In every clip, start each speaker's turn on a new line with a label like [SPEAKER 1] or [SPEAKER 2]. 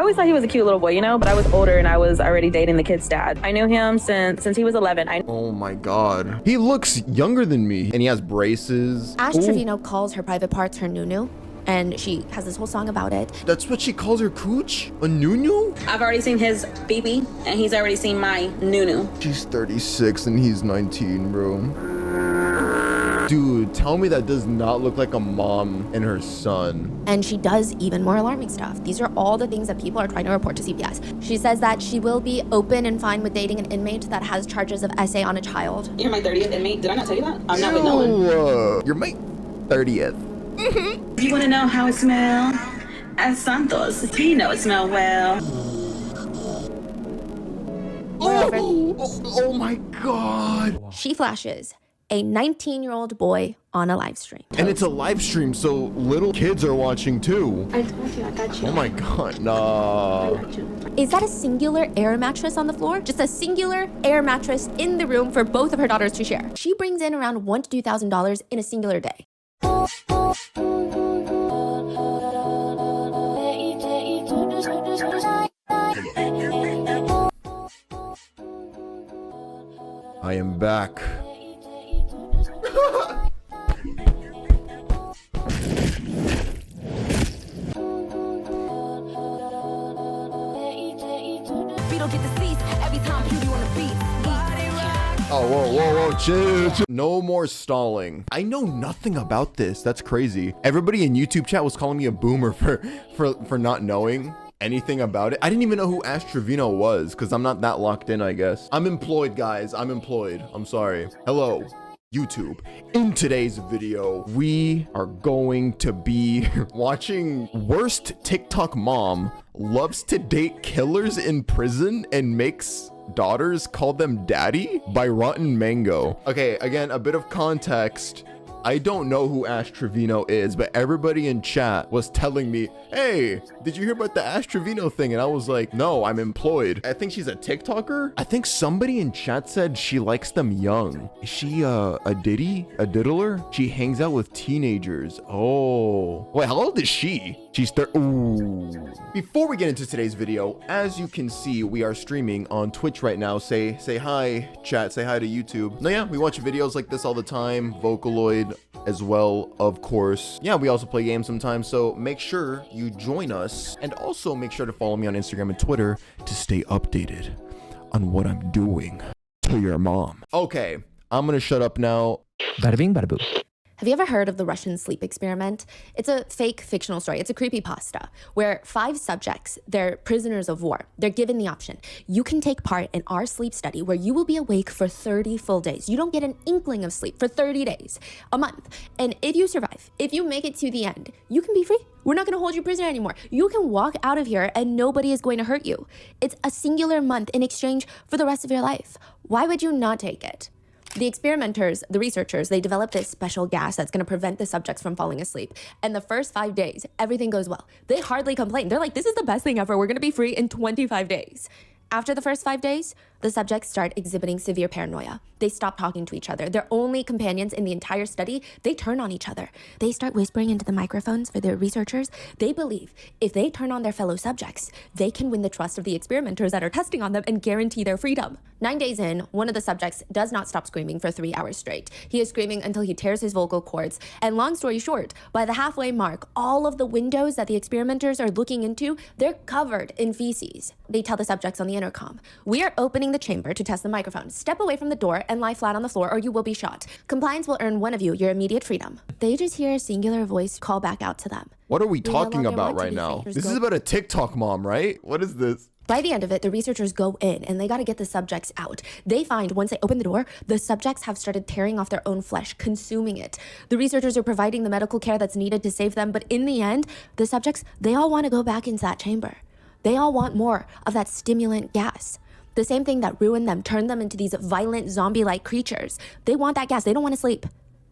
[SPEAKER 1] always thought he was a cute little boy, you know, but I was older and I was already dating the kid's dad. I knew him since he was 11.
[SPEAKER 2] Oh my God. He looks younger than me and he has braces.
[SPEAKER 3] Ash Trevino calls her private parts her nunu, and she has this whole song about it.
[SPEAKER 2] That's what she calls her cooch? A nunu?
[SPEAKER 1] I've already seen his BB and he's already seen my nunu.
[SPEAKER 2] She's 36 and he's 19, bro. Dude, tell me that does not look like a mom and her son.
[SPEAKER 3] And she does even more alarming stuff. These are all the things that people are trying to report to CPS. She says that she will be open and fine with dating an inmate that has charges of SA on a child.
[SPEAKER 1] You're my 30th inmate. Did I not tell you that? I'm not with no one.
[SPEAKER 2] You're my 30th.
[SPEAKER 1] You want to know how it smells? As Santos, you know it smells well.
[SPEAKER 2] Oh my God.
[SPEAKER 3] She flashes a 19-year-old boy on a live stream.
[SPEAKER 2] And it's a live stream, so little kids are watching too.
[SPEAKER 1] I told you, I got you.
[SPEAKER 2] Oh my God, nah.
[SPEAKER 3] Is that a singular air mattress on the floor? Just a singular air mattress in the room for both of her daughters to share. She brings in around $1,000 to $2,000 in a singular day.
[SPEAKER 2] I am back. Oh, whoa, chill. No more stalling. I know nothing about this. That's crazy. Everybody in YouTube chat was calling me a boomer for not knowing anything about it. I didn't even know who Ash Trevino was because I'm not that locked in, I guess. I'm employed, guys. I'm employed. I'm sorry. Hello, YouTube. In today's video, we are going to be watching Worst TikTok Mom Loves to Date Killers in Prison and Makes Daughters Call Them Daddy by Rotten Mango. Okay, again, a bit of context. I don't know who Ash Trevino is, but everybody in chat was telling me, hey, did you hear about the Ash Trevino thing? And I was like, no, I'm employed. I think she's a TikToker. I think somebody in chat said she likes them young. Is she a diddler? She hangs out with teenagers. Oh, wait, how old is she? She's ooh. Before we get into today's video, as you can see, we are streaming on Twitch right now. Say hi, chat, say hi to YouTube. No, yeah, we watch videos like this all the time. Vocaloid as well, of course. Yeah, we also play games sometimes, so make sure you join us, and also make sure to follow me on Instagram and Twitter to stay updated on what I'm doing to your mom. Okay, I'm gonna shut up now.
[SPEAKER 4] Bada bing, bada boom.
[SPEAKER 3] Have you ever heard of the Russian sleep experiment? It's a fake fictional story. It's a creepypasta where 5 subjects, they're prisoners of war. They're given the option. You can take part in our sleep study where you will be awake for 30 full days. You don't get an inkling of sleep for 30 days, a month. And if you survive, if you make it to the end, you can be free. We're not gonna hold you prisoner anymore. You can walk out of here and nobody is going to hurt you. It's a singular month in exchange for the rest of your life. Why would you not take it? The experimenters, the researchers, they developed this special gas that's going to prevent the subjects from falling asleep. And the first 5 days, everything goes well. They hardly complain. They're like, this is the best thing ever. We're going to be free in 25 days. After the first 5 days, the subjects start exhibiting severe paranoia. They stop talking to each other. Their only companions in the entire study, they turn on each other. They start whispering into the microphones for the researchers. They believe if they turn on their fellow subjects, they can win the trust of the experimenters that are testing on them and guarantee their freedom. 9 days in, one of the subjects does not stop screaming for 3 hours straight. He is screaming until he tears his vocal cords. And long story short, by the halfway mark, all of the windows that the experimenters are looking into, they're covered in feces. They tell the subjects on the intercom, we are opening the chamber to test the microphone. Step away from the door and lie flat on the floor or you will be shot. Compliance will earn one of you your immediate freedom. They just hear a singular voice call back out to them.
[SPEAKER 2] What are we talking about right now? This is about a TikTok mom, right? What is this?
[SPEAKER 3] By the end of it, the researchers go in and they got to get the subjects out. They find once they open the door, the subjects have started tearing off their own flesh, consuming it. The researchers are providing the medical care that's needed to save them. But in the end, the subjects, they all want to go back into that chamber. They all want more of that stimulant gas. The same thing that ruined them, turned them into these violent zombie-like creatures. They want that gas. They don't want to sleep.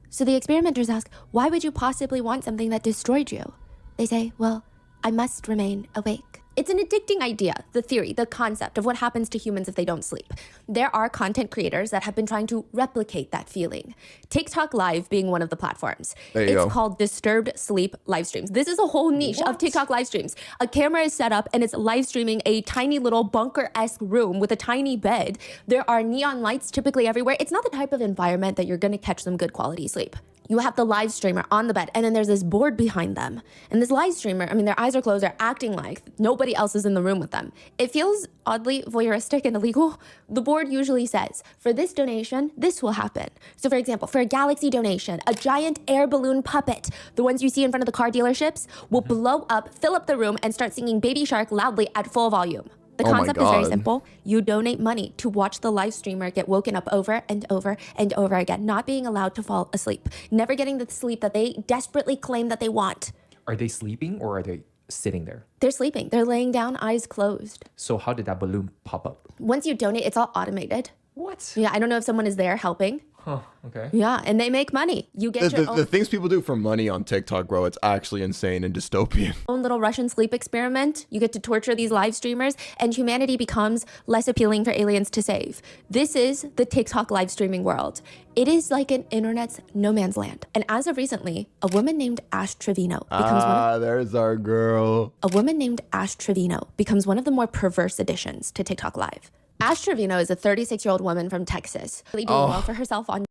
[SPEAKER 3] So the experimenters ask, why would you possibly want something that destroyed you? They say, well, I must remain awake. It's an addicting idea, the theory, the concept of what happens to humans if they don't sleep. There are content creators that have been trying to replicate that feeling. TikTok Live being one of the platforms.
[SPEAKER 2] There you go.
[SPEAKER 3] It's called disturbed sleep live streams. This is a whole niche of TikTok live streams. A camera is set up and it's live streaming a tiny little bunker-esque room with a tiny bed. There are neon lights typically everywhere. It's not the type of environment that you're gonna catch some good quality sleep. You have the live streamer on the bed, and then there's this board behind them. And this live streamer, I mean, their eyes are closed, they're acting like nobody else is in the room with them. It feels oddly voyeuristic and illegal. The board usually says, for this donation, this will happen. So for example, for a Galaxy donation, a giant air balloon puppet, the ones you see in front of the car dealerships, will blow up, fill up the room, and start singing Baby Shark loudly at full volume. The concept is very simple. You donate money to watch the live streamer get woken up over and over and over again, not being allowed to fall asleep, never getting the sleep that they desperately claim that they want.
[SPEAKER 4] Are they sleeping or are they sitting there?
[SPEAKER 3] They're sleeping. They're laying down, eyes closed.
[SPEAKER 4] So how did that balloon pop up?
[SPEAKER 3] Once you donate, it's all automated.
[SPEAKER 4] What?
[SPEAKER 3] Yeah, I don't know if someone is there helping.
[SPEAKER 4] Huh, okay.
[SPEAKER 3] Yeah, and they make money. You get your
[SPEAKER 2] The things people do for money on TikTok, bro, it's actually insane and dystopian.
[SPEAKER 3] own little Russian sleep experiment. You get to torture these live streamers, and humanity becomes less appealing for aliens to save. This is the TikTok live streaming world. It is like an internet's no man's land. And as of recently, a woman named Ash Trevino becomes
[SPEAKER 2] There's our girl.
[SPEAKER 3] a woman named Ash Trevino becomes one of the more perverse additions to TikTok Live. Ash Trevino is a 36-year-old woman from Texas, really doing well for herself on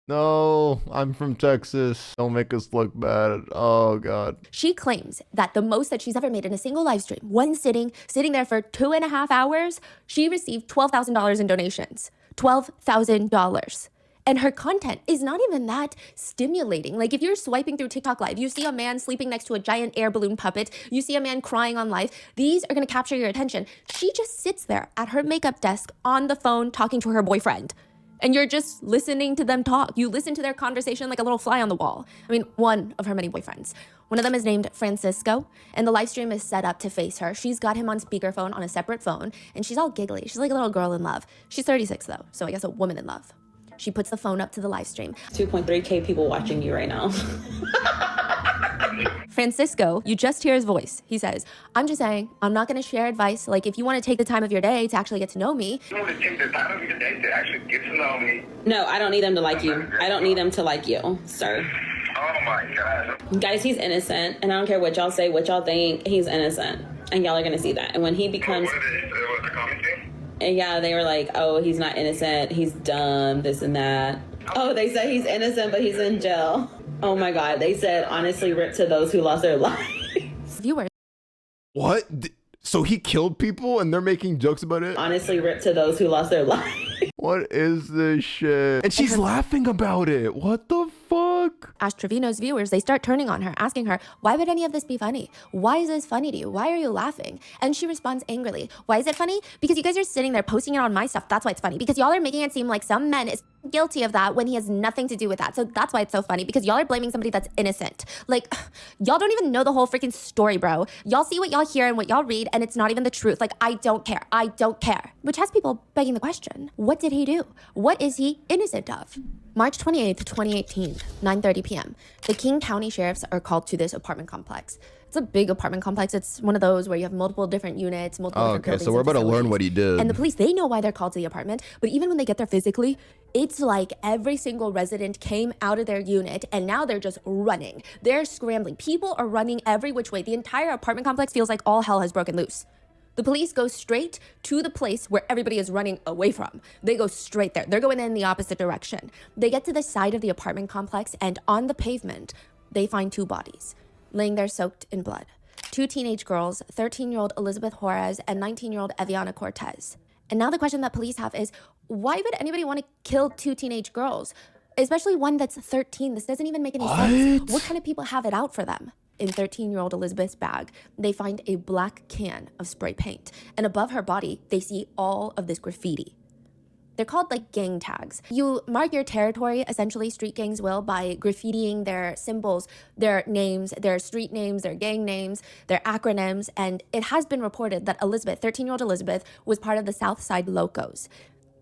[SPEAKER 2] No, I'm from Texas. Don't make us look bad. Oh, God.
[SPEAKER 3] She claims that the most that she's ever made in a single live stream, one sitting there for 2.5 hours, she received $12,000 in donations. $12,000. And her content is not even that stimulating. Like if you're swiping through TikTok Live, you see a man sleeping next to a giant air balloon puppet, you see a man crying on live, these are gonna capture your attention. She just sits there at her makeup desk on the phone talking to her boyfriend. And you're just listening to them talk. You listen to their conversation like a little fly on the wall. I mean, one of her many boyfriends. One of them is named Francisco, and the live stream is set up to face her. She's got him on speakerphone on a separate phone, and she's all giggly. She's like a little girl in love. She's 36 though, so I guess a woman in love. She puts the phone up to the live stream.
[SPEAKER 1] 2.3K people watching you right now.
[SPEAKER 3] Francisco, you just hear his voice. He says, I'm just saying, I'm not gonna share advice. Like if you wanna take the time of your day to actually get to know me.
[SPEAKER 5] You want to take the time of your day to actually get to know me.
[SPEAKER 1] No, I don't need them to like you. I don't need them to like you, sir.
[SPEAKER 5] Oh my God.
[SPEAKER 1] Guys, he's innocent, and I don't care what y'all say, what y'all think, he's innocent. And y'all are gonna see that. And when he becomes...
[SPEAKER 5] What the commenting?
[SPEAKER 1] And yeah, they were like, oh, he's not innocent, he's dumb, this and that. Oh, they said he's innocent, but he's in jail. Oh my God, they said, honestly, rip to those who lost their lives.
[SPEAKER 3] Viewers.
[SPEAKER 2] What? So he killed people and they're making jokes about it?
[SPEAKER 1] Honestly, rip to those who lost their lives.
[SPEAKER 2] What is this shit? And she's laughing about it. What the fuck?
[SPEAKER 3] Ash Trevino's viewers, they start turning on her, asking her, why would any of this be funny? Why is this funny to you? Why are you laughing? And she responds angrily, why is it funny? Because you guys are sitting there posting it on my stuff. That's why it's funny. Because y'all are making it seem like some man is guilty of that when he has nothing to do with that. So that's why it's so funny, because y'all are blaming somebody that's innocent. Like, y'all don't even know the whole freaking story, bro. Y'all see what y'all hear and what y'all read, and it's not even the truth. Like, I don't care. I don't care. Which has people begging the question, what did he do? What is he innocent of? March 28th, 2018, 9:30 p.m. The King County Sheriffs are called to this apartment complex. It's a big apartment complex. It's one of those where you have multiple different units, multiple different buildings.
[SPEAKER 2] Okay, so we're about to learn what he did.
[SPEAKER 3] And the police, they know why they're called to the apartment, but even when they get there physically, it's like every single resident came out of their unit and now they're just running. They're scrambling. People are running every which way. The entire apartment complex feels like all hell has broken loose. The police go straight to the place where everybody is running away from. They go straight there. They're going in the opposite direction. They get to the side of the apartment complex, and on the pavement, they find two bodies, laying there soaked in blood. Two teenage girls, 13-year-old Elizabeth Juarez and 19-year-old Eviana Cortez. And now the question that police have is, why would anybody want to kill two teenage girls? Especially one that's 13. This doesn't even make any sense. What kind of people have it out for them? In 13-year-old Elizabeth's bag, they find a black can of spray paint. And above her body, they see all of this graffiti. They're called like gang tags. You mark your territory, essentially street gangs will, by graffitiing their symbols, their names, their street names, their gang names, their acronyms. And it has been reported that Elizabeth, 13-year-old Elizabeth, was part of the South Side Locos.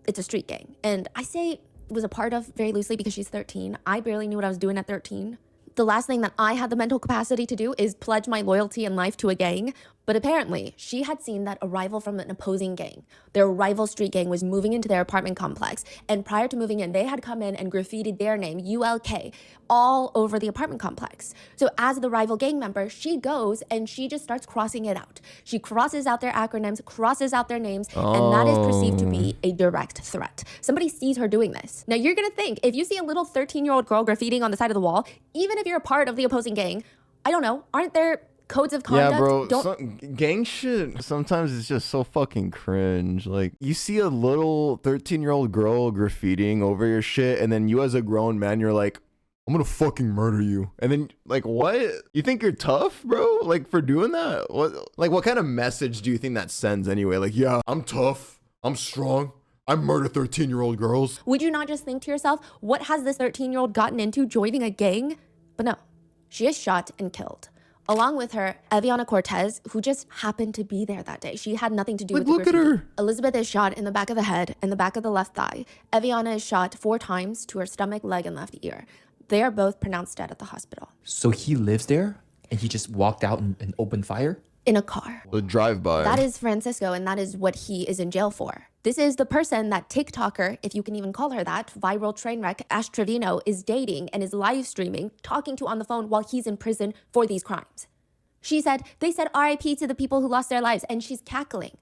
[SPEAKER 3] It's a street gang. And I say was a part of very loosely because she's 13. I barely knew what I was doing at 13. The last thing that I had the mental capacity to do is pledge my loyalty and life to a gang. But apparently, she had seen that a rival from an opposing gang, their rival street gang, was moving into their apartment complex. And prior to moving in, they had come in and graffitied their name, ULK, all over the apartment complex. So as the rival gang member, she goes and she just starts crossing it out. She crosses out their acronyms, crosses out their names, and that is perceived to be a direct threat. Somebody sees her doing this. Now, you're going to think, if you see a little 13-year-old girl graffitiing on the side of the wall, even if you're a part of the opposing gang, I don't know, aren't there codes of conduct?
[SPEAKER 2] Yeah, bro. Gang shit, sometimes it's just so fucking cringe. Like, you see a little 13-year-old girl graffitiing over your shit, and then you as a grown man, you're like, I'm gonna fucking murder you. And then, like, what? You think you're tough, bro? Like, for doing that? What kind of message do you think that sends anyway? Like, yeah, I'm tough. I'm strong. I murder 13-year-old girls.
[SPEAKER 3] Would you not just think to yourself, what has this 13-year-old gotten into joining a gang? But no, she is shot and killed. Along with her, Eviana Cortez, who just happened to be there that day. She had nothing to do with the
[SPEAKER 2] look at
[SPEAKER 3] graffiti.
[SPEAKER 2] her.
[SPEAKER 3] Elizabeth is shot in the back of the head and the back of the left thigh. Eviana is shot 4 times to her stomach, leg, and left ear. They are both pronounced dead at the hospital.
[SPEAKER 4] So he lives there and he just walked out and opened fire?
[SPEAKER 3] In a car.
[SPEAKER 2] The drive-by.
[SPEAKER 3] That is Francisco, and that is what he is in jail for. This is the person that TikToker, if you can even call her that, viral train wreck, Ash Trevino, is dating and is live streaming, talking to on the phone while he's in prison for these crimes. They said RIP to the people who lost their lives, and she's cackling.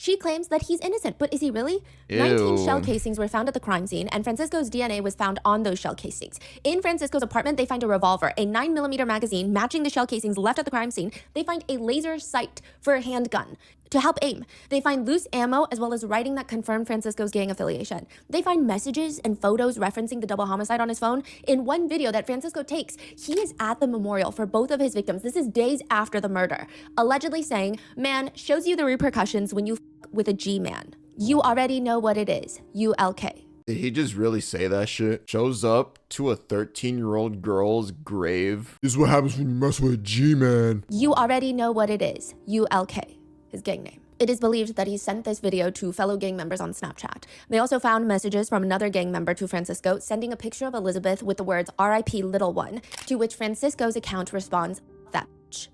[SPEAKER 3] She claims that he's innocent, but is he really?
[SPEAKER 2] Ew.
[SPEAKER 3] 19 shell casings were found at the crime scene, and Francisco's DNA was found on those shell casings. In Francisco's apartment, they find a revolver, a 9mm magazine matching the shell casings left at the crime scene. They find a laser sight for a handgun to help aim. They find loose ammo as well as writing that confirmed Francisco's gang affiliation. They find messages and photos referencing the double homicide on his phone. In one video that Francisco takes, he is at the memorial for both of his victims. This is days after the murder, allegedly saying, "Man, shows you the repercussions when you with a G-man. You already know what it is. ULK."
[SPEAKER 2] Did he just really say that shit? Shows up to a 13-year-old girl's grave. This is what happens when you mess with a G-man.
[SPEAKER 3] You already know what it is. ULK, his gang name. It is believed that he sent this video to fellow gang members on Snapchat. They also found messages from another gang member to Francisco, sending a picture of Elizabeth with the words RIP little one, to which Francisco's account responds, that bitch.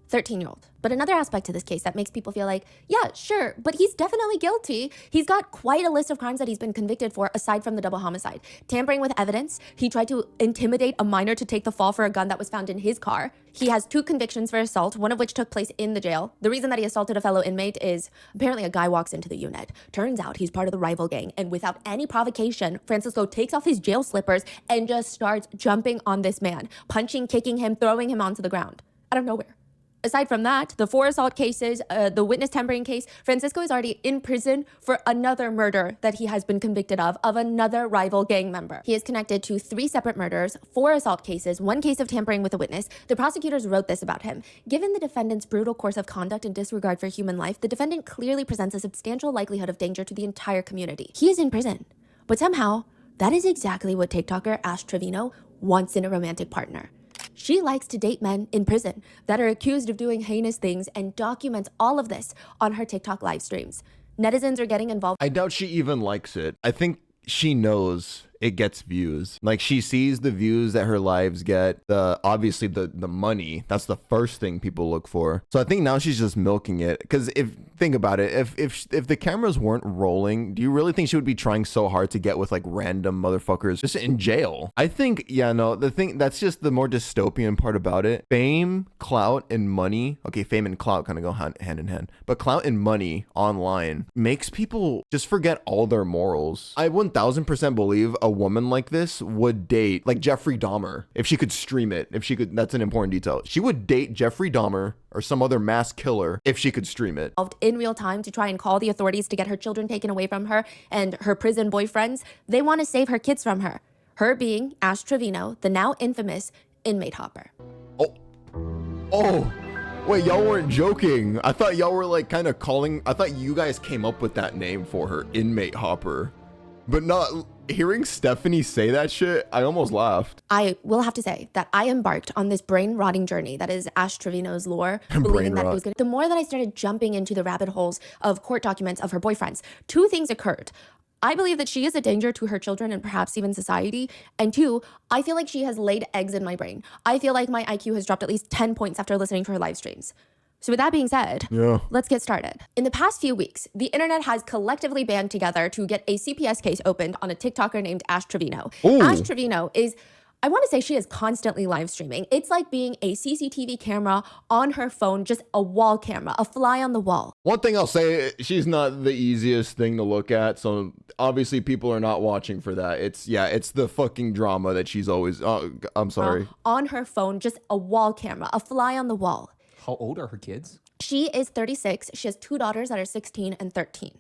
[SPEAKER 3] 13-year-old. But another aspect to this case that makes people feel like, yeah, sure, but he's definitely guilty. He's got quite a list of crimes that he's been convicted for aside from the double homicide. Tampering with evidence. He tried to intimidate a minor to take the fall for a gun that was found in his car. He has 2 convictions for assault, one of which took place in the jail. The reason that he assaulted a fellow inmate is apparently a guy walks into the unit. Turns out he's part of the rival gang, and without any provocation, Francisco takes off his jail slippers and just starts jumping on this man, punching, kicking him, throwing him onto the ground out of nowhere. Aside from that, the 4 assault cases, the witness tampering case, Francisco is already in prison for another murder that he has been convicted of another rival gang member. He is connected to 3 separate murders, 4 assault cases, 1 case of tampering with a witness. The prosecutors wrote this about him. Given the defendant's brutal course of conduct and disregard for human life, the defendant clearly presents a substantial likelihood of danger to the entire community. He is in prison, but somehow, that is exactly what TikToker Ash Trevino wants in a romantic partner. She likes to date men in prison that are accused of doing heinous things and documents all of this on her TikTok live streams. Netizens are getting involved.
[SPEAKER 2] I doubt she even likes it. I think she knows it gets views. Like, she sees the views that her lives get, obviously the money. That's the first thing people look for. So I think now she's just milking it. Because think about it, if the cameras weren't rolling, do you really think she would be trying so hard to get with like random motherfuckers just in jail? I think, yeah, no, that's just the more dystopian part about it. Fame, clout, and money. Okay, fame and clout kind of go hand in hand, but clout and money online makes people just forget all their morals. I 1000% believe a woman like this would date like Jeffrey Dahmer if she could stream it. That's an important detail. She would date Jeffrey Dahmer or some other mass killer if she could stream it.
[SPEAKER 3] In real time to try and call the authorities to get her children taken away from her and her prison boyfriends. They want to save her kids from her. Her being Ash Trevino, the now infamous inmate hopper.
[SPEAKER 2] Oh, wait, y'all weren't joking. I thought y'all were like kind of I thought you guys came up with that name for her, inmate hopper. But not hearing Stephanie say that shit, I almost laughed.
[SPEAKER 3] I will have to say that I embarked on this brain-rotting journey that is Ash Trevino's lore, believing that it was good. The more that I started jumping into the rabbit holes of court documents of her boyfriends, 2 things occurred. I believe that she is a danger to her children and perhaps even society. And two, I feel like she has laid eggs in my brain. I feel like my IQ has dropped at least 10 points after listening to her live streams. So with that being said, let's get started. In the past few weeks, the internet has collectively band together to get a CPS case opened on a TikToker named Ash Trevino.
[SPEAKER 2] Ooh.
[SPEAKER 3] Ash Trevino is, I want to say she is constantly live streaming. It's like being a CCTV camera on her phone, just a wall camera, a fly on the wall.
[SPEAKER 2] One thing I'll say, she's not the easiest thing to look at, so obviously people are not watching for that. It's the fucking drama that she's always, I'm sorry.
[SPEAKER 3] On her phone, just a wall camera, a fly on the wall.
[SPEAKER 4] How old are her kids?
[SPEAKER 3] She is 36. She has two daughters that are 16 and 13.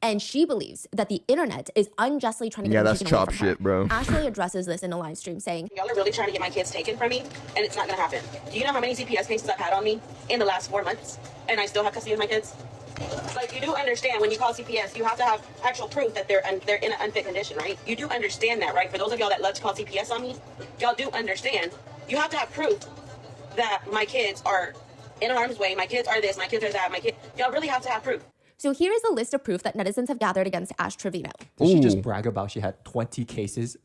[SPEAKER 3] And she believes that the internet is unjustly trying to get them taken away from her.
[SPEAKER 2] Shit, bro.
[SPEAKER 3] Ashley addresses this in a live stream saying,
[SPEAKER 6] y'all are really trying to get my kids taken from me, and it's not going to happen. Do you know how many CPS cases I've had on me in the last 4 months, and I still have custody of my kids? Like, you do understand when you call CPS, you have to have actual proof that they're in an unfit condition, right? You do understand that, right? For those of y'all that love to call CPS on me, y'all do understand. You have to have proof that my kids are in harm's way, my kids are this, my kids are that, y'all really have to have proof.
[SPEAKER 3] so here is a list of proof that netizens have gathered against Ash Trevino.
[SPEAKER 4] Did she just brag about she had 20 cases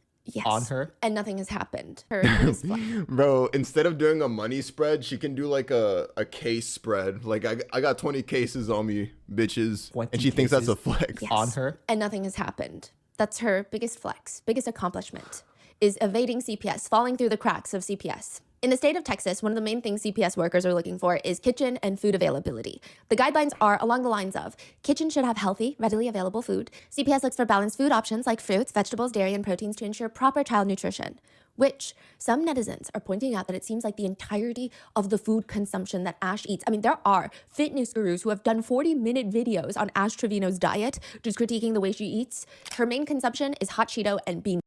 [SPEAKER 4] on her?
[SPEAKER 3] And nothing has happened. Her biggest flaw.
[SPEAKER 2] Bro, instead of doing a money spread, she can do like a case spread. Like, I got 20 cases on me, bitches.
[SPEAKER 4] 20
[SPEAKER 2] And she thinks that's a
[SPEAKER 4] cases?
[SPEAKER 2] flex.
[SPEAKER 3] Yes.
[SPEAKER 4] On her?
[SPEAKER 3] And nothing has happened. That's her biggest flex, biggest accomplishment, is evading CPS, falling through the cracks of CPS. In the state of Texas, one of the main things CPS workers are looking for is kitchen and food availability. The guidelines are along the lines of kitchen should have healthy, readily available food. CPS looks for balanced food options like fruits, vegetables, dairy, and proteins to ensure proper child nutrition, which some netizens are pointing out that it seems like the entirety of the food consumption that Ash eats. I mean, there are fitness gurus who have done 40-minute videos on Ash Trevino's diet, just critiquing the way she eats. Her main consumption is hot Cheeto and bean.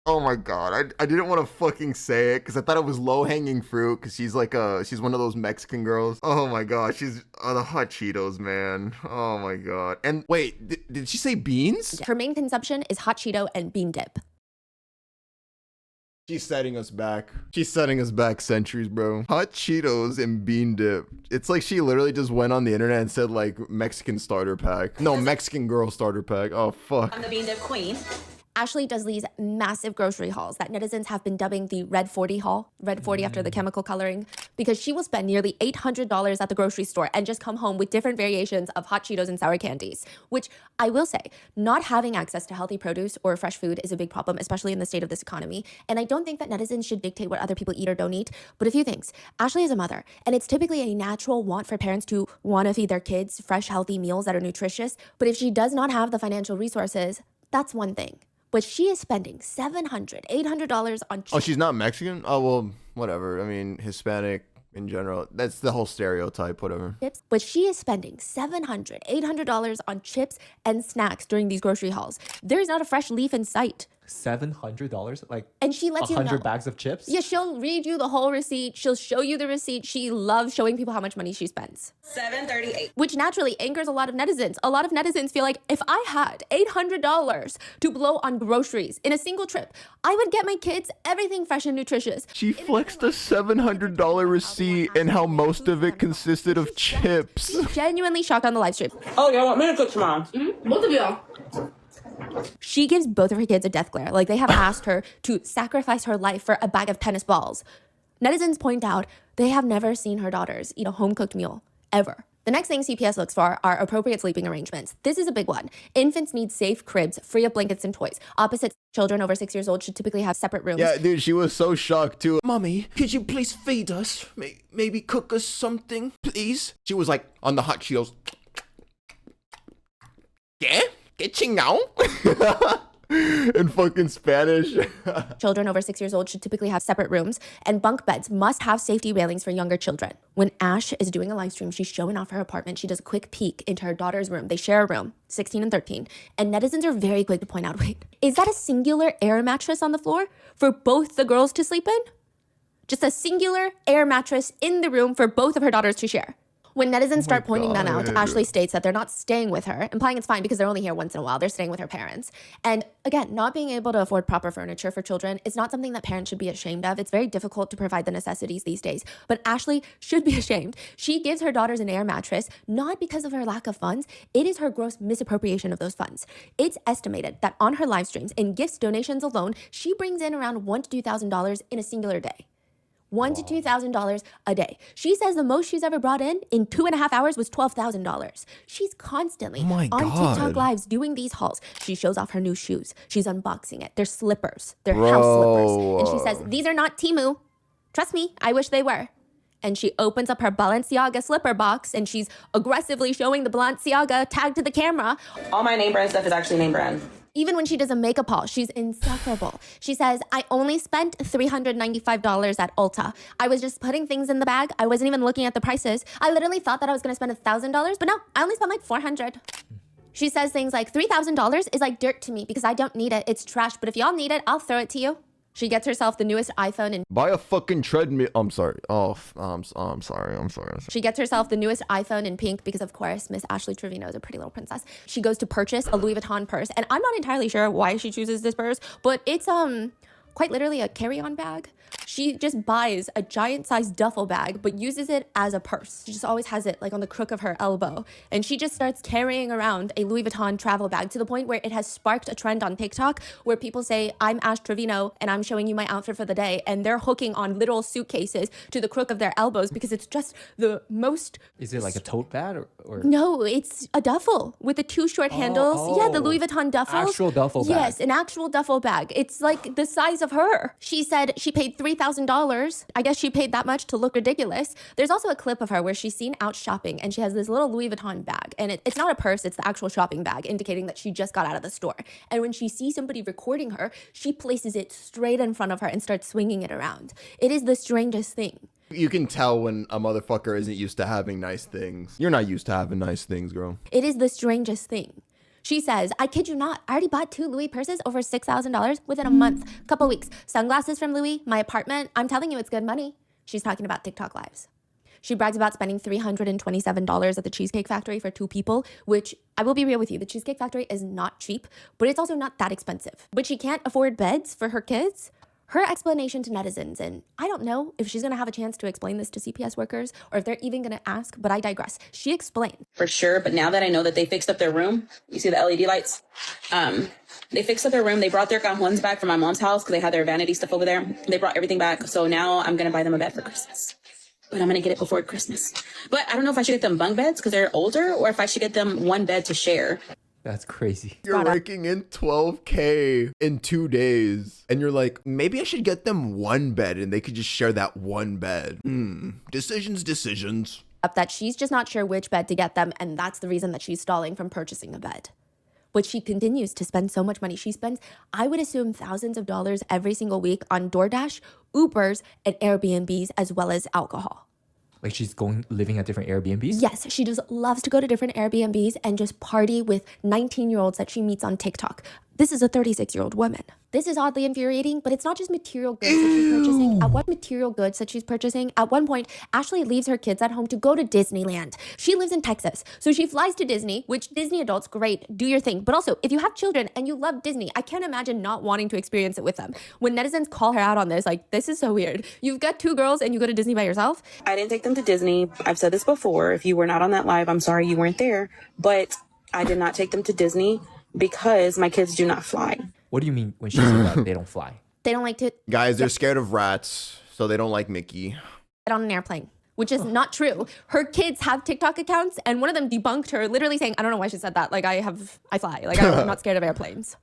[SPEAKER 2] Oh my god, I didn't want to fucking say it because I thought it was low-hanging fruit because she's like she's one of those Mexican girls. Oh my god, she's the hot Cheetos, man. Oh my god. And wait, did she say beans?
[SPEAKER 3] Her main consumption is hot Cheeto and bean dip.
[SPEAKER 2] She's setting us back. She's setting us back centuries, bro. Hot Cheetos and bean dip. It's like she literally just went on the internet and said like Mexican starter pack. No, Mexican girl starter pack. Oh fuck.
[SPEAKER 6] I'm the bean dip queen.
[SPEAKER 3] Ashley does these massive grocery hauls that netizens have been dubbing the Red 40 haul, Red 40 after the chemical coloring, because she will spend nearly $800 at the grocery store and just come home with different variations of hot Cheetos and sour candies, which I will say, not having access to healthy produce or fresh food is a big problem, especially in the state of this economy. And I don't think that netizens should dictate what other people eat or don't eat, but a few things. Ashley is a mother, and it's typically a natural want for parents to want to feed their kids fresh, healthy meals that are nutritious. But if she does not have the financial resources, that's one thing. But she is spending $700, $800 on chips.
[SPEAKER 2] Oh, she's not Mexican? Oh, well, whatever. I mean, Hispanic in general. That's the whole stereotype, whatever.
[SPEAKER 3] But she is spending $700, $800 on chips and snacks during these grocery hauls. There is not a fresh leaf in sight.
[SPEAKER 4] $700? Like,
[SPEAKER 3] and she lets you know.
[SPEAKER 4] 100 bags of chips?
[SPEAKER 3] Yeah, she'll read you the whole receipt. She'll show you the receipt. She loves showing people how much money she spends.
[SPEAKER 6] $738.
[SPEAKER 3] Which naturally angers a lot of netizens. A lot of netizens feel like if I had $800 to blow on groceries in a single trip, I would get my kids everything fresh and nutritious.
[SPEAKER 2] She flexed a $700 receipt and how most of it consisted of chips.
[SPEAKER 3] Genuinely shocked on the live stream.
[SPEAKER 6] Oh, y'all want me to cook tomorrow?
[SPEAKER 3] Both of y'all. She gives both of her kids a death glare. Like they have asked her to sacrifice her life for a bag of tennis balls. Netizens point out they have never seen her daughters eat a home-cooked meal, ever. The next thing CPS looks for are appropriate sleeping arrangements. This is a big one. Infants need safe cribs, free of blankets and toys. Opposite children over 6 years old should typically have separate rooms.
[SPEAKER 2] Yeah, dude, she was so shocked too. Mommy, could you please feed us? Maybe cook us something, please? She was like on the hot Cheetos. Yeah? Que chingao? In fucking Spanish.
[SPEAKER 3] Children over 6 years old should typically have separate rooms, and bunk beds must have safety railings for younger children. When Ash is doing a live stream, she's showing off her apartment. She does a quick peek into her daughter's room. They share a room, 16 and 13, and netizens are very quick to point out, wait, is that a singular air mattress on the floor for both the girls to sleep in? Just a singular air mattress in the room for both of her daughters to share. When netizens start pointing that out, Ashley states that they're not staying with her, implying it's fine because they're only here once in a while. They're staying with her parents. And again, not being able to afford proper furniture for children is not something that parents should be ashamed of. It's very difficult to provide the necessities these days. But Ashley should be ashamed. She gives her daughters an air mattress, not because of her lack of funds. It is her gross misappropriation of those funds. It's estimated that on her live streams and gifts donations alone, she brings in around $1,000 to $2,000 in a singular day. $1,000 to $2,000 a day. She says the most she's ever brought in 2.5 hours was $12,000. She's constantly on TikTok lives doing these hauls. She shows off her new shoes. She's unboxing it. They're slippers. They're house slippers. And she says, these are not Temu. Trust me, I wish they were. And she opens up her Balenciaga slipper box and she's aggressively showing the Balenciaga tag to the camera.
[SPEAKER 6] All my name brand stuff is actually name brand.
[SPEAKER 3] Even when she does a makeup haul, she's insufferable. She says, I only spent $395 at Ulta. I was just putting things in the bag. I wasn't even looking at the prices. I literally thought that I was gonna spend $1,000, but no, I only spent like $400. She says things like, $3,000 is like dirt to me because I don't need it. It's trash, but if y'all need it, I'll throw it to you. She gets herself the newest iPhone and
[SPEAKER 2] buy a fucking treadmill. I'm sorry. I'm sorry.
[SPEAKER 3] She gets herself the newest iPhone in pink because, of course, Miss Ashley Trevino is a pretty little princess. She goes to purchase a Louis Vuitton purse, and I'm not entirely sure why she chooses this purse, but it's quite literally a carry-on bag. She just buys a giant-sized duffel bag, but uses it as a purse. She just always has it like on the crook of her elbow. And she just starts carrying around a Louis Vuitton travel bag to the point where it has sparked a trend on TikTok where people say, I'm Ash Trevino and I'm showing you my outfit for the day. And they're hooking on literal suitcases to the crook of their elbows because it's just the most...
[SPEAKER 4] Is it like a tote bag or...
[SPEAKER 3] No, it's a duffel with the two short handles. Yeah, the Louis Vuitton duffels.
[SPEAKER 4] Actual duffel bag.
[SPEAKER 3] Yes, an actual duffel bag. It's like the size of her. She said she paid $3,000. I guess she paid that much to look ridiculous. There's also a clip of her where she's seen out shopping and she has this little Louis Vuitton bag. And it's not a purse, it's the actual shopping bag, indicating that she just got out of the store. And when she sees somebody recording her, she places it straight in front of her and starts swinging it around. It is the strangest thing.
[SPEAKER 2] You can tell when a motherfucker isn't used to having nice things. You're not used to having nice things, girl.
[SPEAKER 3] It is the strangest thing. She says, I kid you not, I already bought 2 Louis purses over $6,000 within a month, couple weeks. Sunglasses from Louis, my apartment. I'm telling you, it's good money. She's talking about TikTok lives. She brags about spending $327 at the Cheesecake Factory for 2 people, which I will be real with you. The Cheesecake Factory is not cheap, but it's also not that expensive. But she can't afford beds for her kids. Her explanation to netizens, and I don't know if she's going to have a chance to explain this to CPS workers or if they're even going to ask, but I digress. She explained.
[SPEAKER 6] For sure, but now that I know that they fixed up their room, you see the LED lights? They fixed up their room. They brought their cajones back from my mom's house because they had their vanity stuff over there. They brought everything back. So now I'm going to buy them a bed for Christmas. But I'm going to get it before Christmas. But I don't know if I should get them bunk beds because they're older or if I should get them one bed to share.
[SPEAKER 4] That's crazy.
[SPEAKER 2] You're raking in $12K in 2 days. And you're like, maybe I should get them one bed and they could just share that one bed. Decisions.
[SPEAKER 3] That she's just not sure which bed to get them. And that's the reason that she's stalling from purchasing a bed. But she continues to spend so much money. She spends, I would assume, thousands of dollars every single week on DoorDash, Ubers, and Airbnbs, as well as alcohol.
[SPEAKER 4] Like she's living at different Airbnbs?
[SPEAKER 3] Yes, she just loves to go to different Airbnbs and just party with 19-year-olds that she meets on TikTok. This is a 36-year-old woman. This is oddly infuriating, but it's not just material goods that she's purchasing. At what material goods that she's purchasing? At one point, Ashley leaves her kids at home to go to Disneyland. She lives in Texas, so she flies to Disney, which Disney adults, great, do your thing. But also, if you have children and you love Disney, I can't imagine not wanting to experience it with them. When netizens call her out on this, like, this is so weird. You've got 2 girls and you go to Disney by yourself?
[SPEAKER 6] I didn't take them to Disney. I've said this before. If you were not on that live, I'm sorry you weren't there. But I did not take them to Disney because my kids do not fly.
[SPEAKER 4] What do you mean when she said that they don't fly?
[SPEAKER 3] They don't like to
[SPEAKER 2] Guys, they're scared of rats, so they don't like Mickey.
[SPEAKER 3] get on an airplane, which is not true. Her kids have TikTok accounts, and one of them debunked her, literally saying, I don't know why she said that. Like, I fly. Like, I'm not scared of airplanes.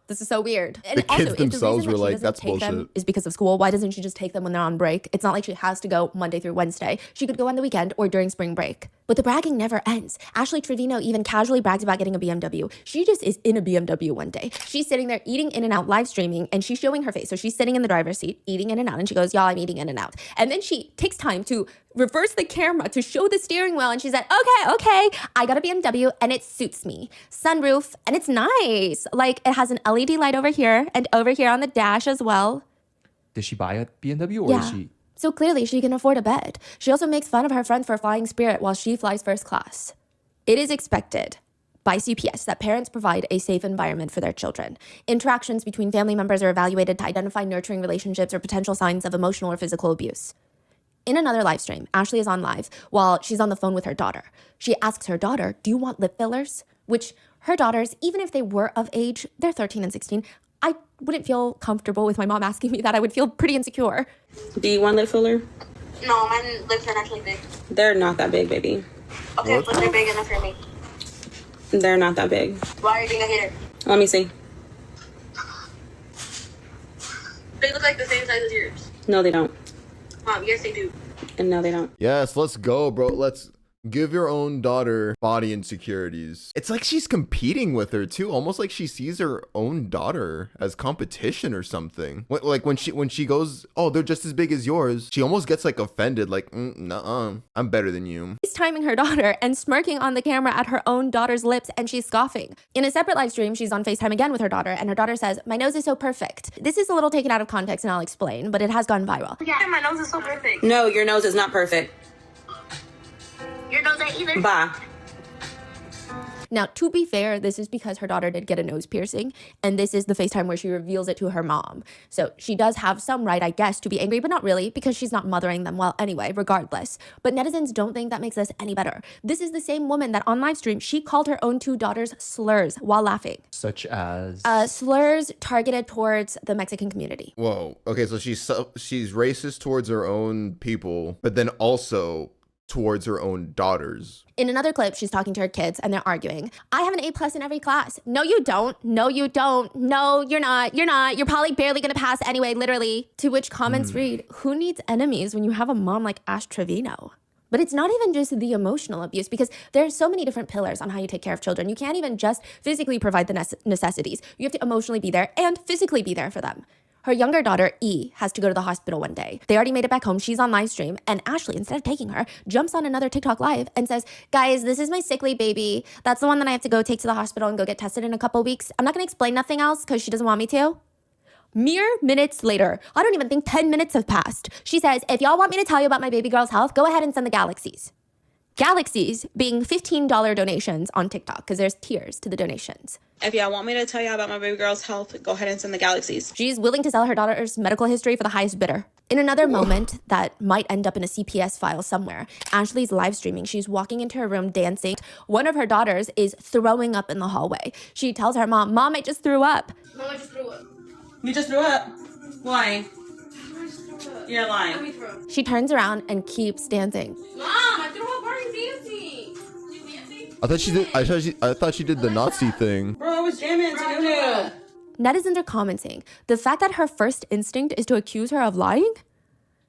[SPEAKER 3] This is so weird. And
[SPEAKER 2] The kids themselves were like, that's
[SPEAKER 3] take them
[SPEAKER 2] bullshit.
[SPEAKER 3] is because of school. Why doesn't she just take them when they're on break? It's not like she has to go Monday through Wednesday. She could go on the weekend or during spring break. But the bragging never ends. Ashley Trevino even casually brags about getting a BMW. She just is in a BMW one day. She's sitting there eating In-N-Out live streaming and she's showing her face. So she's sitting in the driver's seat eating In-N-Out and she goes, y'all, I'm eating In-N-Out. And then she takes time to reverse the camera to show the steering wheel and she said, okay, I got a BMW and it suits me. Sunroof and it's nice. Like it has an LED light over here and over here on the dash as well.
[SPEAKER 4] Did she buy a BMW or
[SPEAKER 3] Yeah.
[SPEAKER 4] is she...
[SPEAKER 3] So clearly she can afford a bed. She also makes fun of her friends for flying Spirit while she flies first class. It is expected by CPS that parents provide a safe environment for their children. Interactions between family members are evaluated to identify nurturing relationships or potential signs of emotional or physical abuse. In another live stream, Ashley is on live while she's on the phone with her daughter. She asks her daughter, do you want lip fillers? Which her daughters, even if they were of age, they're 13 and 16, I wouldn't feel comfortable with my mom asking me that. I would feel pretty insecure.
[SPEAKER 6] Do you want lip filler?
[SPEAKER 7] No, my lips are actually big.
[SPEAKER 6] They're not that big, baby.
[SPEAKER 7] Okay, but they're big enough for me.
[SPEAKER 6] They're not that big.
[SPEAKER 7] Why are you being a hater?
[SPEAKER 6] Let me see.
[SPEAKER 7] They look like the same size as yours.
[SPEAKER 6] No, they don't.
[SPEAKER 7] Mom, yes they do.
[SPEAKER 6] And no, they don't.
[SPEAKER 2] Yes, let's go, bro. Let's give your own daughter body insecurities. It's like she's competing with her too, almost like she sees her own daughter as competition or something. Like when she goes, oh, they're just as big as yours, she almost gets like offended, like, nuh-uh, I'm better than you.
[SPEAKER 3] She's timing her daughter and smirking on the camera at her own daughter's lips, and she's scoffing. In a separate live stream, she's on FaceTime again with her daughter, and her daughter says, my nose is so perfect. This is a little taken out of context, and I'll explain, but it has gone viral.
[SPEAKER 7] Yeah, my nose is so perfect.
[SPEAKER 6] No, your nose is not perfect.
[SPEAKER 7] Your nose ain't either.
[SPEAKER 6] Bye.
[SPEAKER 3] Now, to be fair, this is because her daughter did get a nose piercing, and this is the FaceTime where she reveals it to her mom. So she does have some right, I guess, to be angry, but not really, because she's not mothering them well anyway, regardless. But netizens don't think that makes this any better. This is the same woman that on live stream, she called her own two daughters slurs while laughing.
[SPEAKER 4] Such as
[SPEAKER 3] Slurs targeted towards the Mexican community.
[SPEAKER 2] Whoa. Okay, so she's racist towards her own people, but then also towards her own daughters.
[SPEAKER 3] In another clip, she's talking to her kids and they're arguing. I have an A+ in every class. No, you don't. No, you don't. No, you're not. You're not. You're probably barely going to pass anyway, literally. To which comments read, who needs enemies when you have a mom like Ash Trevino? But it's not even just the emotional abuse, because there's so many different pillars on how you take care of children. You can't even just physically provide the necessities. You have to emotionally be there and physically be there for them. Her younger daughter, E, has to go to the hospital one day. They already made it back home. She's on live stream. And Ashley, instead of taking her, jumps on another TikTok live and says, guys, this is my sickly baby. That's the one that I have to go take to the hospital and go get tested in a couple weeks. I'm not going to explain nothing else because she doesn't want me to. Mere minutes later, I don't even think 10 minutes have passed. She says, if y'all want me to tell you about my baby girl's health, go ahead and send the galaxies. Galaxies being $15 donations on TikTok, because there's tiers to the donations.
[SPEAKER 6] If y'all want me to tell y'all about my baby girl's health, go ahead and send the galaxies.
[SPEAKER 3] She's willing to sell her daughter's medical history for the highest bidder. In another moment that might end up in a CPS file somewhere, Ashley's live streaming. She's walking into her room dancing. One of her daughters is throwing up in the hallway. She tells her mom, Mom, I just threw up.
[SPEAKER 7] Mom, I just threw up.
[SPEAKER 6] You just threw up? Why? You're lying.
[SPEAKER 3] She turns around and keeps dancing.
[SPEAKER 7] Mom, I threw up. Why are you dancing?
[SPEAKER 2] I thought she did the Nazi thing.
[SPEAKER 6] Bro, I was jamming to do.
[SPEAKER 3] Netizens are commenting, the fact that her first instinct is to accuse her of lying?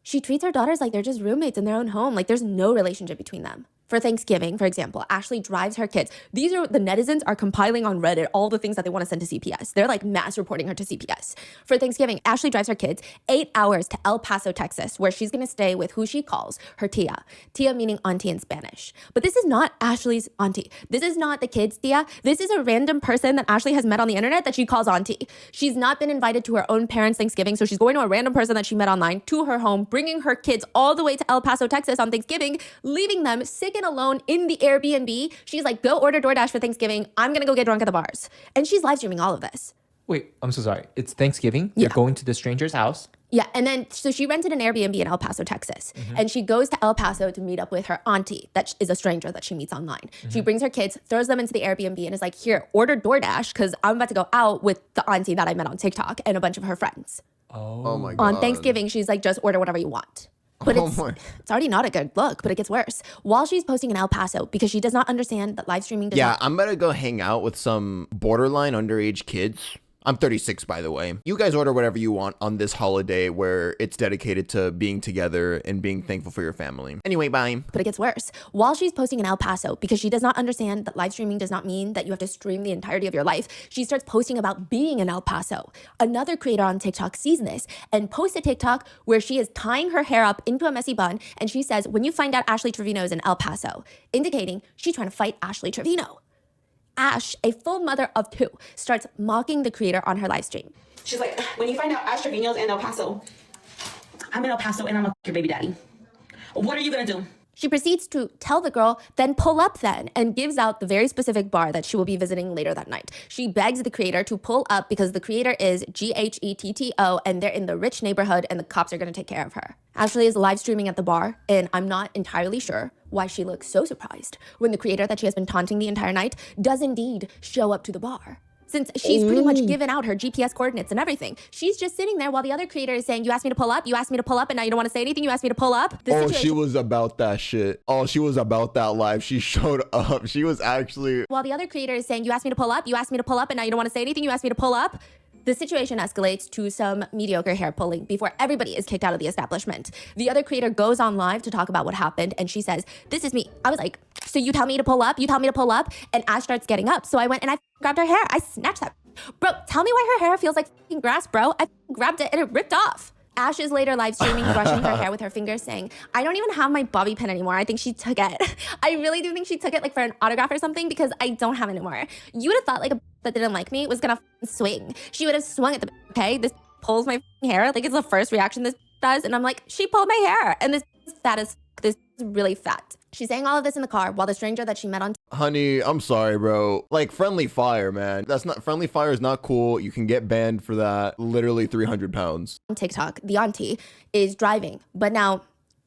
[SPEAKER 3] She treats her daughters like they're just roommates in their own home, like there's no relationship between them. For Thanksgiving, for example, Ashley drives her kids. The netizens are compiling on Reddit all the things that they want to send to CPS. They're like mass reporting her to CPS. For Thanksgiving, Ashley drives her kids 8 hours to El Paso, Texas, where she's going to stay with who she calls her tia. Tia meaning auntie in Spanish. But this is not Ashley's auntie. This is not the kids' tia. This is a random person that Ashley has met on the internet that she calls auntie. She's not been invited to her own parents' Thanksgiving, so she's going to a random person that she met online to her home, bringing her kids all the way to El Paso, Texas on Thanksgiving, leaving them sick and alone in the Airbnb. She's like, go order DoorDash for Thanksgiving. I'm going to go get drunk at the bars. And she's live streaming all of this.
[SPEAKER 4] Wait, I'm so sorry. It's Thanksgiving.
[SPEAKER 3] Yeah.
[SPEAKER 4] You're going to the stranger's house.
[SPEAKER 3] Yeah, and then, so she rented an Airbnb in El Paso, Texas. And she goes to El Paso to meet up with her auntie that is a stranger that she meets online. She brings her kids, throws them into the Airbnb, and is like, here, order DoorDash, because I'm about to go out with the auntie that I met on TikTok and a bunch of her friends.
[SPEAKER 2] Oh my God.
[SPEAKER 3] On Thanksgiving, she's like, just order whatever you want. But it's already not a good look, but it gets worse. While she's posting in El Paso, because she does not understand that live streaming does not...
[SPEAKER 2] I'm gonna go hang out with some borderline underage kids. I'm 36, by the way. You guys order whatever you want on this holiday where it's dedicated to being together and being thankful for your family. Anyway, bye.
[SPEAKER 3] But it gets worse. While she's posting in El Paso, because she does not understand that live streaming does not mean that you have to stream the entirety of your life, she starts posting about being in El Paso. Another creator on TikTok sees this and posts a TikTok where she is tying her hair up into a messy bun, and she says, when you find out Ashley Trevino is in El Paso, indicating she's trying to fight Ashley Trevino. Ash, a full mother of 2, starts mocking the creator on her live stream.
[SPEAKER 6] She's like, when you find out Ash Trevino's in El Paso, I'm in El Paso and I'm a your baby daddy. What are you gonna do?
[SPEAKER 3] She proceeds to tell the girl, then pull up then, and gives out the very specific bar that she will be visiting later that night. She begs the creator to pull up because the creator is GHETTO and they're in the rich neighborhood and the cops are gonna take care of her. Ashley is live streaming at the bar and I'm not entirely sure why she looks so surprised when the creator that she has been taunting the entire night does indeed show up to the bar. Since she's pretty much given out her GPS coordinates and everything. She's just sitting there while the other creator is saying, you asked me to pull up, you asked me to pull up, and now you don't want to say anything, you asked me to pull up.
[SPEAKER 2] She was about that shit. Oh, she was about that live. She showed up. She was actually...
[SPEAKER 3] While the other creator is saying, you asked me to pull up, you asked me to pull up, and now you don't want to say anything, you asked me to pull up. The situation escalates to some mediocre hair pulling before everybody is kicked out of the establishment. The other creator goes on live to talk about what happened, and she says, this is me. I was like, so you tell me to pull up, you tell me to pull up, and Ash starts getting up. So I went and I grabbed her hair. I snatched that. Bro, tell me why her hair feels like grass, bro. I grabbed it and it ripped off. Ash is later live streaming, brushing her hair with her fingers, saying, I don't even have my bobby pin anymore. I think she took it. I really do think she took it like for an autograph or something because I don't have it anymore. You would have thought like a that didn't like me was gonna swing. She would have swung at the okay? This pulls my hair. Like it's the first reaction this does. And I'm like, she pulled my hair. And this is fat as this is really fat. She's saying all of this in the car while the stranger that she met on
[SPEAKER 2] Honey, I'm sorry, bro. Like, friendly fire, man. That's not... Friendly fire is not cool. You can get banned for that. Literally 300 pounds.
[SPEAKER 3] TikTok, the auntie is driving. But now,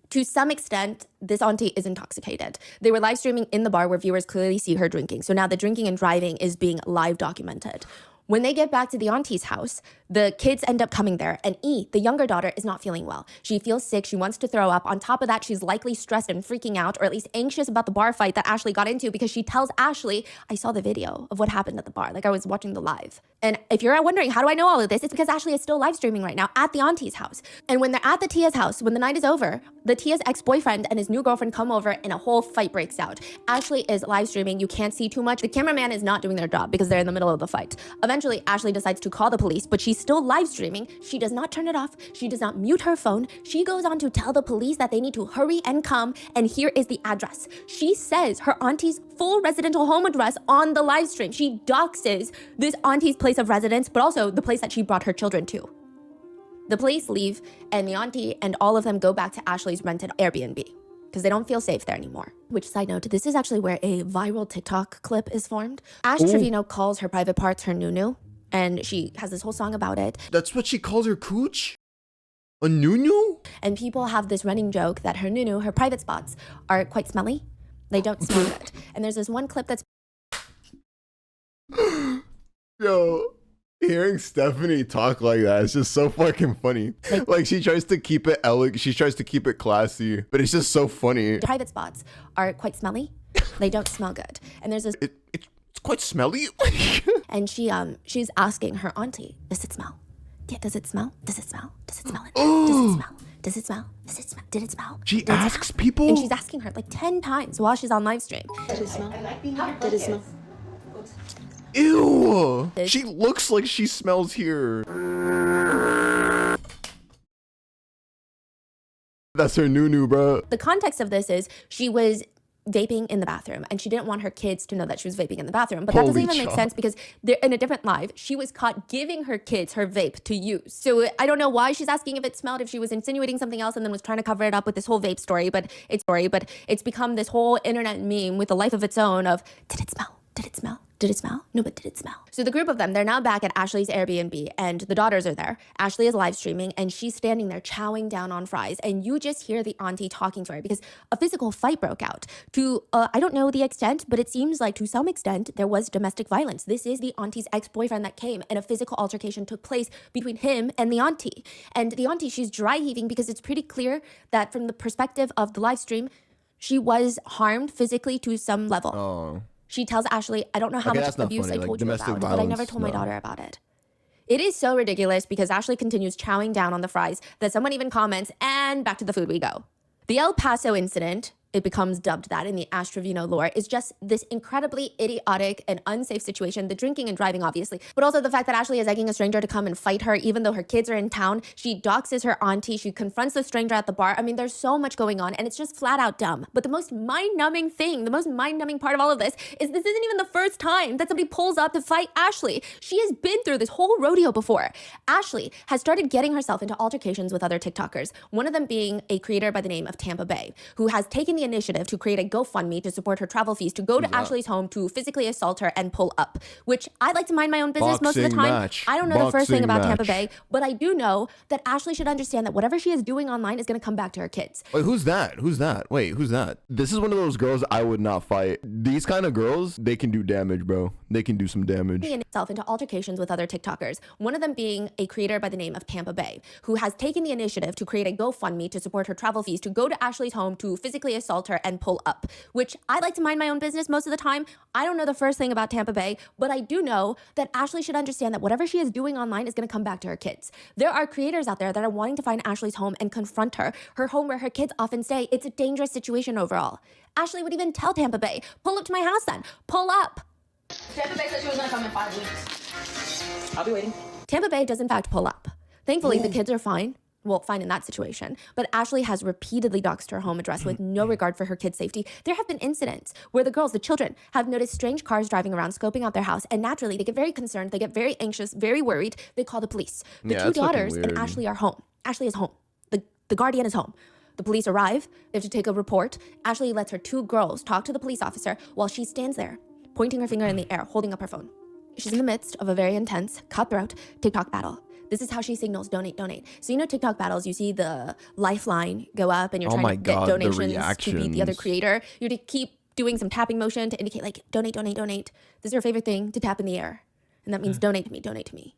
[SPEAKER 3] to some extent, this auntie is intoxicated. They were live streaming in the bar where viewers clearly see her drinking. So now the drinking and driving is being live documented. When they get back to the auntie's house, the kids end up coming there, and E, the younger daughter, is not feeling well. She feels sick, she wants to throw up. On top of that, she's likely stressed and freaking out, or at least anxious about the bar fight that Ashley got into because she tells Ashley, I saw the video of what happened at the bar, like I was watching the live. And if you're wondering, how do I know all of this? It's because Ashley is still live streaming right now at the auntie's house. And when they're at the Tia's house, when the night is over, the Tia's ex-boyfriend and his new girlfriend come over and a whole fight breaks out. Ashley is live streaming, you can't see too much. The cameraman is not doing their job because they're in the middle of the fight. Eventually, Ashley decides to call the police, but she's still live streaming. She does not turn it off. She does not mute her phone. She goes on to tell the police that they need to hurry and come, and here is the address. She says her auntie's full residential home address on the live stream. She doxes this auntie's place of residence, but also the place that she brought her children to. The police leave, and the auntie and all of them go back to Ashley's rented Airbnb because they don't feel safe there anymore. Which, side note, this is actually where a viral TikTok clip is formed. Ash Trevino calls her private parts her nunu, and she has this whole song about it.
[SPEAKER 2] That's what she calls her cooch? A nunu?
[SPEAKER 3] And people have this running joke that her nunu, her private spots, are quite smelly. They don't smell good. And there's this one clip that's...
[SPEAKER 2] Yo, hearing Stephanie talk like that is just so fucking funny. Like she tries to keep it elegant, she tries to keep it classy, but it's just so funny.
[SPEAKER 3] Private spots are quite smelly. They don't smell good. And there's this...
[SPEAKER 2] It's quite smelly.
[SPEAKER 3] And she's asking her auntie, does it smell? Yeah, does it smell? Does it smell? Does it smell? Does it smell? Does it smell? Does it smell? Did it smell?
[SPEAKER 2] She asks people?
[SPEAKER 3] And she's asking her like 10 times while she's on live stream.
[SPEAKER 6] Did it smell? Did it smell?
[SPEAKER 2] Ew! She looks like she smells here. That's her nunu, bro.
[SPEAKER 3] The context of this is she was vaping in the bathroom and she didn't want her kids to know that she was vaping in the bathroom. But that doesn't even make sense because they're in a different live. She was caught giving her kids her vape to use. So I don't know why she's asking if it smelled, if she was insinuating something else and then was trying to cover it up with this whole vape story. But it's become this whole internet meme with a life of its own of, did it smell? Did it smell? Did it smell? No, but did it smell? So the group of them, they're now back at Ashley's Airbnb and the daughters are there. Ashley is live streaming and she's standing there chowing down on fries. And you just hear the auntie talking to her because a physical fight broke out. To, I don't know the extent, but it seems like to some extent there was domestic violence. This is the auntie's ex-boyfriend that came and a physical altercation took place between him and the auntie. And the auntie, she's dry heaving because it's pretty clear that from the perspective of the live stream, she was harmed physically to some level.
[SPEAKER 2] Oh.
[SPEAKER 3] She tells Ashley, I don't know how much abuse I told you about, but I never told my daughter about it. It is so ridiculous because Ashley continues chowing down on the fries that someone even comments, and back to the food we go. The El Paso incident it becomes dubbed that in the Ash Trevino lore, is just this incredibly idiotic and unsafe situation. The drinking and driving, obviously, but also the fact that Ashley is egging a stranger to come and fight her, even though her kids are in town. She doxes her auntie. She confronts the stranger at the bar. I mean, there's so much going on, and it's just flat out dumb. But the most mind-numbing thing, the most mind-numbing part of all of this is this isn't even the first time that somebody pulls up to fight Ashley. She has been through this whole rodeo before. Ashley has started getting herself into altercations with other TikTokers, one of them being a creator by the name of Tampa Bay, who has taken the initiative to create a GoFundMe to support her travel fees to go to Ashley's home to physically assault her and pull up, which I like to mind my own business most of the time. I don't know the first thing about Tampa Bay, but I do know that Ashley should understand that whatever she is doing online is going to come back to her kids.
[SPEAKER 2] Wait, who's that? Who's that? Wait, who's that? This is one of those girls I would not fight. These kind of girls, they can do damage, bro. They can do some damage.
[SPEAKER 3] Itself into altercations with other TikTokers, one of them being a creator by the name of Tampa Bay, who has taken the initiative to create a GoFundMe to support her travel fees to go to Ashley's home to physically assault her and pull up, which I like to mind my own business most of the time. I don't know the first thing about Tampa Bay, but I do know that Ashley should understand that whatever she is doing online is going to come back to her kids. There are creators out there that are wanting to find Ashley's home and confront her home where her kids often stay. It's a dangerous situation overall. Ashley would even tell Tampa Bay, pull up to my house then, pull up.
[SPEAKER 7] Tampa Bay said she was gonna come in 5 weeks.
[SPEAKER 6] I'll be waiting.
[SPEAKER 3] Tampa Bay does in fact pull up. Thankfully, the kids are fine. Well, fine in that situation. But Ashley has repeatedly doxed her home address with no regard for her kids' safety. There have been incidents where the girls, the children, have noticed strange cars driving around, scoping out their house, and naturally they get very concerned, they get very anxious, very worried. They call the police. The two daughters and Ashley are home. Ashley is home. The guardian is home. The police arrive. They have to take a report. Ashley lets her two girls talk to the police officer while she stands there, pointing her finger in the air, holding up her phone. She's in the midst of a very intense, cutthroat TikTok battle. This is how she signals donate, donate. So, you know, TikTok battles, you see the lifeline go up and you're trying to get donations to beat the other creator. You have to keep doing some tapping motion to indicate like, donate, donate, donate. This is her favorite thing, to tap in the air. And that means donate to me, donate to me.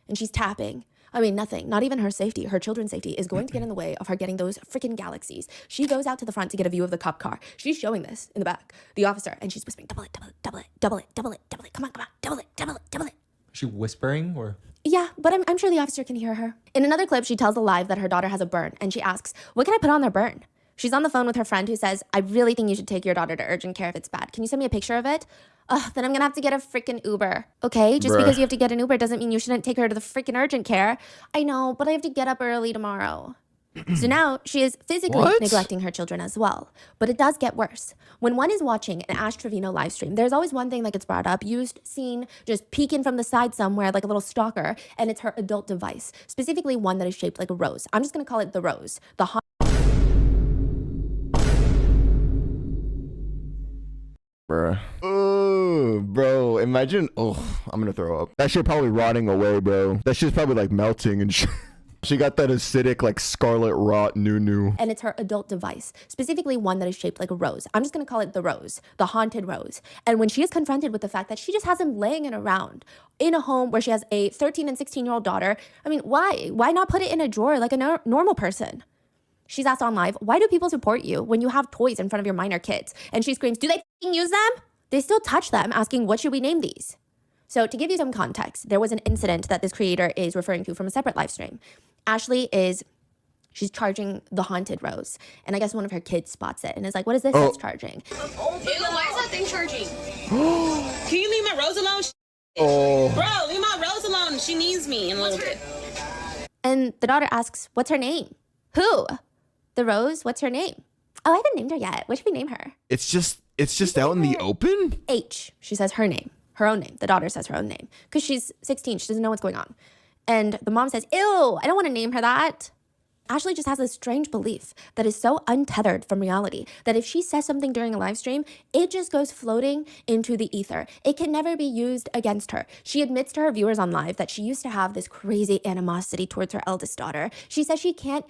[SPEAKER 3] And she's tapping. I mean, nothing, not even her safety, her children's safety is going to get in the way of her getting those freaking galaxies. She goes out to the front to get a view of the cop car. She's showing this in the back, the officer, and she's whispering, double it, double it, double it, double it, double it, double it. Come on, double it, double it, double it.
[SPEAKER 4] Is she whispering or?
[SPEAKER 3] Yeah, but I'm sure the officer can hear her. In another clip, she tells Alive that her daughter has a burn, and she asks, what can I put on their burn? She's on the phone with her friend who says, I really think you should take your daughter to urgent care if it's bad. Can you send me a picture of it? Then I'm gonna have to get a freaking Uber. Okay, just because you have to get an Uber doesn't mean you shouldn't take her to the freaking urgent care. I know, but I have to get up early tomorrow. So now she is physically neglecting her children as well. But it does get worse. When one is watching an Ash Trevino live stream, there's always one thing that gets brought up, used, seen, just peeking from the side somewhere like a little stalker, and it's her adult device, specifically one that is shaped like a rose. I'm just gonna call it the rose. The
[SPEAKER 2] Oh, bro, imagine. Oh, I'm gonna throw up. That shit probably rotting away, bro. That shit's probably like melting and shit. She got that acidic, like scarlet rot new.
[SPEAKER 3] And it's her adult device, specifically one that is shaped like a rose. I'm just gonna call it the rose, the haunted rose. And when she is confronted with the fact that she just has him laying it around in a home where she has a 13 and 16-year-old daughter, I mean, why? Why not put it in a drawer like a normal person? She's asked on live, why do people support you when you have toys in front of your minor kids? And she screams, do they f***ing use them? They still touch them, asking, what should we name these? So to give you some context, there was an incident that this creator is referring to from a separate live stream. Ashley she's charging the haunted rose. And I guess one of her kids spots it and is like, what is this that's charging?
[SPEAKER 7] Ew, why is that thing charging?
[SPEAKER 6] Can you leave my rose alone? Bro, leave my rose alone. She needs me in a little bit.
[SPEAKER 3] And the daughter asks, what's her name? Who? The rose? What's her name? Oh, I haven't named her yet. What should we name her?
[SPEAKER 2] It's just out in the open?
[SPEAKER 3] H. She says her name. Her own name. The daughter says her own name. Because she's 16. She doesn't know what's going on. And the mom says, ew, I don't want to name her that. Ashley just has this strange belief that is so untethered from reality that if she says something during a live stream, it just goes floating into the ether. It can never be used against her. She admits to her viewers on live that she used to have this crazy animosity towards her eldest daughter. She says she didn't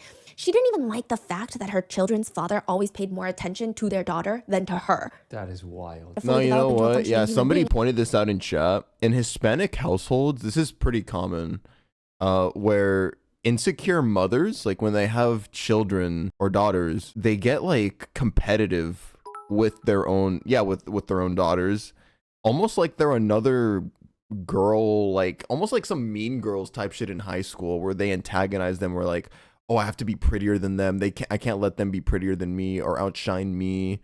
[SPEAKER 3] even like the fact that her children's father always paid more attention to their daughter than to her.
[SPEAKER 4] That is wild.
[SPEAKER 2] No, you know what? Yeah, somebody pointed this out in chat. In Hispanic households, this is pretty common, where insecure mothers, like when they have children or daughters, they get like competitive with their own with their own daughters, almost like they're another girl, like almost like some Mean Girls type shit in high school where they antagonize them, where like, oh, I have to be prettier than them. I can't let them be prettier than me or outshine me.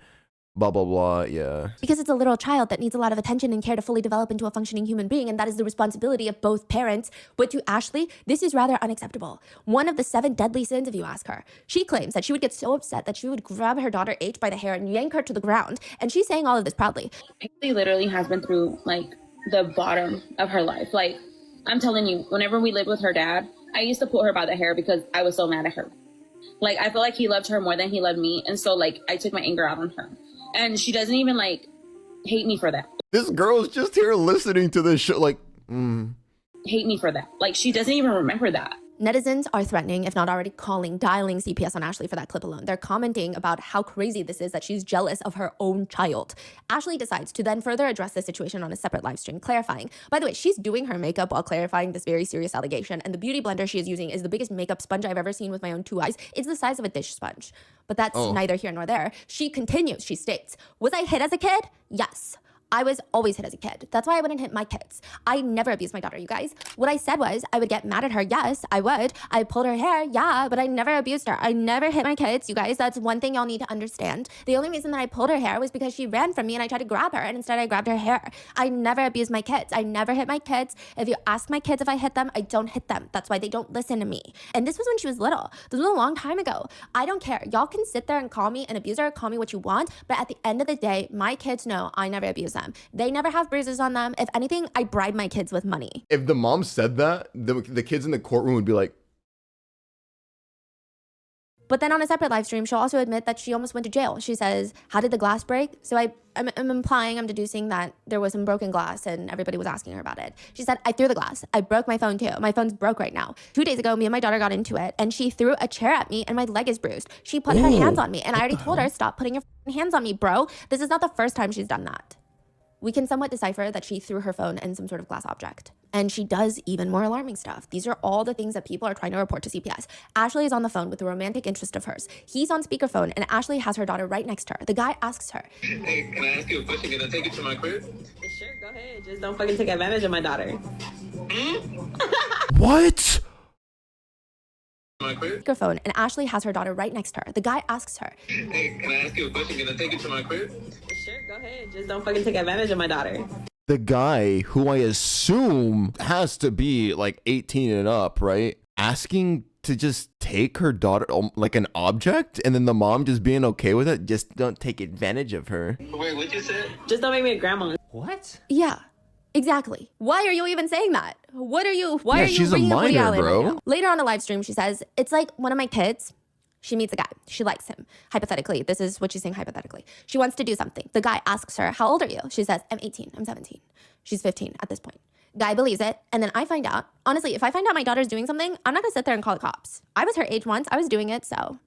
[SPEAKER 2] Blah, blah, blah. Yeah.
[SPEAKER 3] Because it's a little child that needs a lot of attention and care to fully develop into a functioning human being, and that is the responsibility of both parents. But to Ashley, this is rather unacceptable. One of the 7 deadly sins, if you ask her. She claims that she would get so upset that she would grab her daughter H by the hair and yank her to the ground, and she's saying all of this proudly.
[SPEAKER 8] She literally has been through, like, the bottom of her life. Like, I'm telling you, whenever we lived with her dad, I used to pull her by the hair because I was so mad at her. Like, I feel like he loved her more than he loved me, and so, like, I took my anger out on her. And she doesn't even, like, hate me for that.
[SPEAKER 2] This girl's just here listening to this show, like,
[SPEAKER 8] Hate me for that. Like, she doesn't even remember that.
[SPEAKER 3] Netizens are threatening, if not already dialing CPS on Ashley for that clip alone. They're commenting about how crazy this is that she's jealous of her own child. Ashley decides to then further address the situation on a separate live stream, clarifying. By the way, she's doing her makeup while clarifying this very serious allegation, and the beauty blender she is using is the biggest makeup sponge I've ever seen with my own 2 eyes. It's the size of a dish sponge. But that's neither here nor there. She continues, she states, was I hit as a kid? Yes. I was always hit as a kid. That's why I wouldn't hit my kids. I never abused my daughter, you guys. What I said was I would get mad at her. Yes, I would. I pulled her hair. Yeah, but I never abused her. I never hit my kids, you guys. That's one thing y'all need to understand. The only reason that I pulled her hair was because she ran from me and I tried to grab her, and instead I grabbed her hair. I never abused my kids. I never hit my kids. If you ask my kids if I hit them, I don't hit them. That's why they don't listen to me. And this was when she was little. This was a long time ago. I don't care. Y'all can sit there and call me an abuser, call me what you want, but at the end of the day, my kids know I never abuse them. They never have bruises on them. If anything, I bribe my kids with money.
[SPEAKER 2] if the mom said that, the kids in the courtroom would be like,
[SPEAKER 3] But then on a separate live stream, she'll also admit that she almost went to jail. She says, how did the glass break? So I'm implying, I'm deducing that there was some broken glass and everybody was asking her about it. She said, I threw the glass. I broke my phone too. My phone's broke right now. 2 days ago, me and my daughter got into it and she threw a chair at me and my leg is bruised. She put her hands on me and I already told her, stop putting your hands on me, bro. This is not the first time she's done that. We can somewhat decipher that she threw her phone and some sort of glass object. And she does even more alarming stuff. These are all the things that people are trying to report to CPS. Ashley is on the phone with a romantic interest of hers. He's on speakerphone and Ashley has her daughter right next to her. The guy asks her,
[SPEAKER 5] Hey, can I ask you a question? Can I take it to my crib?
[SPEAKER 1] Sure, go ahead. Just don't fucking take advantage of my daughter.
[SPEAKER 2] what?
[SPEAKER 5] My crib?
[SPEAKER 3] speakerphone and Ashley has her daughter right next to her. The guy asks her,
[SPEAKER 5] Hey, can I ask you a question? Can I take it to my crib?
[SPEAKER 1] Sure, go ahead. Just don't fucking take advantage of my daughter.
[SPEAKER 2] The guy, who I assume has to be like 18 and up, right? Asking to just take her daughter like an object, and then the mom just being okay with it. Just don't take advantage of her.
[SPEAKER 5] Wait, what you said?
[SPEAKER 1] Just don't make me a grandma.
[SPEAKER 4] What?
[SPEAKER 3] yeah, exactly. Why are you even saying that? Why are you
[SPEAKER 2] she's a
[SPEAKER 3] bringing up Woody
[SPEAKER 2] minor,
[SPEAKER 3] Allen
[SPEAKER 2] bro.
[SPEAKER 3] right now? Later on a live stream, she says, it's like one of my kids. She meets a guy. She likes him. Hypothetically, this is what she's saying hypothetically. She wants to do something. The guy asks her, how old are you? She says, I'm 18. I'm 17. She's 15 at this point. Guy believes it. And then I find out, honestly, if I find out my daughter's doing something, I'm not going to sit there and call the cops. I was her age once. I was doing it, so.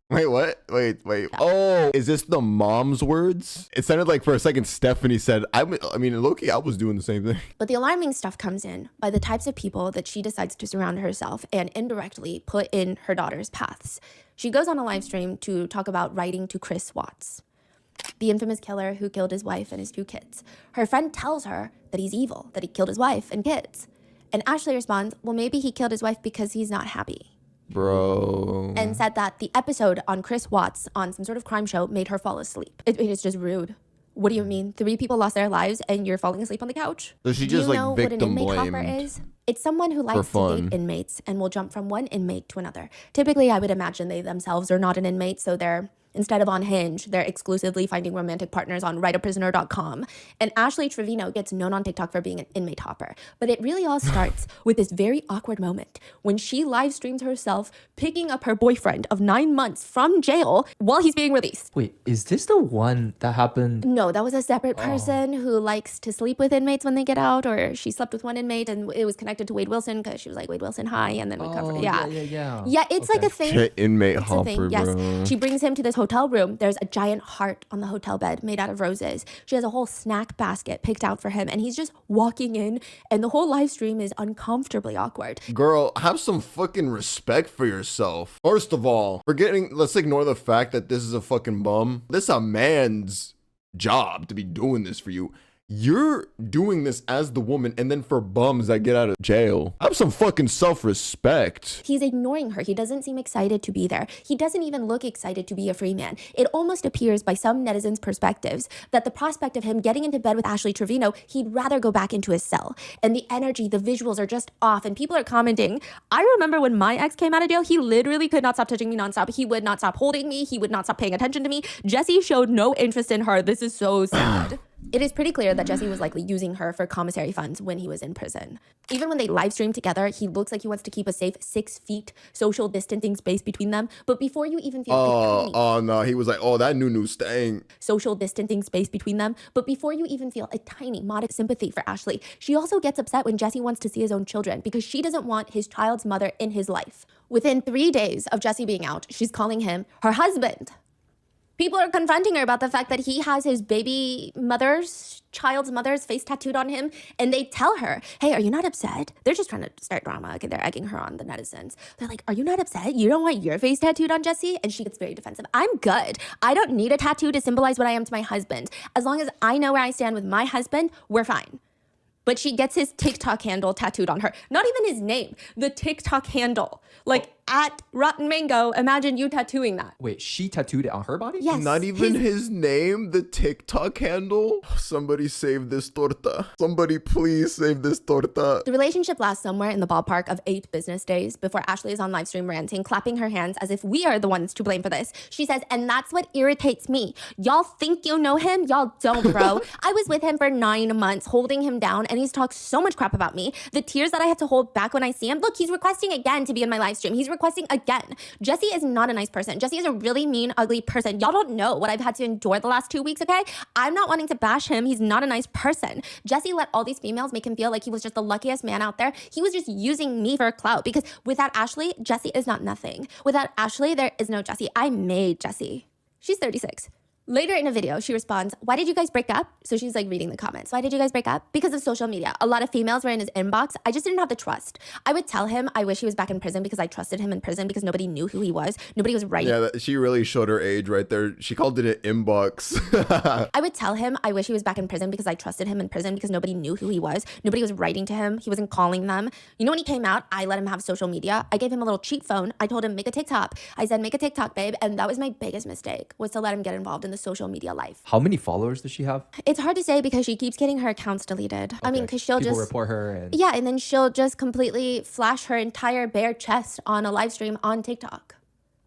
[SPEAKER 2] Wait, what? Wait. Oh, is this the mom's words? It sounded like for a second Stephanie said, I mean, low-key, I was doing the same thing.
[SPEAKER 3] But the alarming stuff comes in by the types of people that she decides to surround herself and indirectly put in her daughter's paths. She goes on a live stream to talk about writing to Chris Watts, the infamous killer who killed his wife and his 2 kids. Her friend tells her that he's evil, that he killed his wife and kids. And Ashley responds, well, maybe he killed his wife because he's not happy.
[SPEAKER 2] Bro.
[SPEAKER 3] And said that the episode on Chris Watts on some sort of crime show made her fall asleep. It is just rude. What do you mean? 3 people lost their lives and you're falling asleep on the couch?
[SPEAKER 2] So she
[SPEAKER 3] Do
[SPEAKER 2] just
[SPEAKER 3] you
[SPEAKER 2] like
[SPEAKER 3] know what an
[SPEAKER 2] victim
[SPEAKER 3] inmate hopper
[SPEAKER 2] blamed.
[SPEAKER 3] is? It's someone who likes to
[SPEAKER 2] fun.
[SPEAKER 3] date inmates and will jump from one inmate to another. Typically, I would imagine they themselves are not an inmate, so they're, instead of on Hinge, they're exclusively finding romantic partners on writeaprisoner.com. And Ashley Trevino gets known on TikTok for being an inmate hopper. But it really all starts with this very awkward moment when she live streams herself picking up her boyfriend of 9 months from jail while he's being released.
[SPEAKER 4] Wait, is this the one that happened?
[SPEAKER 3] No, that was a separate person who likes to sleep with inmates when they get out, or she slept with one inmate and it was connected to Wade Wilson because she was like, Wade Wilson, hi, and then recovered. Yeah, it's like a thing.
[SPEAKER 2] Shit, inmate
[SPEAKER 3] It's a
[SPEAKER 2] hopper,
[SPEAKER 3] thing, yes.
[SPEAKER 2] bro.
[SPEAKER 3] She brings him to this hotel room. There's a giant heart on the hotel bed made out of roses. She has a whole snack basket picked out for him, and he's just walking in, and the whole live stream is uncomfortably awkward.
[SPEAKER 2] Girl, have some fucking respect for yourself. First of all, let's ignore the fact that this is a fucking bum. This is a man's job to be doing this for you. You're doing this as the woman, and then for bums that get out of jail, have some fucking self-respect.
[SPEAKER 3] He's ignoring her. He doesn't seem excited to be there. He doesn't even look excited to be a free man. It almost appears by some netizens' perspectives that the prospect of him getting into bed with Ashley Trevino, he'd rather go back into his cell. And the energy, the visuals are just off, and people are commenting. I remember when my ex came out of jail, he literally could not stop touching me nonstop. He would not stop holding me. He would not stop paying attention to me. Jesse showed no interest in her. This is so sad. It is pretty clear that Jesse was likely using her for commissary funds when he was in prison. Even when they live stream together, he looks like he wants to keep a safe 6 feet social distancing space between them. But before you even feel
[SPEAKER 2] oh no, he was like, oh, that new staying.
[SPEAKER 3] Social distancing space between them. But before you even feel a tiny modest sympathy for Ashley, she also gets upset when Jesse wants to see his own children because she doesn't want his child's mother in his life. Within 3 days of Jesse being out, she's calling him her husband. People are confronting her about the fact that he has his child's mother's face tattooed on him. And they tell her, hey, are you not upset? They're just trying to start drama. Okay, they're egging her on, the netizens. They're like, are you not upset? You don't want your face tattooed on Jesse? And she gets very defensive. I'm good. I don't need a tattoo to symbolize what I am to my husband. As long as I know where I stand with my husband, we're fine. But she gets his TikTok handle tattooed on her. Not even his name, the TikTok handle. Like, at Rotten Mango, imagine you tattooing that.
[SPEAKER 4] Wait, she tattooed it on her body?
[SPEAKER 3] Yes.
[SPEAKER 2] Not even his name, the TikTok handle. Somebody save this torta. Somebody please save this torta.
[SPEAKER 3] The relationship lasts somewhere in the ballpark of 8 business days before Ashley is on live stream ranting, clapping her hands as if we are the ones to blame for this. She says, and that's what irritates me. Y'all think you know him? Y'all don't, bro. I was with him for 9 months, holding him down, and he's talked so much crap about me. The tears that I have to hold back when I see him. Look, he's requesting again to be in my live stream. He's requesting again. Jesse is not a nice person. Jesse is a really mean, ugly person. Y'all don't know what I've had to endure the last 2 weeks, okay? I'm not wanting to bash him. He's not a nice person. Jesse let all these females make him feel like he was just the luckiest man out there. He was just using me for clout because without Ashley, Jesse is not nothing. Without Ashley, there is no Jesse. I made Jesse. She's 36. Later in a video, she responds, why did you guys break up? So she's like reading the comments. Why did you guys break up? Because of social media. A lot of females were in his inbox. I just didn't have the trust. I would tell him I wish he was back in prison because I trusted him in prison because nobody knew who he was. Nobody was writing.
[SPEAKER 2] Yeah, she really showed her age right there. She called it an inbox.
[SPEAKER 3] I would tell him I wish he was back in prison because I trusted him in prison because nobody knew who he was. Nobody was writing to him. He wasn't calling them. You know, when he came out, I let him have social media. I gave him a little cheap phone. I told him, make a TikTok. I said, make a TikTok, babe. And that was my biggest mistake, was to let him get involved in the social media life.
[SPEAKER 4] How many followers does she have?
[SPEAKER 3] It's hard to say because she keeps getting her accounts deleted. I mean, because she'll
[SPEAKER 4] People
[SPEAKER 3] just
[SPEAKER 4] report her and
[SPEAKER 3] yeah, and then she'll just completely flash her entire bare chest on a live stream on TikTok.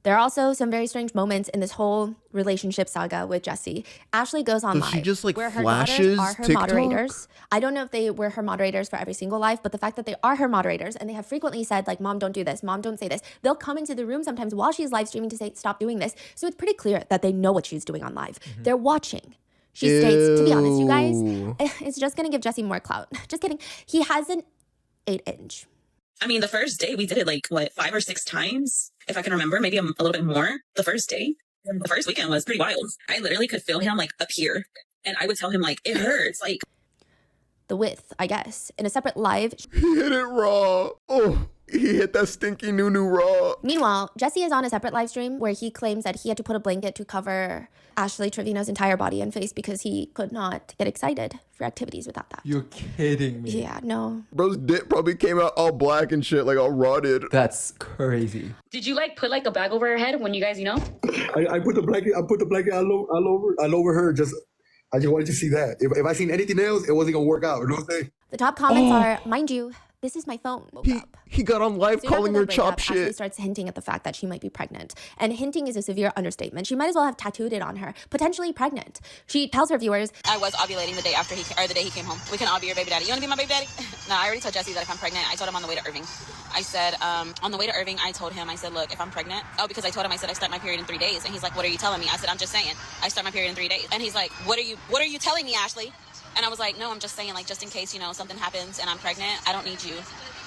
[SPEAKER 3] There are also some very strange moments in this whole relationship saga with Jesse. Ashley goes on
[SPEAKER 2] So
[SPEAKER 3] live.
[SPEAKER 2] she just, like,
[SPEAKER 3] where her
[SPEAKER 2] flashes
[SPEAKER 3] daughters are her
[SPEAKER 2] TikTok?
[SPEAKER 3] moderators. I don't know if they were her moderators for every single live, but the fact that they are her moderators and they have frequently said, like, mom, don't do this. Mom, don't say this. They'll come into the room sometimes while she's live streaming to say, stop doing this. So it's pretty clear that they know what she's doing on live. They're watching. She states, to be honest, you guys, it's just going to give Jesse more clout. Just kidding. He has an 8-inch.
[SPEAKER 6] I mean, the first day we did it like, 5 or 6 times, if I can remember, maybe a little bit more the first day. The first weekend was pretty wild. I literally could feel him like up here. And I would tell him like, it hurts. Like
[SPEAKER 3] The width, I guess. In a separate live.
[SPEAKER 2] He hit it raw. Oh, he hit that stinky new raw.
[SPEAKER 3] Meanwhile, Jesse is on a separate live stream where he claims that he had to put a blanket to cover Ashley Trevino's entire body and face because he could not get excited for activities without that.
[SPEAKER 4] You're kidding me.
[SPEAKER 3] Yeah, no.
[SPEAKER 2] Bro's dick probably came out all black and shit, like all rotted.
[SPEAKER 4] That's crazy.
[SPEAKER 8] Did you like put like a bag over her head when you guys,
[SPEAKER 9] I put the blanket all over her. I just wanted to see that. If I seen anything else, it wasn't gonna work out. You know what I'm saying?
[SPEAKER 3] The top comments are, mind you, this is my phone. Woke up.
[SPEAKER 2] He got on live
[SPEAKER 3] Soon
[SPEAKER 2] calling
[SPEAKER 3] after
[SPEAKER 2] her
[SPEAKER 3] their
[SPEAKER 2] chop
[SPEAKER 3] breakup, Ashley
[SPEAKER 2] shit.
[SPEAKER 3] starts hinting at the fact that she might be pregnant. And hinting is a severe understatement. She might as well have tattooed it on her. Potentially pregnant. She tells her viewers,
[SPEAKER 6] I was ovulating the day after the day he came home. We can all be your baby daddy. You want to be my baby daddy? No, I already told Jesse that if I'm pregnant, I told him on the way to Irving. I said, on the way to Irving, I told him, I said, look, if I'm pregnant, because I told him, I said, I start my period in 3 days. And he's like, what are you telling me? I said, I'm just saying, I start my period in 3 days. And he's like, what are you telling me, Ashley? And I was like, no, I'm just saying, like, just in case, something happens and I'm pregnant, I don't need you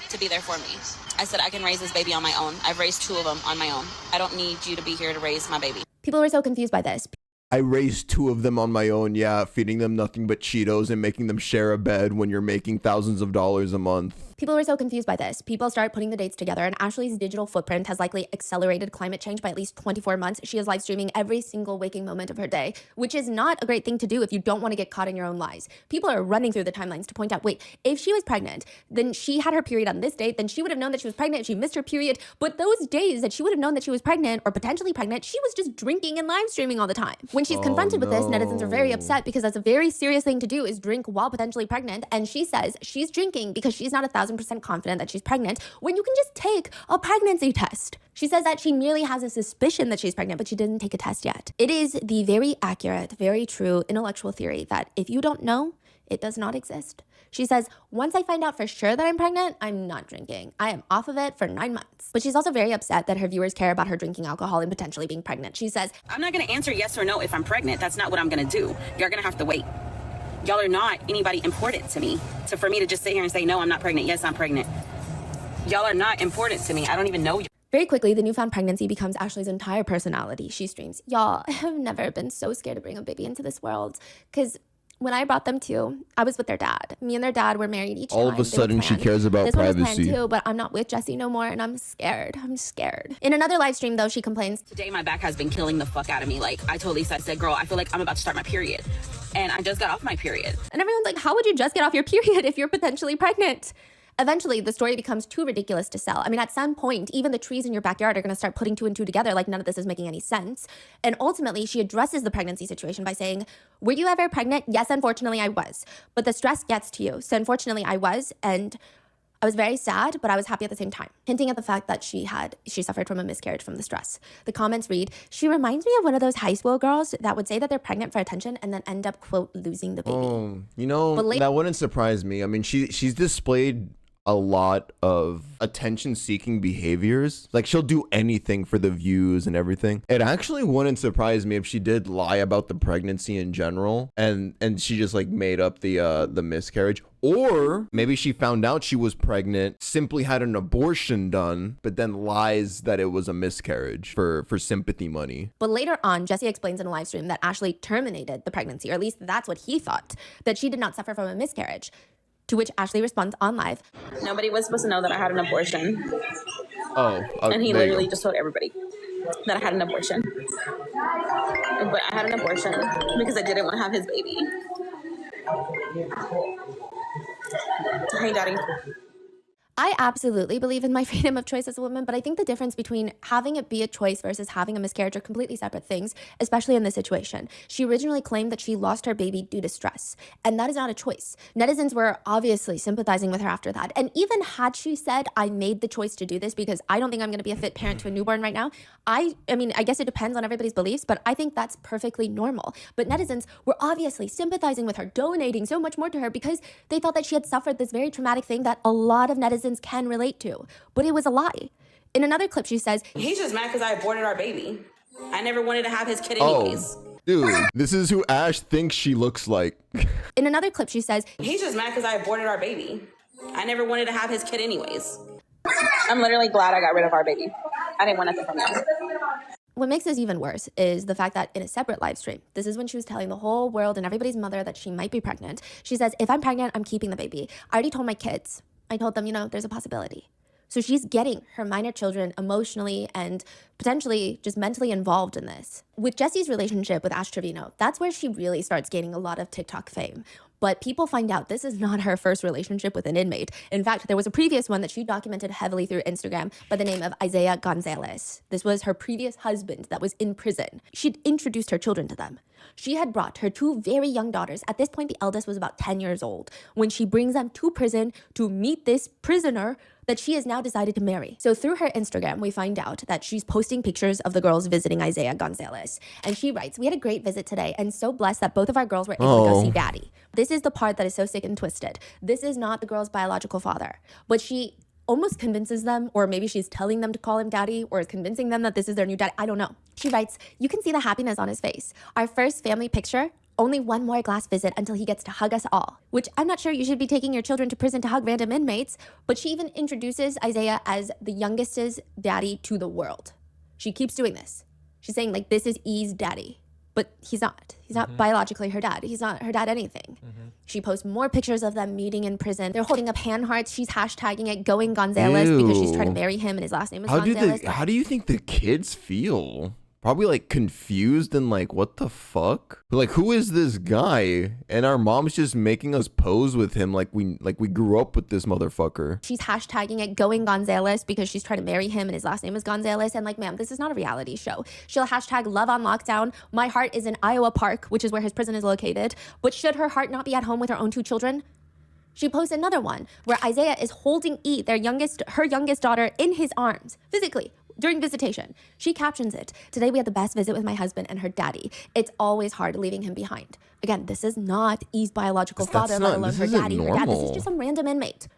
[SPEAKER 6] to be there for me. I said, I can raise this baby on my own. I've raised 2 of them on my own. I don't need you to be here to raise my baby.
[SPEAKER 3] people were so confused by this.
[SPEAKER 2] I raised 2 of them on my own. Yeah, feeding them nothing but Cheetos and making them share a bed when you're making thousands of dollars a month.
[SPEAKER 3] People were so confused by this. People started putting the dates together, and Ashley's digital footprint has likely accelerated climate change by at least 24 months. She is live streaming every single waking moment of her day, which is not a great thing to do if you don't want to get caught in your own lies. People are running through the timelines to point out, wait, if she was pregnant, then she had her period on this date, then she would have known that she was pregnant if she missed her period. But those days that she would have known that she was pregnant or potentially pregnant, she was just drinking and live streaming all the time. When she's confronted with this, netizens are very upset because that's a very serious thing to do, is drink while potentially pregnant. And she says she's drinking because she's not 1,000% confident that she's pregnant when you can just take a pregnancy test. She says that she merely has a suspicion that she's pregnant, but she didn't take a test yet. It is the very accurate, very true intellectual theory that if you don't know, it does not exist. She says, once I find out for sure that I'm pregnant, I'm not drinking. I am off of it for 9 months. But she's also very upset that her viewers care about her drinking alcohol and potentially being pregnant. She says,
[SPEAKER 6] I'm not going to answer yes or no if I'm pregnant. That's not what I'm going to do. You're going to have to wait. Y'all are not anybody important to me. So for me to just sit here and say, no, I'm not pregnant. Yes, I'm pregnant. Y'all are not important to me. I don't even know you.
[SPEAKER 3] Very quickly, the newfound pregnancy becomes Ashley's entire personality. She streams, y'all, I have never been so scared to bring a baby into this world. Because when I brought them to, I was with their dad. Me and their dad were married each time.
[SPEAKER 2] All of a sudden, she cares about
[SPEAKER 3] this
[SPEAKER 2] privacy.
[SPEAKER 3] One was planned too, but I'm not with Jesse no more, and I'm scared. I'm scared. In another live stream, though, she complains,
[SPEAKER 6] today my back has been killing the fuck out of me. Like, I told Lisa, I said, girl, I feel like I'm about to start my period. And I just got off my period.
[SPEAKER 3] And everyone's like, how would you just get off your period if you're potentially pregnant? Eventually, the story becomes too ridiculous to sell. I mean, at some point, even the trees in your backyard are going to start putting 2 and 2 together, like none of this is making any sense. And ultimately, she addresses the pregnancy situation by saying, were you ever pregnant? Yes, unfortunately, I was. But the stress gets to you. So unfortunately, I was. And I was very sad, but I was happy at the same time, hinting at the fact that she suffered from a miscarriage from the stress. The comments read, she reminds me of one of those high school girls that would say that they're pregnant for attention and then end up, quote, losing the baby.
[SPEAKER 2] Oh, you know, that wouldn't surprise me. I mean, she's displayed a lot of attention-seeking behaviors. Like, she'll do anything for the views and everything. It actually wouldn't surprise me if she did lie about the pregnancy in general, and she just like made up the miscarriage. Or maybe she found out she was pregnant, simply had an abortion done, but then lies that it was a miscarriage for sympathy money.
[SPEAKER 3] But later on, Jesse explains in a live stream that Ashley terminated the pregnancy, or at least that's what he thought, that she did not suffer from a miscarriage. To which Ashley responds on live,
[SPEAKER 6] nobody was supposed to know that I had an abortion.
[SPEAKER 2] And
[SPEAKER 6] he literally just told everybody that I had an abortion. But I had an abortion because I didn't want to have his baby. Hey, Daddy.
[SPEAKER 3] I absolutely believe in my freedom of choice as a woman, but I think the difference between having it be a choice versus having a miscarriage are completely separate things, especially in this situation. She originally claimed that she lost her baby due to stress, and that is not a choice. Netizens were obviously sympathizing with her after that, and even had she said, I made the choice to do this because I don't think I'm going to be a fit parent to a newborn right now, I mean, I guess it depends on everybody's beliefs, but I think that's perfectly normal. But netizens were obviously sympathizing with her, donating so much more to her because they thought that she had suffered this very traumatic thing that a lot of netizens can relate to, but it was a lie. In another clip, she says,
[SPEAKER 6] he's just mad because I aborted our baby. I never wanted to have his kid anyways.
[SPEAKER 2] Dude, this is who Ash thinks she looks like.
[SPEAKER 3] In another clip, she says,
[SPEAKER 6] he's just mad because I aborted our baby. I never wanted to have his kid anyways. I'm literally glad I got rid of our baby. I didn't want nothing from him.
[SPEAKER 3] What makes this even worse is the fact that in a separate live stream, this is when she was telling the whole world and everybody's mother that she might be pregnant. She says, if I'm pregnant, I'm keeping the baby. I already told my kids. I told them, there's a possibility. So she's getting her minor children emotionally and potentially just mentally involved in this. With Jesse's relationship with Ash Trevino, that's where she really starts gaining a lot of TikTok fame. But people find out this is not her first relationship with an inmate. In fact, there was a previous one that she documented heavily through Instagram by the name of Gonzalez. This was her previous husband that was in prison. She'd introduced her children to them. She had brought her 2 very young daughters. At this point, the eldest was about 10 years old when she brings them to prison to meet this prisoner that she has now decided to marry. So through her Instagram, we find out that she's posting pictures of the girls visiting Gonzalez. And she writes, we had a great visit today and so blessed that both of our girls were able to go see daddy. This is the part that is so sick and twisted. This is not the girl's biological father, but she almost convinces them, or maybe she's telling them to call him daddy, or is convincing them that this is their new daddy. I don't know. She writes, you can see the happiness on his face. Our first family picture, only one more glass visit until he gets to hug us all, which I'm not sure you should be taking your children to prison to hug random inmates, but she even introduces Isaiah as the youngest's daddy to the world. She keeps doing this. She's saying, like, this is E's daddy. but he's not. He's not biologically her dad. He's not her dad anything. She posts more pictures of them meeting in prison. They're holding up hand hearts. She's hashtagging it going Gonzalez because she's trying to marry him and his last name is Gonzalez.
[SPEAKER 2] How do you think the kids feel? Probably like confused and like, what the fuck? Like, who is this guy? And our mom's just making us pose with him like we grew up with this motherfucker.
[SPEAKER 3] She's hashtagging it going Gonzalez because she's trying to marry him and his last name is Gonzalez. And like, ma'am, this is not a reality show. She'll hashtag love on lockdown. My heart is in Iowa Park, which is where his prison is located. But should her heart not be at home with her own 2 children? She posts another one where Isaiah is holding E, her youngest daughter, in his arms, physically, during visitation. She captions it, "Today we had the best visit with my husband and her daddy. It's always hard leaving him behind." Again, this is not E's biological father, let alone her daddy. Her dad, this is just some random inmate.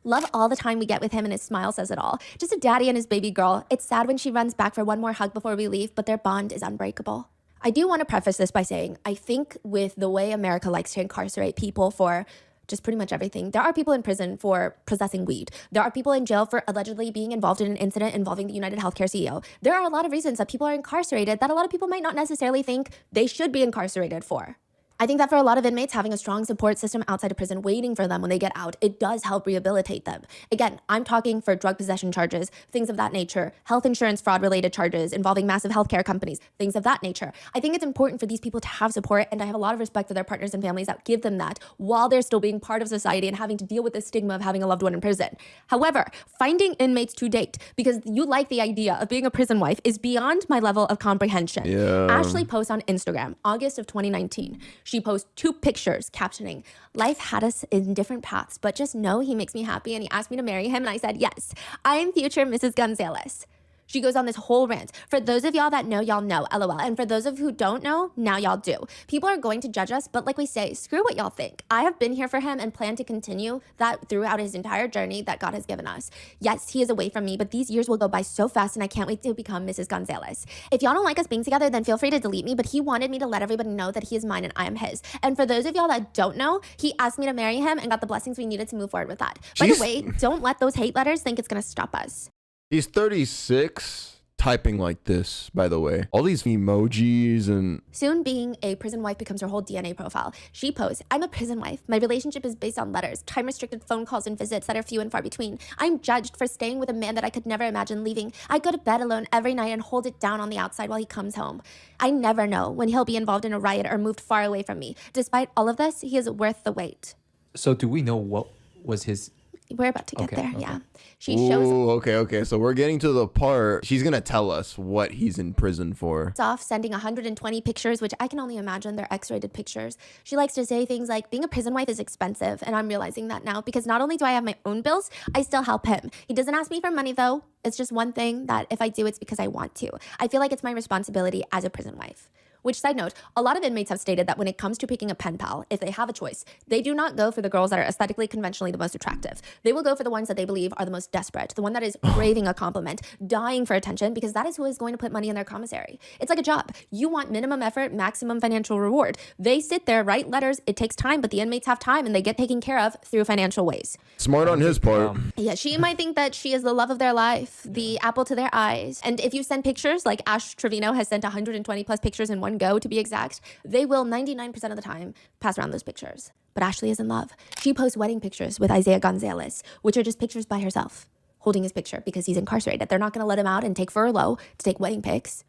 [SPEAKER 3] Love all the time we get with him and his smile says it all. Just a daddy and his baby girl. It's sad when she runs back for one more hug before we leave, but their bond is unbreakable. I do want to preface this by saying, I think with the way America likes to incarcerate people for just pretty much everything. There are people in prison for possessing weed. There are people in jail for allegedly being involved in an incident involving the United Healthcare CEO. There are a lot of reasons that people are incarcerated that a lot of people might not necessarily think they should be incarcerated for. I think that for a lot of inmates, having a strong support system outside of prison waiting for them when they get out, it does help rehabilitate them. Again, I'm talking for drug possession charges, things of that nature, health insurance fraud related charges involving massive healthcare companies, things of that nature. I think it's important for these people to have support, and I have a lot of respect for their partners and families that give them that while they're still being part of society and having to deal with the stigma of having a loved one in prison. However, finding inmates to date because you like the idea of being a prison wife is beyond my level of comprehension.
[SPEAKER 2] Yeah.
[SPEAKER 3] Ashley posts on Instagram, August of 2019. She posts 2 pictures captioning, "Life had us in different paths, but just know he makes me happy and he asked me to marry him." And I said, "Yes, I am future Mrs. Gonzalez." She goes on this whole rant. For those of y'all that know, y'all know, LOL. And for those of who don't know, now y'all do. People are going to judge us, but like we say, screw what y'all think. I have been here for him and plan to continue that throughout his entire journey that God has given us. Yes, he is away from me, but these years will go by so fast and I can't wait to become Mrs. Gonzalez. If y'all don't like us being together, then feel free to delete me, but he wanted me to let everybody know that he is mine and I am his. And for those of y'all that don't know, he asked me to marry him and got the blessings we needed to move forward with that. By the way, don't let those hate letters think it's gonna stop us.
[SPEAKER 2] He's 36. Typing like this, by the way. All these emojis and...
[SPEAKER 3] Soon being a prison wife becomes her whole DNA profile. She posts, "I'm a prison wife. My relationship is based on letters, time-restricted phone calls and visits that are few and far between. I'm judged for staying with a man that I could never imagine leaving. I go to bed alone every night and hold it down on the outside while he comes home. I never know when he'll be involved in a riot or moved far away from me. Despite all of this, he is worth the wait."
[SPEAKER 4] So do we know what was his...
[SPEAKER 3] We're about to get there,
[SPEAKER 4] okay.
[SPEAKER 3] yeah. She shows
[SPEAKER 2] okay. So we're getting to the part. She's gonna tell us what he's in prison for.
[SPEAKER 3] off sending 120 pictures, which I can only imagine they're X-rated pictures. She likes to say things like, "Being a prison wife is expensive," and I'm realizing that now because not only do I have my own bills, I still help him. He doesn't ask me for money though. It's just one thing that if I do, it's because I want to. I feel like it's my responsibility as a prison wife. Which, side note, a lot of inmates have stated that when it comes to picking a pen pal, if they have a choice, they do not go for the girls that are aesthetically conventionally the most attractive. They will go for the ones that they believe are the most desperate, the one that is craving a compliment, dying for attention, because that is who is going to put money in their commissary. It's like a job. You want minimum effort, maximum financial reward. They sit there, write letters, it takes time, but the inmates have time and they get taken care of through financial ways.
[SPEAKER 2] Smart on his part.
[SPEAKER 3] Yeah, she might think that she is the love of their life, the apple to their eyes. And if you send pictures, like Ash Trevino has sent 120 plus pictures in one go to be exact, they will 99% of the time pass around those pictures. But Ashley is in love. She posts wedding pictures with Isaiah Gonzalez, which are just pictures by herself, holding his picture because he's incarcerated. They're not going to let him out and take furlough to take wedding pics.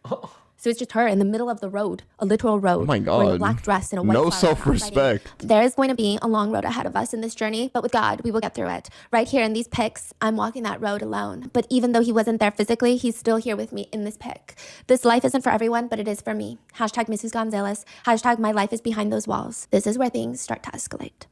[SPEAKER 3] So it's just her in the middle of the road, a literal road.
[SPEAKER 2] Oh my God.
[SPEAKER 3] Wearing a black dress and a white
[SPEAKER 2] No
[SPEAKER 3] flower
[SPEAKER 2] self-respect.
[SPEAKER 3] There is going to be a long road ahead of us in this journey, but with God, we will get through it. Right here in these pics, I'm walking that road alone. But even though he wasn't there physically, he's still here with me in this pic. This life isn't for everyone, but it is for me. Hashtag Mrs. Gonzalez. Hashtag my life is behind those walls. This is where things start to escalate.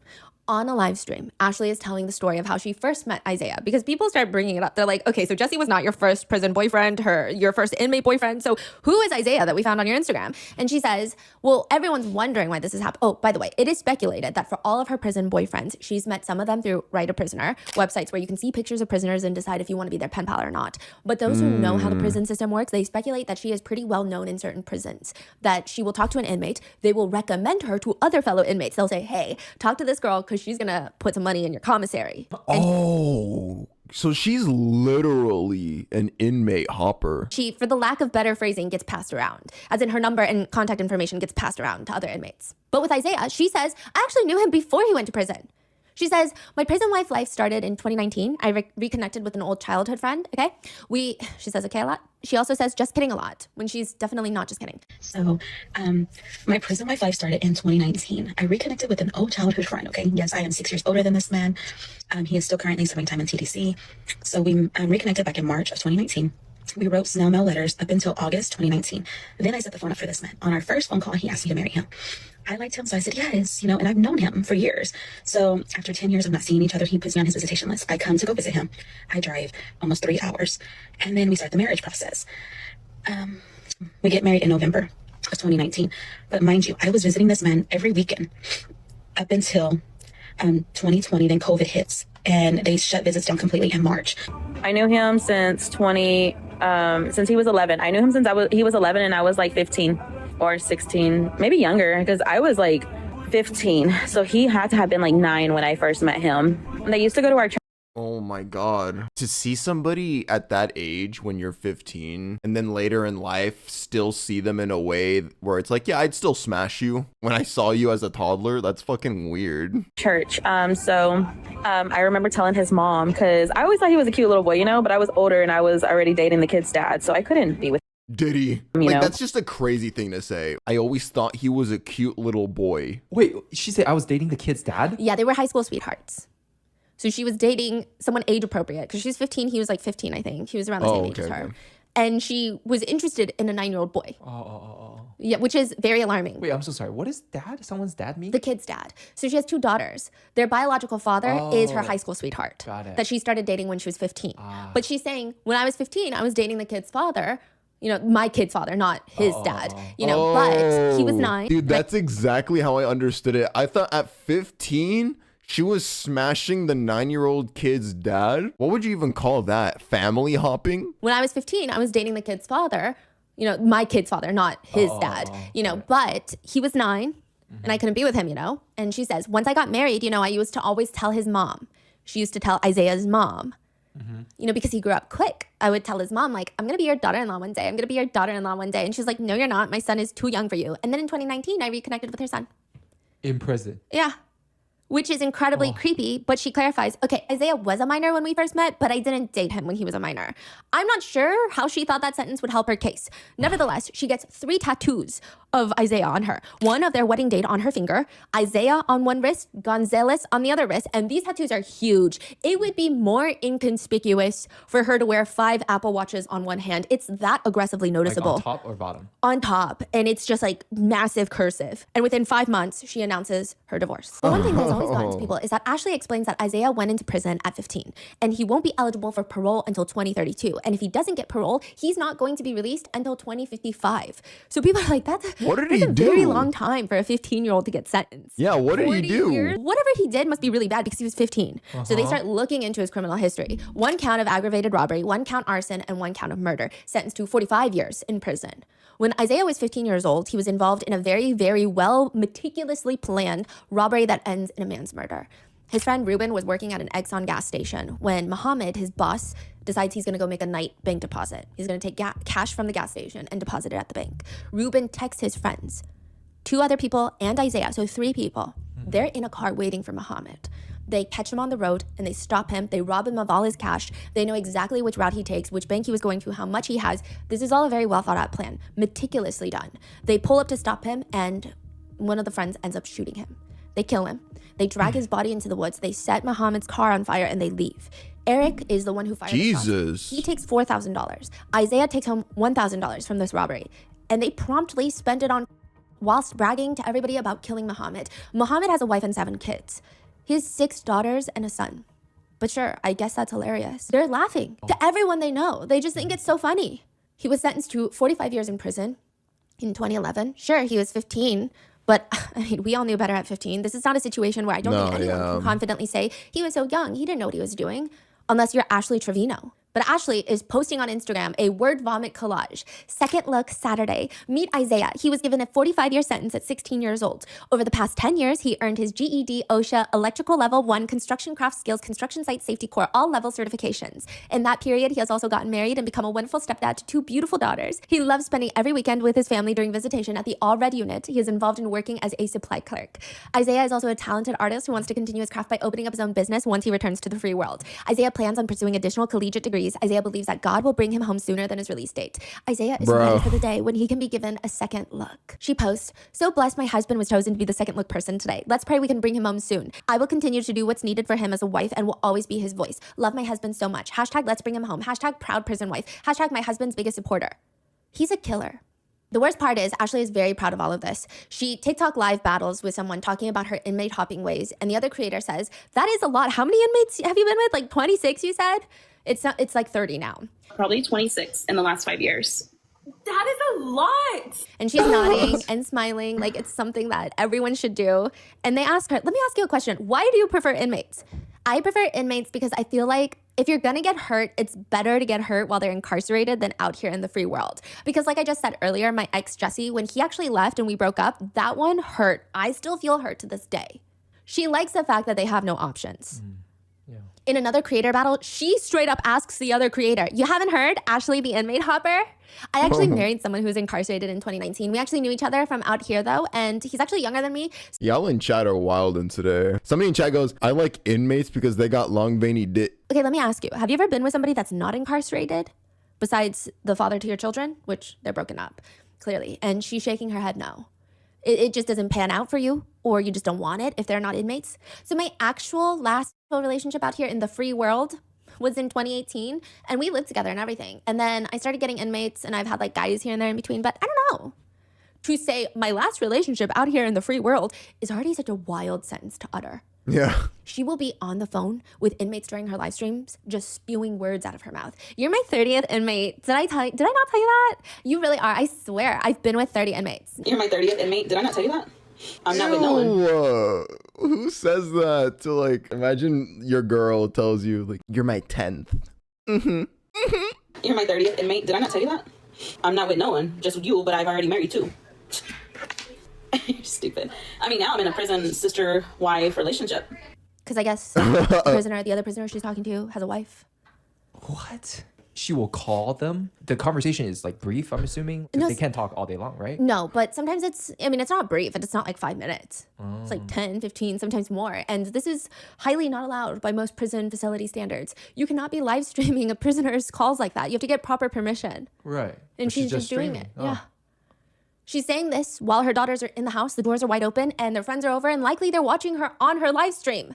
[SPEAKER 3] On a live stream, Ashley is telling the story of how she first met Isaiah because people start bringing it up. They're like, okay, so Jesse was not your first prison boyfriend, your first inmate boyfriend. So who is Isaiah that we found on your Instagram? And she says, well, everyone's wondering why this has happened. Oh, by the way, it is speculated that for all of her prison boyfriends, she's met some of them through Write a Prisoner, websites where you can see pictures of prisoners and decide if you want to be their pen pal or not. But those who know how the prison system works, they speculate that she is pretty well known in certain prisons, that she will talk to an inmate. They will recommend her to other fellow inmates. They'll say, hey, talk to this girl because she's going to put some money in your commissary.
[SPEAKER 2] Oh, So she's literally an inmate hopper.
[SPEAKER 3] She, for the lack of better phrasing, gets passed around, as in her number and contact information gets passed around to other inmates. But with Isaiah, she says, I actually knew him before he went to prison. She says, my prison life started in 2019. I reconnected with an old childhood friend, okay? She says okay a lot. She also says just kidding a lot, when she's definitely not just kidding.
[SPEAKER 6] So, my prison life started in 2019. I reconnected with an old childhood friend, okay? Yes, I am 6 years older than this man. He is still currently serving time in TDC. So we reconnected back in March of 2019. We wrote snail mail letters up until August 2019. Then I set the phone up for this man. On our first phone call, he asked me to marry him. I liked him, so I said yes, and I've known him for years. So after 10 years of not seeing each other, he puts me on his visitation list. I come to go visit him. I drive almost 3 hours, and then we start the marriage process. We get married in November of 2019. But mind you, I was visiting this man every weekend up until 2020. Then COVID hits, and they shut visits down completely in March. I knew him since since he was 11. I knew him since he was 11 and I was like 15 or 16, maybe younger, because I was like 15. So he had to have been like 9 when I first met him. They used to go to our church.
[SPEAKER 2] Oh my God. To see somebody at that age when you're 15 and then later in life still see them in a way where it's like, yeah, I'd still smash you when I saw you as a toddler. That's fucking weird.
[SPEAKER 6] Church. I remember telling his mom, because I always thought he was a cute little boy, but I was older and I was already dating the kid's dad. So I couldn't be with
[SPEAKER 2] Did he? That's just a crazy thing to say. I always thought he was a cute little boy.
[SPEAKER 4] Wait, she said I was dating the kid's dad?
[SPEAKER 3] Yeah, they were high school sweethearts. So she was dating someone age appropriate, because she's 15. He was like 15, I think. He was around the same age as her. Okay. And she was interested in a 9-year-old boy. Yeah, which is very alarming.
[SPEAKER 4] Wait, I'm so sorry. What is dad? Someone's dad mean?
[SPEAKER 3] The kid's dad. So she has 2 daughters. Their biological father is her high school sweetheart.
[SPEAKER 4] Got it.
[SPEAKER 3] That she started dating when she was 15. But she's saying, when I was 15, I was dating the kid's father. My kid's father, not his dad. But he was 9.
[SPEAKER 2] Dude, that's exactly how I understood it. I thought at 15... she was smashing the 9-year-old kid's dad? What would you even call that? Family hopping?
[SPEAKER 3] When I was 15, I was dating the kid's father. My kid's father, not his dad. But he was 9, and I couldn't be with him, And she says, once I got married, I used to always tell his mom. She used to tell Isaiah's mom. Because he grew up quick. I would tell his mom, like, I'm going to be your daughter-in-law one day. I'm going to be your daughter-in-law one day. And she's like, no, you're not. My son is too young for you. And then in 2019, I reconnected with her son.
[SPEAKER 4] In prison?
[SPEAKER 3] Yeah. Which is incredibly creepy, but she clarifies, okay, Isaiah was a minor when we first met, but I didn't date him when he was a minor. I'm not sure how she thought that sentence would help her case. Nevertheless, she gets 3 tattoos of Isaiah on her. One of their wedding date on her finger, Isaiah on one wrist, Gonzalez on the other wrist, and these tattoos are huge. It would be more inconspicuous for her to wear 5 Apple Watches on one hand. It's that aggressively noticeable.
[SPEAKER 4] Like on top or bottom?
[SPEAKER 3] On top, and it's just like massive cursive. And within 5 months, she announces her divorce. The one thing that's always gotten to people is that Ashley explains that Isaiah went into prison at 15, and he won't be eligible for parole until 2032. And if he doesn't get parole, he's not going to be released until 2055. So people are like, that's a very long time for a 15-year-old to get sentenced.
[SPEAKER 2] Yeah, what did he do?
[SPEAKER 3] Whatever he did must be really bad because he was 15. So they start looking into his criminal history. 1 count of aggravated robbery, 1 count arson, and 1 count of murder, sentenced to 45 years in prison. When Isaiah was 15 years old, he was involved in a very, very well, meticulously planned robbery that ends in a man's murder. His friend Ruben was working at an Exxon gas station when Muhammad, his boss, decides he's going to go make a night bank deposit. He's going to take cash from the gas station and deposit it at the bank. Ruben texts his friends, 2 other people and Isaiah, so 3 people. They're in a car waiting for Muhammad. They catch him on the road and they stop him. They rob him of all his cash. They know exactly which route he takes, which bank he was going to, how much he has. This is all a very well thought out plan, meticulously done. They pull up to stop him and one of the friends ends up shooting him. They kill him. They drag his body into the woods. They set Muhammad's car on fire and they leave. Eric is the one who fired the shots. He takes $4,000. Isaiah takes home $1,000 from this robbery. And they promptly spend it on whilst bragging to everybody about killing Muhammad. Muhammad has a wife and 7 kids. He has 6 daughters and a son. But sure, I guess that's hilarious. They're laughing to everyone they know. They just think it's so funny. He was sentenced to 45 years in prison in 2011. Sure, he was 15. But I mean, we all knew better at 15. This is not a situation where I don't think anyone can confidently say he was so young, he didn't know what he was doing, unless you're Ashley Trevino. But Ashley is posting on Instagram a word vomit collage. Second look Saturday. Meet Isaiah. He was given a 45-year sentence at 16 years old. Over the past 10 years, he earned his GED, OSHA, Electrical Level 1, Construction Craft Skills, Construction Site Safety Corps, all level certifications. In that period, he has also gotten married and become a wonderful stepdad to 2 beautiful daughters. He loves spending every weekend with his family during visitation at the All Red unit. He is involved in working as a supply clerk. Isaiah is also a talented artist who wants to continue his craft by opening up his own business once he returns to the free world. Isaiah plans on pursuing additional collegiate degrees. Isaiah believes that God will bring him home sooner than his release date. Isaiah is ready for the day when he can be given a second look. She posts, "So blessed my husband was chosen to be the second look person today. Let's pray we can bring him home soon. I will continue to do what's needed for him as a wife and will always be his voice. Love my husband so much. Hashtag let's bring him home. Hashtag proud prison wife. Hashtag my husband's biggest supporter." He's a killer. The worst part is Ashley is very proud of all of this. She TikTok live battles with someone talking about her inmate hopping ways, and the other creator says, "That is a lot. How many inmates have you been with? Like 26, you said?" It's like 30 now.
[SPEAKER 8] Probably 26 in the last 5 years.
[SPEAKER 7] That is a lot.
[SPEAKER 3] And she's nodding and smiling like it's something that everyone should do. And they ask her, "Let me ask you a question. Why do you prefer inmates?" I prefer inmates because I feel like if you're gonna get hurt, it's better to get hurt while they're incarcerated than out here in the free world. Because like I just said earlier, my ex Jesse, when he actually left and we broke up, that one hurt. I still feel hurt to this day. She likes the fact that they have no options. In another creator battle, she straight up asks the other creator, "You haven't heard Ashley the inmate hopper?" I actually married someone who was incarcerated in 2019. We actually knew each other from out here though, and he's actually younger than me.
[SPEAKER 2] Y'all in chat are wildin' today. Somebody in chat goes, "I like inmates because they got long veiny dick."
[SPEAKER 3] Okay, let me ask you, have you ever been with somebody that's not incarcerated? Besides the father to your children, which they're broken up, clearly. And she's shaking her head no. It just doesn't pan out for you, or you just don't want it if they're not inmates. So my actual last relationship out here in the free world was in 2018, and we lived together and everything. And then I started getting inmates, and I've had like guys here and there in between, but I don't know. To say my last relationship out here in the free world is already such a wild sentence to utter.
[SPEAKER 2] Yeah.
[SPEAKER 3] She will be on the phone with inmates during her live streams, just spewing words out of her mouth. "You're my 30th inmate. Did I not tell you that? You really are. I swear. I've been with 30 inmates."
[SPEAKER 6] You're my 30th inmate. Did I not tell you that? I'm not with no one.
[SPEAKER 2] Ew, who says that to like, imagine your girl tells you like, "You're my 10th.
[SPEAKER 6] You're my 30th inmate. Did I not tell you that? I'm not with no one. Just with you, but I've already married too. You're stupid. I mean, now I'm in a prison sister-wife relationship.
[SPEAKER 3] Because I guess the other prisoner she's talking to has a wife.
[SPEAKER 4] What? She will call them? The conversation is like brief, I'm assuming? 'Cause
[SPEAKER 3] No,
[SPEAKER 4] they can't talk all day long, right?
[SPEAKER 3] No, but sometimes it's not brief. It's not like 5 minutes. It's like 10, 15, sometimes more. And this is highly not allowed by most prison facility standards. You cannot be live streaming a prisoner's calls like that. You have to get proper permission.
[SPEAKER 4] Right.
[SPEAKER 3] And
[SPEAKER 4] But
[SPEAKER 3] she's just doing
[SPEAKER 4] streaming.
[SPEAKER 3] it.
[SPEAKER 4] Oh.
[SPEAKER 3] Yeah. She's saying this while her daughters are in the house, the doors are wide open, and their friends are over, and likely they're watching her on her live stream.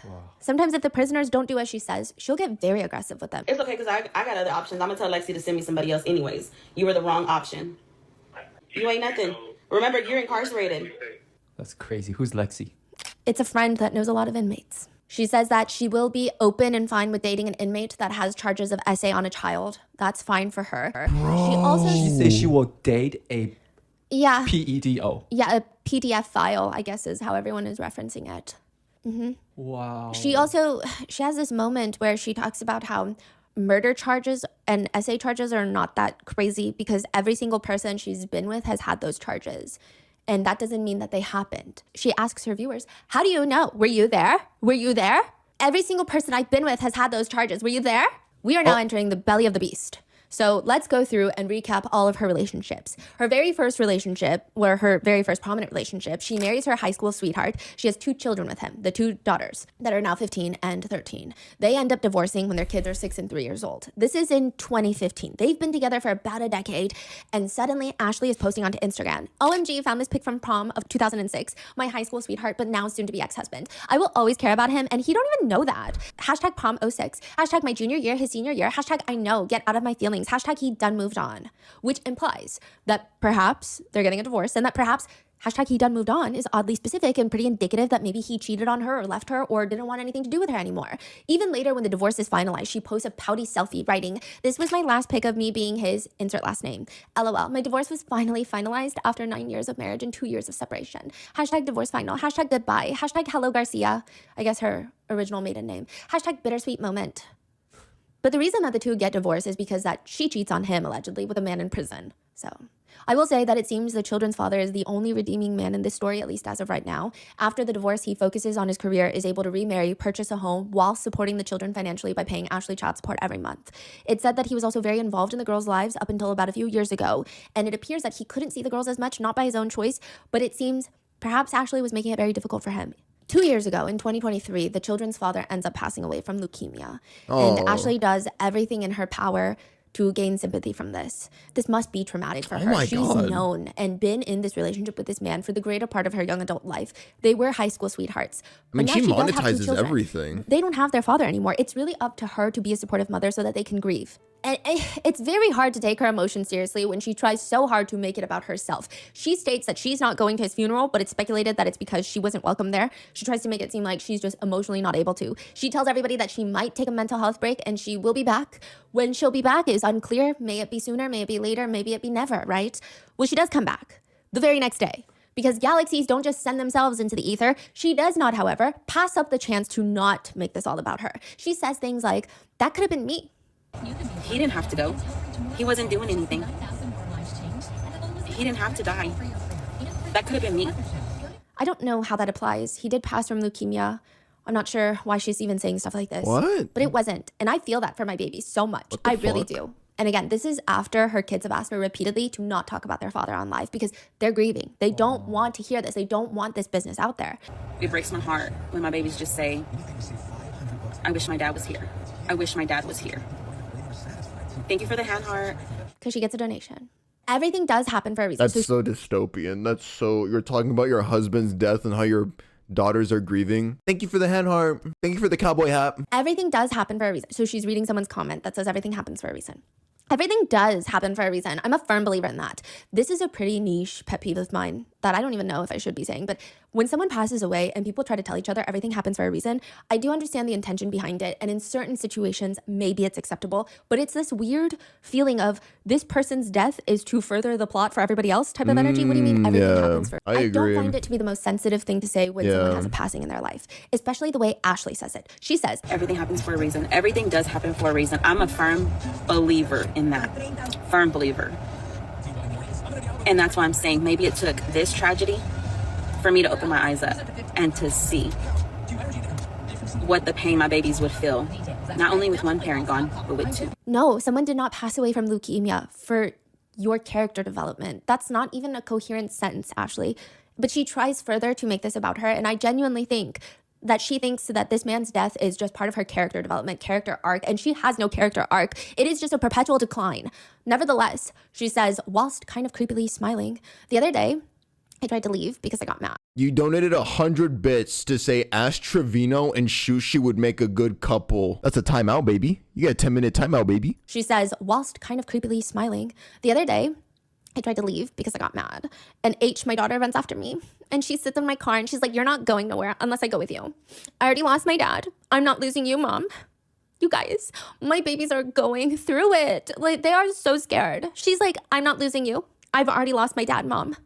[SPEAKER 3] Wow. Sometimes if the prisoners don't do as she says, she'll get very aggressive with them.
[SPEAKER 6] It's okay, because I got other options. I'm going to tell Lexi to send me somebody else anyways. You were the wrong option. You ain't nothing. Remember, you're incarcerated.
[SPEAKER 4] That's crazy. Who's Lexi?
[SPEAKER 3] It's a friend that knows a lot of inmates. She says that she will be open and fine with dating an inmate that has charges of SA on a child. That's fine for her.
[SPEAKER 4] She says she will date a
[SPEAKER 3] Yeah.
[SPEAKER 4] PEDO.
[SPEAKER 3] Yeah, a PDF file, I guess is how everyone is referencing it.
[SPEAKER 4] Wow.
[SPEAKER 3] She has this moment where she talks about how murder charges and SA charges are not that crazy because every single person she's been with has had those charges. And that doesn't mean that they happened. She asks her viewers, "How do you know? Were you there? Were you there? Every single person I've been with has had those charges. Were you there?" We are now entering the belly of the beast. So let's go through and recap all of her relationships. Her very first relationship, or her very first prominent relationship, she marries her high school sweetheart. She has 2 children with him, the 2 daughters that are now 15 and 13. They end up divorcing when their kids are 6 and 3 years old. This is in 2015. They've been together for about a decade, and suddenly Ashley is posting onto Instagram. "OMG, found this pic from prom of 2006. My high school sweetheart, but now soon to be ex-husband. I will always care about him, and he don't even know that. Hashtag prom 06. Hashtag my junior year, his senior year. Hashtag I know, get out of my feelings. Hashtag he done moved on," which implies that perhaps they're getting a divorce and that perhaps hashtag he done moved on is oddly specific and pretty indicative that maybe he cheated on her or left her or didn't want anything to do with her anymore. Even later when the divorce is finalized, she posts a pouty selfie writing, "This was my last pic of me being his insert last name. LOL. My divorce was finally finalized after 9 years of marriage and 2 years of separation. Hashtag divorce final. Hashtag goodbye. Hashtag hello Garcia." I guess her original maiden name. Hashtag bittersweet moment. But the reason that the two get divorced is because that she cheats on him, allegedly, with a man in prison. So I will say that it seems the children's father is the only redeeming man in this story, at least as of right now. After the divorce, he focuses on his career, is able to remarry, purchase a home, while supporting the children financially by paying Ashley child support every month. It said that he was also very involved in the girls' lives up until about a few years ago, and it appears that he couldn't see the girls as much, not by his own choice, but it seems perhaps Ashley was making it very difficult for him. 2 years ago, in 2023, the children's father ends up passing away from leukemia.
[SPEAKER 2] Oh.
[SPEAKER 3] And Ashley does everything in her power to gain sympathy from this. This must be traumatic for her.
[SPEAKER 2] My
[SPEAKER 3] She's
[SPEAKER 2] God.
[SPEAKER 3] known and been in this relationship with this man for the greater part of her young adult life. They were high school sweethearts.
[SPEAKER 2] I mean,
[SPEAKER 3] But
[SPEAKER 2] she
[SPEAKER 3] now does have two
[SPEAKER 2] monetizes
[SPEAKER 3] children.
[SPEAKER 2] everything.
[SPEAKER 3] They don't have their father anymore. It's really up to her to be a supportive mother so that they can grieve. And it's very hard to take her emotions seriously when she tries so hard to make it about herself. She states that she's not going to his funeral, but it's speculated that it's because she wasn't welcome there. She tries to make it seem like she's just emotionally not able to. She tells everybody that she might take a mental health break and she will be back. When she'll be back is unclear. May it be sooner, may it be later, maybe it be never, right? Well, she does come back the very next day. Because galaxies don't just send themselves into the ether. She does not, however, pass up the chance to not make this all about her. She says things like, that could have been me.
[SPEAKER 6] He didn't have to go. He wasn't doing anything. He didn't have to die. That could have been me.
[SPEAKER 3] I don't know how that applies. He did pass from leukemia. I'm not sure why she's even saying stuff like this.
[SPEAKER 2] What?
[SPEAKER 3] But it wasn't. And I feel that for my baby so much. I really do. And again, this is after her kids have asked her repeatedly to not talk about their father on live because they're grieving. They don't want to hear this. They don't want this business out there.
[SPEAKER 6] It breaks my heart when my babies just say, I wish my dad was here. I wish my dad was here. Thank you for the hand heart.
[SPEAKER 3] Because she gets a donation. Everything does happen for a reason.
[SPEAKER 2] That's so dystopian. That's so, you're talking about your husband's death and how your daughters are grieving. Thank you for the hand heart. Thank you for the cowboy hat.
[SPEAKER 3] Everything does happen for a reason. So she's reading someone's comment that says everything happens for a reason. Everything does happen for a reason. I'm a firm believer in that. This is a pretty niche pet peeve of mine that I don't even know if I should be saying, but when someone passes away and people try to tell each other everything happens for a reason, I do understand the intention behind it. And in certain situations, maybe it's acceptable, but it's this weird feeling of this person's death is to further the plot for everybody else type of energy. What do you mean everything happens for?
[SPEAKER 2] I agree.
[SPEAKER 3] don't find it to be the most sensitive thing to say when someone has a passing in their life, especially the way Ashley says it. She says,
[SPEAKER 6] Everything happens for a reason. Everything does happen for a reason. I'm a firm believer in that. Firm believer. And that's why I'm saying maybe it took this tragedy for me to open my eyes up and to see what the pain my babies would feel, not only with one parent gone, but with two.
[SPEAKER 3] no, someone did not pass away from leukemia for your character development. That's not even a coherent sentence, Ashley. But she tries further to make this about her, and I genuinely think that she thinks that this man's death is just part of her character development, character arc, and she has no character arc. It is just a perpetual decline. Nevertheless, she says, whilst kind of creepily smiling, the other day, I tried to leave because I got mad.
[SPEAKER 2] You donated 100 bits to say Ash Trevino and Shushi would make a good couple. That's a timeout, baby. You get a 10-minute timeout, baby.
[SPEAKER 3] She says, whilst kind of creepily smiling, the other day, I tried to leave because I got mad. And H, my daughter, runs after me. And she sits in my car and she's like, you're not going nowhere unless I go with you. I already lost my dad. I'm not losing you, Mom. You guys, my babies are going through it. Like, they are so scared. She's like, I'm not losing you. I've already lost my dad, Mom.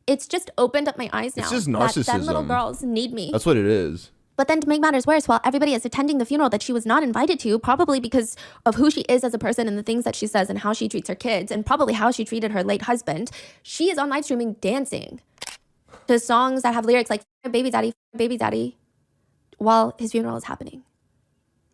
[SPEAKER 3] It's just opened up my eyes now.
[SPEAKER 2] It's just
[SPEAKER 3] that them little
[SPEAKER 2] narcissism.
[SPEAKER 3] girls need me.
[SPEAKER 2] That's what it is.
[SPEAKER 3] But then to make matters worse, while everybody is attending the funeral that she was not invited to, probably because of who she is as a person and the things that she says and how she treats her kids and probably how she treated her late husband, she is on live streaming dancing to songs that have lyrics like baby daddy, while his funeral is happening.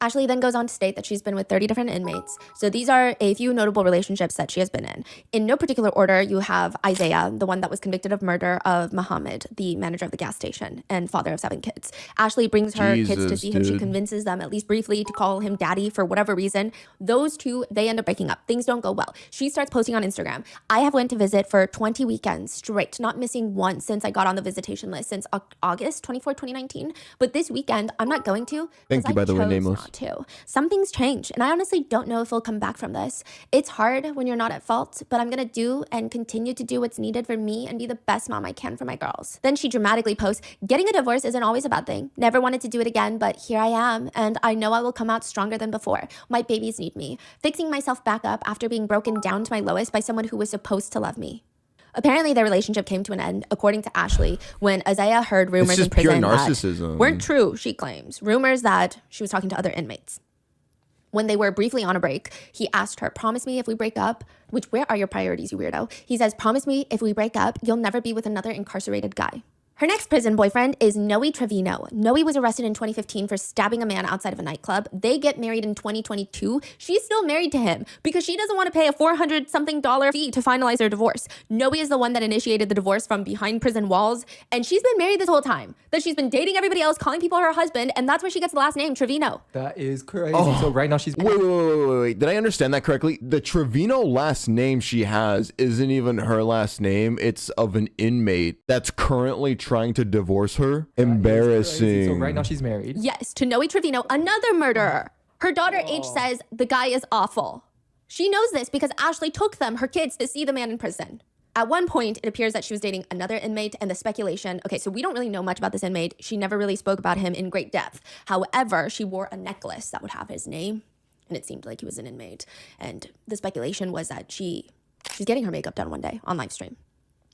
[SPEAKER 3] Ashley then goes on to state that she's been with 30 different inmates. So these are a few notable relationships that she has been in. In no particular order, you have Isaiah, the one that was convicted of murder of Muhammad, the manager of the gas station and father of 7 kids. Ashley brings her kids to see him. She convinces them, at least briefly, to call him daddy for whatever reason. Those two, they end up breaking up. Things don't go well. She starts posting on Instagram. I have went to visit for 20 weekends straight, not missing one since I got on the visitation list since August 24, 2019. But this weekend, I'm not going to.
[SPEAKER 2] Thank you, by the way, Nameless.
[SPEAKER 3] To. Something's changed, and I honestly don't know if we'll come back from this. It's hard when you're not at fault, but I'm gonna do and continue to do what's needed for me and be the best mom I can for my girls. Then she dramatically posts, getting a divorce isn't always a bad thing. Never wanted to do it again, but here I am, and I know I will come out stronger than before. My babies need me. Fixing myself back up after being broken down to my lowest by someone who was supposed to love me. Apparently, their relationship came to an end, according to Ashley, when Isaiah heard rumors in prison
[SPEAKER 2] narcissism.
[SPEAKER 3] that weren't true, she claims. Rumors that she was talking to other inmates. When they were briefly on a break, he asked her, promise me if we break up, which, where are your priorities, you weirdo? He says, promise me if we break up, you'll never be with another incarcerated guy. Her next prison boyfriend is Noe Trevino. Noe was arrested in 2015 for stabbing a man outside of a nightclub. They get married in 2022. She's still married to him because she doesn't want to pay a $400-something fee to finalize their divorce. Noe is the one that initiated the divorce from behind prison walls, and she's been married this whole time. That she's been dating everybody else, calling people her husband, and that's where she gets the last name, Trevino.
[SPEAKER 4] That is crazy. So right now she's...
[SPEAKER 2] Wait. Did I understand that correctly? The Trevino last name she has isn't even her last name. It's of an inmate that's currently trying to divorce her. Embarrassing.
[SPEAKER 4] So right now she's married.
[SPEAKER 3] Yes, to Noe Trevino, another murderer. Her daughter H says the guy is awful. She knows this because Ashley took them, her kids, to see the man in prison. At one point, it appears that she was dating another inmate, and the speculation, okay, so we don't really know much about this inmate. She never really spoke about him in great depth. However, she wore a necklace that would have his name, and it seemed like he was an inmate. And the speculation was that she's getting her makeup done one day on live stream.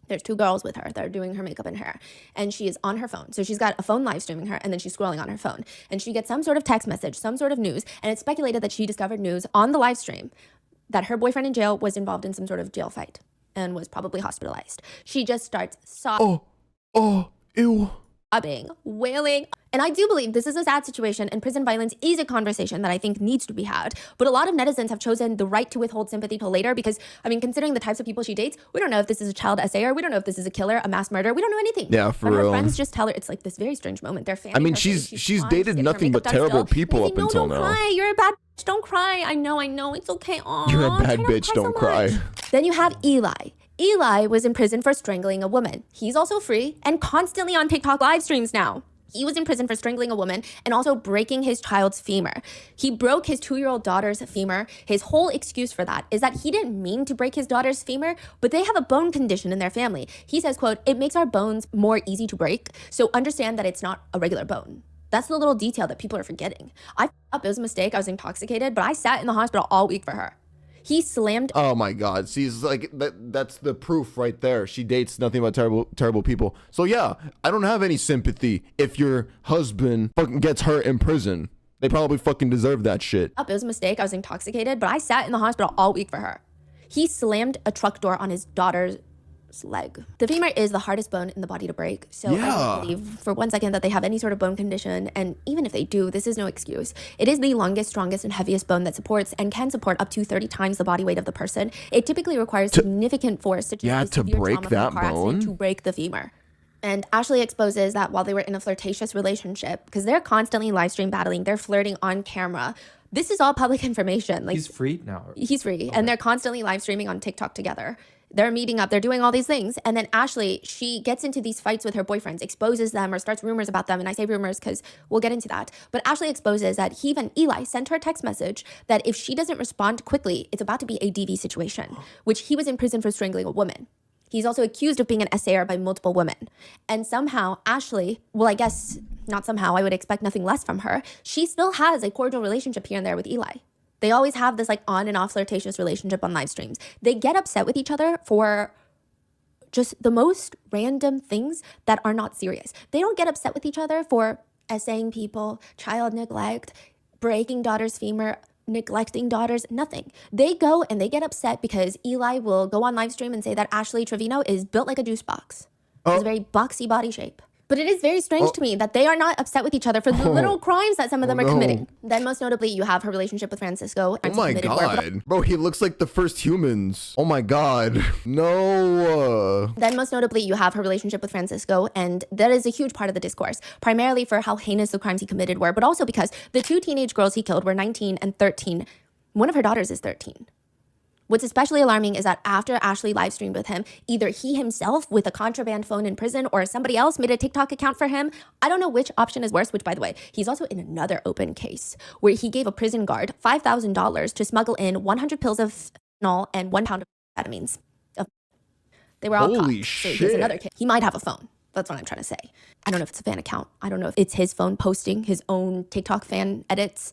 [SPEAKER 3] There's 2 girls with her that are doing her makeup and hair, and she is on her phone. So she's got a phone live streaming her, and then she's scrolling on her phone, and she gets some sort of text message, some sort of news, and it's speculated that she discovered news on the live stream that her boyfriend in jail was involved in some sort of jail fight and was probably hospitalized. She just starts
[SPEAKER 2] Ew.
[SPEAKER 3] sobbing, wailing. And I do believe this is a sad situation, and prison violence is a conversation that I think needs to be had. But a lot of netizens have chosen the right to withhold sympathy till later because, I mean, considering the types of people she dates, we don't know if this is a child SAer, we don't know if this is a killer, a mass murderer, we don't know anything.
[SPEAKER 2] Yeah, for
[SPEAKER 3] but
[SPEAKER 2] real.
[SPEAKER 3] her friends just tell her it's like this very strange moment. They're fanning
[SPEAKER 2] I mean,
[SPEAKER 3] her face,
[SPEAKER 2] she's
[SPEAKER 3] crying,
[SPEAKER 2] dated
[SPEAKER 3] getting her
[SPEAKER 2] nothing but
[SPEAKER 3] makeup done
[SPEAKER 2] terrible
[SPEAKER 3] still.
[SPEAKER 2] people
[SPEAKER 3] And
[SPEAKER 2] up
[SPEAKER 3] they say,
[SPEAKER 2] until
[SPEAKER 3] no,
[SPEAKER 2] now.
[SPEAKER 3] Don't cry, you're a bad bitch, don't cry. I know, it's okay. Aww,
[SPEAKER 2] You're a bad
[SPEAKER 3] try not
[SPEAKER 2] bitch,
[SPEAKER 3] to
[SPEAKER 2] don't
[SPEAKER 3] so
[SPEAKER 2] cry.
[SPEAKER 3] much. Then you have Eli. Eli was in prison for strangling a woman. He's also free and constantly on TikTok live streams now. He was in prison for strangling a woman and also breaking his child's femur. He broke his 2-year-old daughter's femur. His whole excuse for that is that he didn't mean to break his daughter's femur, but they have a bone condition in their family. He says, quote, it makes our bones more easy to break, so understand that it's not a regular bone. That's the little detail that people are forgetting. It was a mistake. I was intoxicated, but I sat in the hospital all week for her. He slammed.
[SPEAKER 2] Oh my God. She's like, that's the proof right there. She dates nothing but terrible people. So yeah, I don't have any sympathy if your husband fucking gets hurt in prison. They probably fucking deserve that shit.
[SPEAKER 3] It was a mistake. I was intoxicated, but I sat in the hospital all week for her. He slammed a truck door on his daughter's leg. The femur is the hardest bone in the body to break. So I don't believe for one second that they have any sort of bone condition. And even if they do, this is no excuse. It is the longest, strongest, and heaviest bone that supports and can support up to 30 times the body weight of the person. It typically requires significant force such as
[SPEAKER 2] to break that bone
[SPEAKER 3] to break the femur. And Ashley exposes that while they were in a flirtatious relationship, because they're constantly live stream battling, they're flirting on camera. This is all public information. Like,
[SPEAKER 4] he's free now.
[SPEAKER 3] He's free, and they're constantly live streaming on TikTok together. They're meeting up, they're doing all these things. And then Ashley, she gets into these fights with her boyfriends, exposes them or starts rumors about them. And I say rumors because we'll get into that. But Ashley exposes that Eli sent her a text message that if she doesn't respond quickly, it's about to be a DV situation, which he was in prison for strangling a woman. He's also accused of being an SAer by multiple women. And somehow Ashley, well, I guess not somehow, I would expect nothing less from her. She still has a cordial relationship here and there with Eli. They always have this like on and off flirtatious relationship on live streams. They get upset with each other for just the most random things that are not serious. They don't get upset with each other for essaying people, child neglect, breaking daughter's femur, neglecting daughters, nothing. They go and they get upset because Eli will go on live stream and say that Ashley Trevino is built like a juice box. She has a very boxy body shape. But it is very strange to me that they are not upset with each other for the little crimes that some of them are committing. Then most notably, you have her relationship with Francisco.
[SPEAKER 2] Oh my God. Bro, he looks like the first humans. Oh my God. No.
[SPEAKER 3] Then most notably, you have her relationship with Francisco. And that is a huge part of the discourse, primarily for how heinous the crimes he committed were, but also because the 2 teenage girls he killed were 19 and 13. One of her daughters is 13. What's especially alarming is that after Ashley live streamed with him, either he himself with a contraband phone in prison or somebody else made a TikTok account for him. I don't know which option is worse, which by the way, he's also in another open case where he gave a prison guard $5,000 to smuggle in 100 pills of fentanyl and 1 pound of amphetamines. They were all
[SPEAKER 2] Holy
[SPEAKER 3] caught.
[SPEAKER 2] shit.
[SPEAKER 3] So there's another case. He might have a phone. That's what I'm trying to say. I don't know if it's a fan account. I don't know if it's his phone posting his own TikTok fan edits.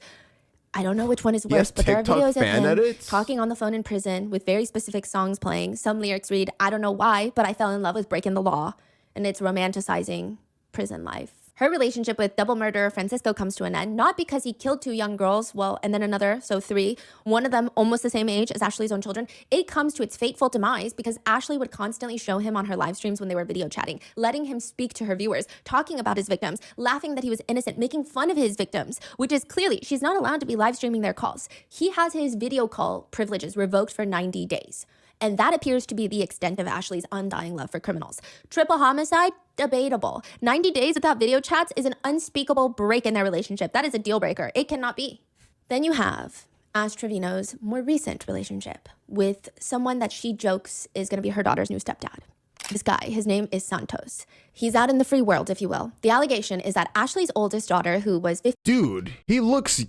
[SPEAKER 3] I don't know which one is worse, but there are videos of him talking on the phone in prison with very specific songs playing. Some lyrics read, I don't know why, but I fell in love with breaking the law. And it's romanticizing prison life. Her relationship with double murderer Francisco comes to an end, not because he killed 2 young girls, well, and then another, so 3, one of them almost the same age as Ashley's own children. It comes to its fateful demise because Ashley would constantly show him on her live streams when they were video chatting, letting him speak to her viewers, talking about his victims, laughing that he was innocent, making fun of his victims, which is clearly, she's not allowed to be live streaming their calls. He has his video call privileges revoked for 90 days. And that appears to be the extent of Ashley's undying love for criminals. Triple homicide? Debatable. 90 days without video chats is an unspeakable break in their relationship. That is a deal breaker. It cannot be. Then you have Ash Trevino's more recent relationship with someone that she jokes is going to be her daughter's new stepdad. This guy, his name is Santos. He's out in the free world, if you will. The allegation is that Ashley's oldest daughter, who was 15...
[SPEAKER 2] Dude, he looks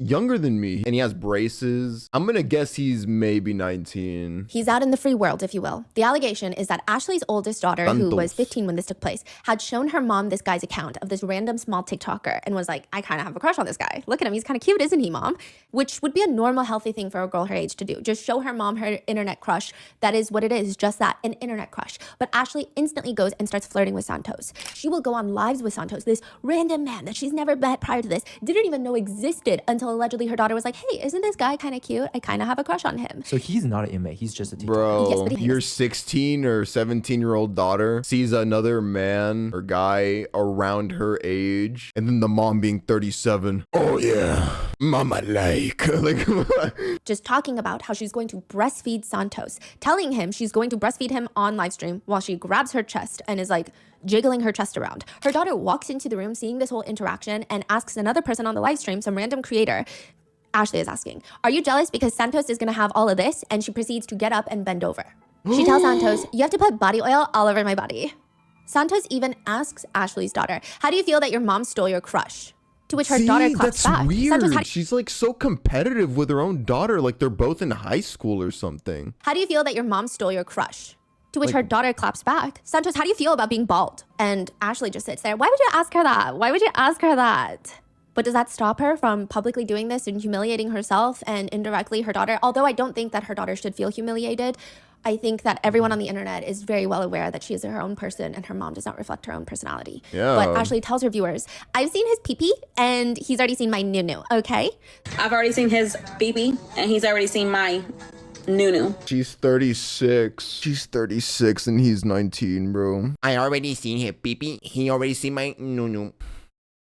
[SPEAKER 2] younger than me and he has braces. I'm gonna guess he's maybe 19.
[SPEAKER 3] He's out in the free world, if you will. The allegation is that Ashley's oldest daughter, who was 15 when this took place, had shown her mom this guy's account of this random small TikToker and was like, I kind of have a crush on this guy. Look at him, he's kind of cute, isn't he, mom? Which would be a normal, healthy thing for a girl her age to do. Just show her mom her internet crush. That is what it is, just that, an internet crush. But Ashley instantly goes and starts flirting with Santos. She will go on lives with Santos, this random man that she's never met prior to this, didn't even know existed until allegedly her daughter was like, hey, isn't this guy kind of cute? I kind of have a crush on him.
[SPEAKER 4] So he's not an inmate. He's just a teacher.
[SPEAKER 2] Bro,
[SPEAKER 3] Yes, but he
[SPEAKER 2] your
[SPEAKER 3] is.
[SPEAKER 2] 16 or 17-year-old daughter sees another man or guy around her age, and then the mom being 37. Oh yeah, mama like.
[SPEAKER 3] Just talking about how she's going to breastfeed Santos, telling him she's going to breastfeed him on live stream while she grabs her chest and is like jiggling her chest around. Her daughter walks into the room seeing this whole interaction and asks another person on the live stream, some random creator, Ashley is asking, are you jealous because Santos is going to have all of this? And she proceeds to get up and bend over. She tells Santos, you have to put body oil all over my body. Santos even asks Ashley's daughter, how do you feel that your mom stole your crush? To which her daughter claps
[SPEAKER 2] that's
[SPEAKER 3] back.
[SPEAKER 2] weird.
[SPEAKER 3] Santos,
[SPEAKER 2] She's like so competitive with her own daughter, like they're both in high school or something.
[SPEAKER 3] how do you feel that your mom stole your crush? To which her daughter claps back. Santos, how do you feel about being bald? And Ashley just sits there. Why would you ask her that? Why would you ask her that? But does that stop her from publicly doing this and humiliating herself and indirectly her daughter? Although I don't think that her daughter should feel humiliated, I think that everyone on the internet is very well aware that she is her own person and her mom does not reflect her own personality.
[SPEAKER 2] Yeah.
[SPEAKER 3] But Ashley tells her viewers, I've seen his pee-pee and he's already seen my nunu, okay?
[SPEAKER 6] I've already seen his BB, and he's already seen my Nunu.
[SPEAKER 2] She's 36. She's 36 and he's 19, bro.
[SPEAKER 10] I already seen his pee-pee. He already seen my nunu.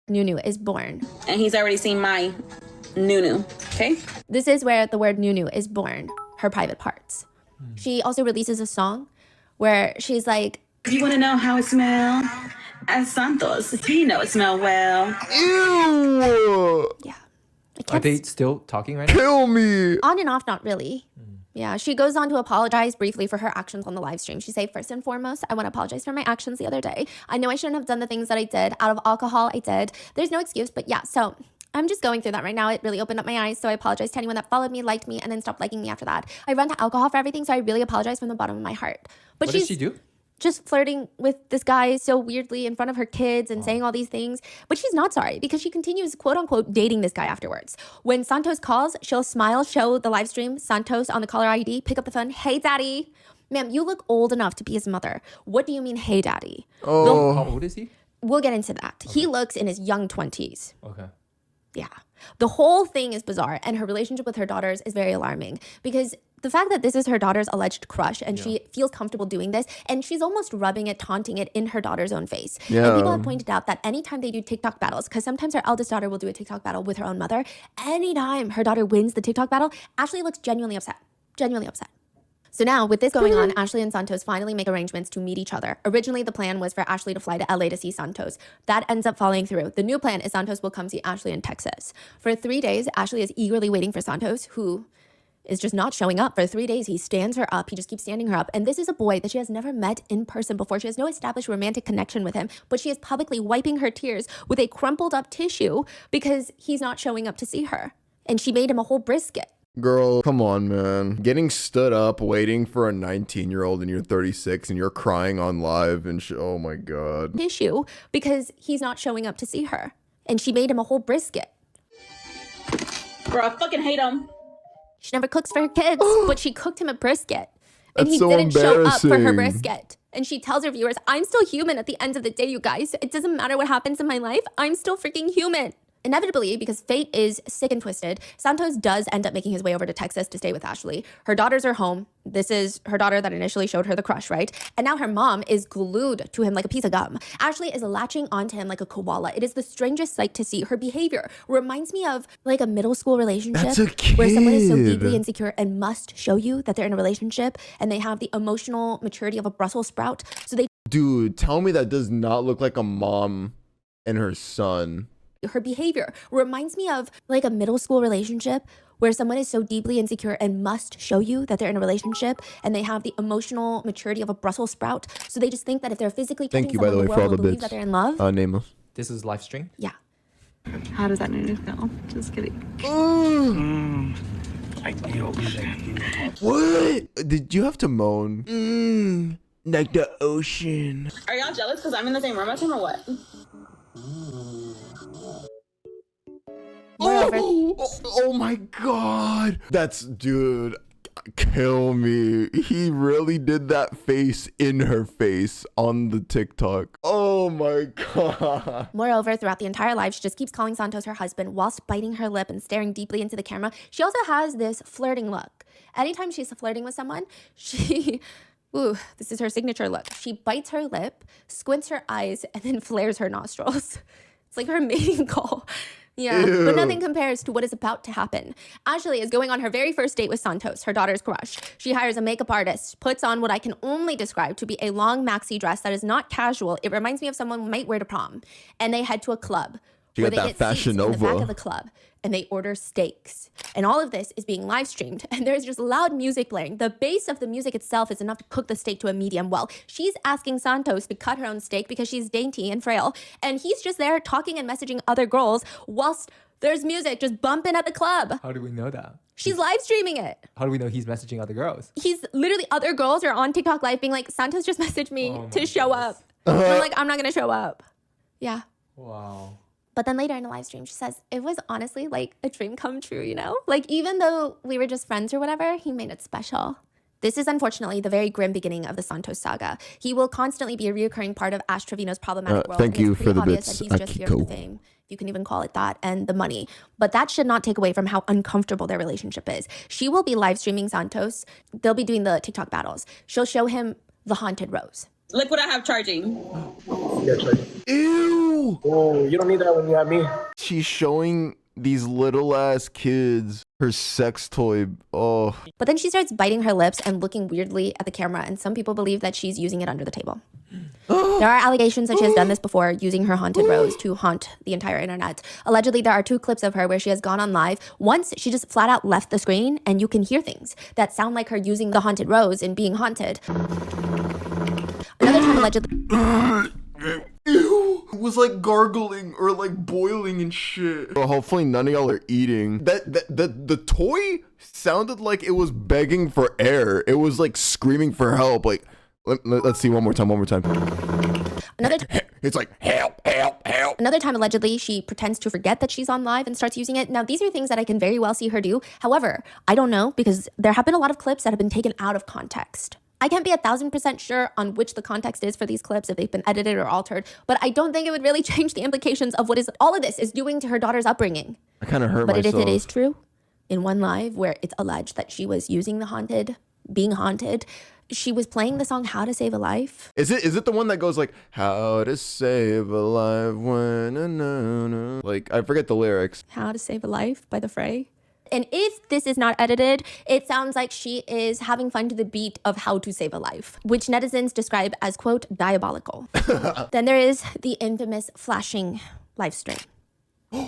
[SPEAKER 3] Nunu is born.
[SPEAKER 6] And he's already seen my Nunu, okay?
[SPEAKER 3] This is where the word Nunu is born, her private parts. She also releases a song where she's like,
[SPEAKER 6] You want to know how it smells? As Santos, he know it smell well.
[SPEAKER 2] Ew!
[SPEAKER 3] yeah.
[SPEAKER 4] Are they still talking right now?
[SPEAKER 2] Kill me!
[SPEAKER 3] On and off, not really. Yeah, she goes on to apologize briefly for her actions on the live stream. She said, first and foremost, I want to apologize for my actions the other day. I know I shouldn't have done the things that I did. Out of alcohol, I did. There's no excuse, but yeah, so I'm just going through that right now. It really opened up my eyes, so I apologize to anyone that followed me, liked me, and then stopped liking me after that. I run to alcohol for everything, so I really apologize from the bottom of my heart. But
[SPEAKER 4] What did she do?
[SPEAKER 3] just flirting with this guy so weirdly in front of her kids and saying all these things. But she's not sorry because she continues, quote unquote, dating this guy afterwards. When Santos calls, she'll smile, show the live stream, Santos on the caller ID, pick up the phone. Hey, daddy. Ma'am, you look old enough to be his mother. What do you mean, hey, daddy?
[SPEAKER 2] Oh.
[SPEAKER 4] How old is he?
[SPEAKER 3] We'll get into that. He looks in his young 20s.
[SPEAKER 4] Okay.
[SPEAKER 3] Yeah. The whole thing is bizarre, and her relationship with her daughters is very alarming because the fact that this is her daughter's alleged crush and she feels comfortable doing this, and she's almost rubbing it, taunting it in her daughter's own face.
[SPEAKER 2] Yeah.
[SPEAKER 3] And people have pointed out that anytime they do TikTok battles, because sometimes her eldest daughter will do a TikTok battle with her own mother, anytime her daughter wins the TikTok battle, Ashley looks genuinely upset. Genuinely upset. So now, with this going on, Ashley and Santos finally make arrangements to meet each other. Originally, the plan was for Ashley to fly to LA to see Santos. That ends up falling through. The new plan is Santos will come see Ashley in Texas. For 3 days, Ashley is eagerly waiting for Santos, who is just not showing up. For 3 days, he stands her up. He just keeps standing her up. And this is a boy that she has never met in person before. She has no established romantic connection with him, but she is publicly wiping her tears with a crumpled up tissue because he's not showing up to see her. And she made him a whole brisket.
[SPEAKER 2] Girl, come on, man. Getting stood up, waiting for a 19-year-old and you're 36 and you're crying on live and oh my God.
[SPEAKER 3] Tissue because he's not showing up to see her. And she made him a whole brisket.
[SPEAKER 6] Bro, I fucking hate him.
[SPEAKER 3] She never cooks for her kids, but she cooked him a brisket. And
[SPEAKER 2] That's
[SPEAKER 3] he
[SPEAKER 2] so
[SPEAKER 3] didn't show up for her
[SPEAKER 2] embarrassing.
[SPEAKER 3] brisket. And she tells her viewers, I'm still human at the end of the day, you guys. It doesn't matter what happens in my life. I'm still freaking human. Inevitably, because fate is sick and twisted, Santos does end up making his way over to Texas to stay with Ashley. Her daughters are home. This is her daughter that initially showed her the crush, right? And now her mom is glued to him like a piece of gum. Ashley is latching onto him like a koala. It is the strangest sight to see. Her behavior reminds me of like a middle school relationship
[SPEAKER 2] That's a
[SPEAKER 3] where someone is so
[SPEAKER 2] kid.
[SPEAKER 3] deeply insecure and must show you that they're in a relationship and they have the emotional maturity of a Brussels sprout. So they
[SPEAKER 2] Dude, tell me that does not look like a mom and her son.
[SPEAKER 3] her behavior reminds me of like a middle school relationship where someone is so deeply insecure and must show you that they're in a relationship and they have the emotional maturity of a Brussels sprout. So they just think that if they're physically touching
[SPEAKER 2] Thank you, by
[SPEAKER 3] someone,
[SPEAKER 2] the way,
[SPEAKER 3] the
[SPEAKER 2] for all
[SPEAKER 3] world
[SPEAKER 2] the
[SPEAKER 3] will believe
[SPEAKER 2] bits.
[SPEAKER 3] that they're in love.
[SPEAKER 2] Nameless.
[SPEAKER 4] This is live stream.
[SPEAKER 3] Yeah.
[SPEAKER 11] How does that make you feel? Just kidding.
[SPEAKER 12] Like the ocean.
[SPEAKER 2] What? Did you have to moan? Like the ocean.
[SPEAKER 8] Are y'all jealous because I'm in the same room as him or what?
[SPEAKER 2] Oh my god. That's, dude, kill me. He really did that face in her face on the TikTok. Oh my god.
[SPEAKER 3] Moreover, throughout the entire life, she just keeps calling Santos her husband whilst biting her lip and staring deeply into the camera. She also has this flirting look. Anytime she's flirting with someone, this is her signature look. She bites her lip, squints her eyes, and then flares her nostrils. It's like her mating call. Yeah,
[SPEAKER 2] Ew.
[SPEAKER 3] but nothing compares to what is about to happen. Ashley is going on her very first date with Santos, her daughter's crush. She hires a makeup artist, puts on what I can only describe to be a long maxi dress that is not casual. It reminds me of someone might wear to prom. And they head to a club.
[SPEAKER 2] She
[SPEAKER 3] Where
[SPEAKER 2] got
[SPEAKER 3] they
[SPEAKER 2] that
[SPEAKER 3] get
[SPEAKER 2] Fashion
[SPEAKER 3] seats in the back
[SPEAKER 2] Nova.
[SPEAKER 3] of the club and they order steaks. And all of this is being live streamed and there's just loud music playing. The base of the music itself is enough to cook the steak to a medium well. She's asking Santos to cut her own steak because she's dainty and frail. And he's just there talking and messaging other girls whilst there's music just bumping at the club.
[SPEAKER 4] How do we know that?
[SPEAKER 3] She's live streaming it.
[SPEAKER 4] How do we know he's messaging other girls?
[SPEAKER 3] He's literally, other girls are on TikTok live being like, Santos just messaged me to show up. And I'm like, I'm not gonna show up. Yeah.
[SPEAKER 4] Wow.
[SPEAKER 3] But then later in the live stream, she says, it was honestly like a dream come true, you know? Like, even though we were just friends or whatever, he made it special. This is unfortunately the very grim beginning of the Santos saga. He will constantly be a reoccurring part of Ash Trevino's problematic world.
[SPEAKER 2] Thank
[SPEAKER 3] and
[SPEAKER 2] you
[SPEAKER 3] it's
[SPEAKER 2] for
[SPEAKER 3] pretty
[SPEAKER 2] the
[SPEAKER 3] obvious
[SPEAKER 2] bits,
[SPEAKER 3] that he's just here for the
[SPEAKER 2] Akiko.
[SPEAKER 3] fame, if you can even call it that, and the money. But that should not take away from how uncomfortable their relationship is. She will be live streaming Santos. They'll be doing the TikTok battles. She'll show him the haunted rose.
[SPEAKER 8] Look what I have charging.
[SPEAKER 2] Ew.
[SPEAKER 12] Oh, you don't need that when you have me.
[SPEAKER 2] She's showing these little ass kids her sex toy. Oh.
[SPEAKER 3] But then she starts biting her lips and looking weirdly at the camera, and some people believe that she's using it under the table. There are allegations that she has done this before, using her haunted rose to haunt the entire internet. Allegedly, there are 2 clips of her where she has gone on live. Once, she just flat out left the screen, and you can hear things that sound like her using the haunted rose and being haunted. Another time, allegedly...
[SPEAKER 2] Ew. It was like gargling or like boiling and shit. Well, hopefully none of y'all are eating. The toy sounded like it was begging for air. It was like screaming for help. Like, let's see one more time. It's like, help.
[SPEAKER 3] Another time, allegedly, she pretends to forget that she's on live and starts using it. Now, these are things that I can very well see her do. However, I don't know, because there have been a lot of clips that have been taken out of context. I can't be 1,000% sure on which the context is for these clips, if they've been edited or altered, but I don't think it would really change the implications of what is all of this is doing to her daughter's upbringing.
[SPEAKER 2] I kind of hurt
[SPEAKER 3] But
[SPEAKER 2] myself.
[SPEAKER 3] if it is true, in one live where it's alleged that she was using the being haunted, she was playing the song How to Save a Life.
[SPEAKER 2] Is it the one that goes like, how to save a life when like, I forget the lyrics.
[SPEAKER 3] How to Save a Life by The Fray. And if this is not edited, it sounds like she is having fun to the beat of How to Save a Life, which netizens describe as, quote, diabolical. Then there is the infamous flashing live stream.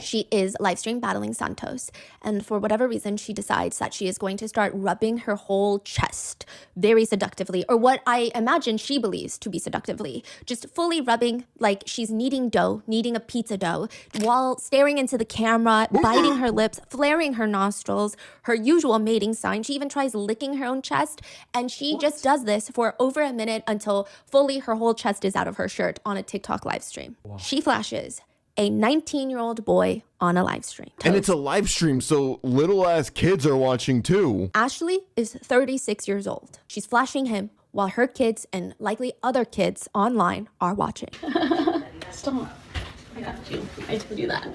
[SPEAKER 3] She is live stream battling Santos, and for whatever reason, she decides that she is going to start rubbing her whole chest very seductively, or what I imagine she believes to be seductively, just fully rubbing like she's kneading dough, kneading a pizza dough, while staring into the camera, biting her lips, flaring her nostrils, her usual mating sign. She even tries licking her own chest, and she just does this for over a minute until fully her whole chest is out of her shirt on a TikTok live stream. She flashes a 19-year-old boy on a live stream.
[SPEAKER 2] And it's a live stream, so little ass kids are watching too.
[SPEAKER 3] Ashley is 36 years old. She's flashing him while her kids and likely other kids online are watching.
[SPEAKER 6] Stop. I got you. I told you that.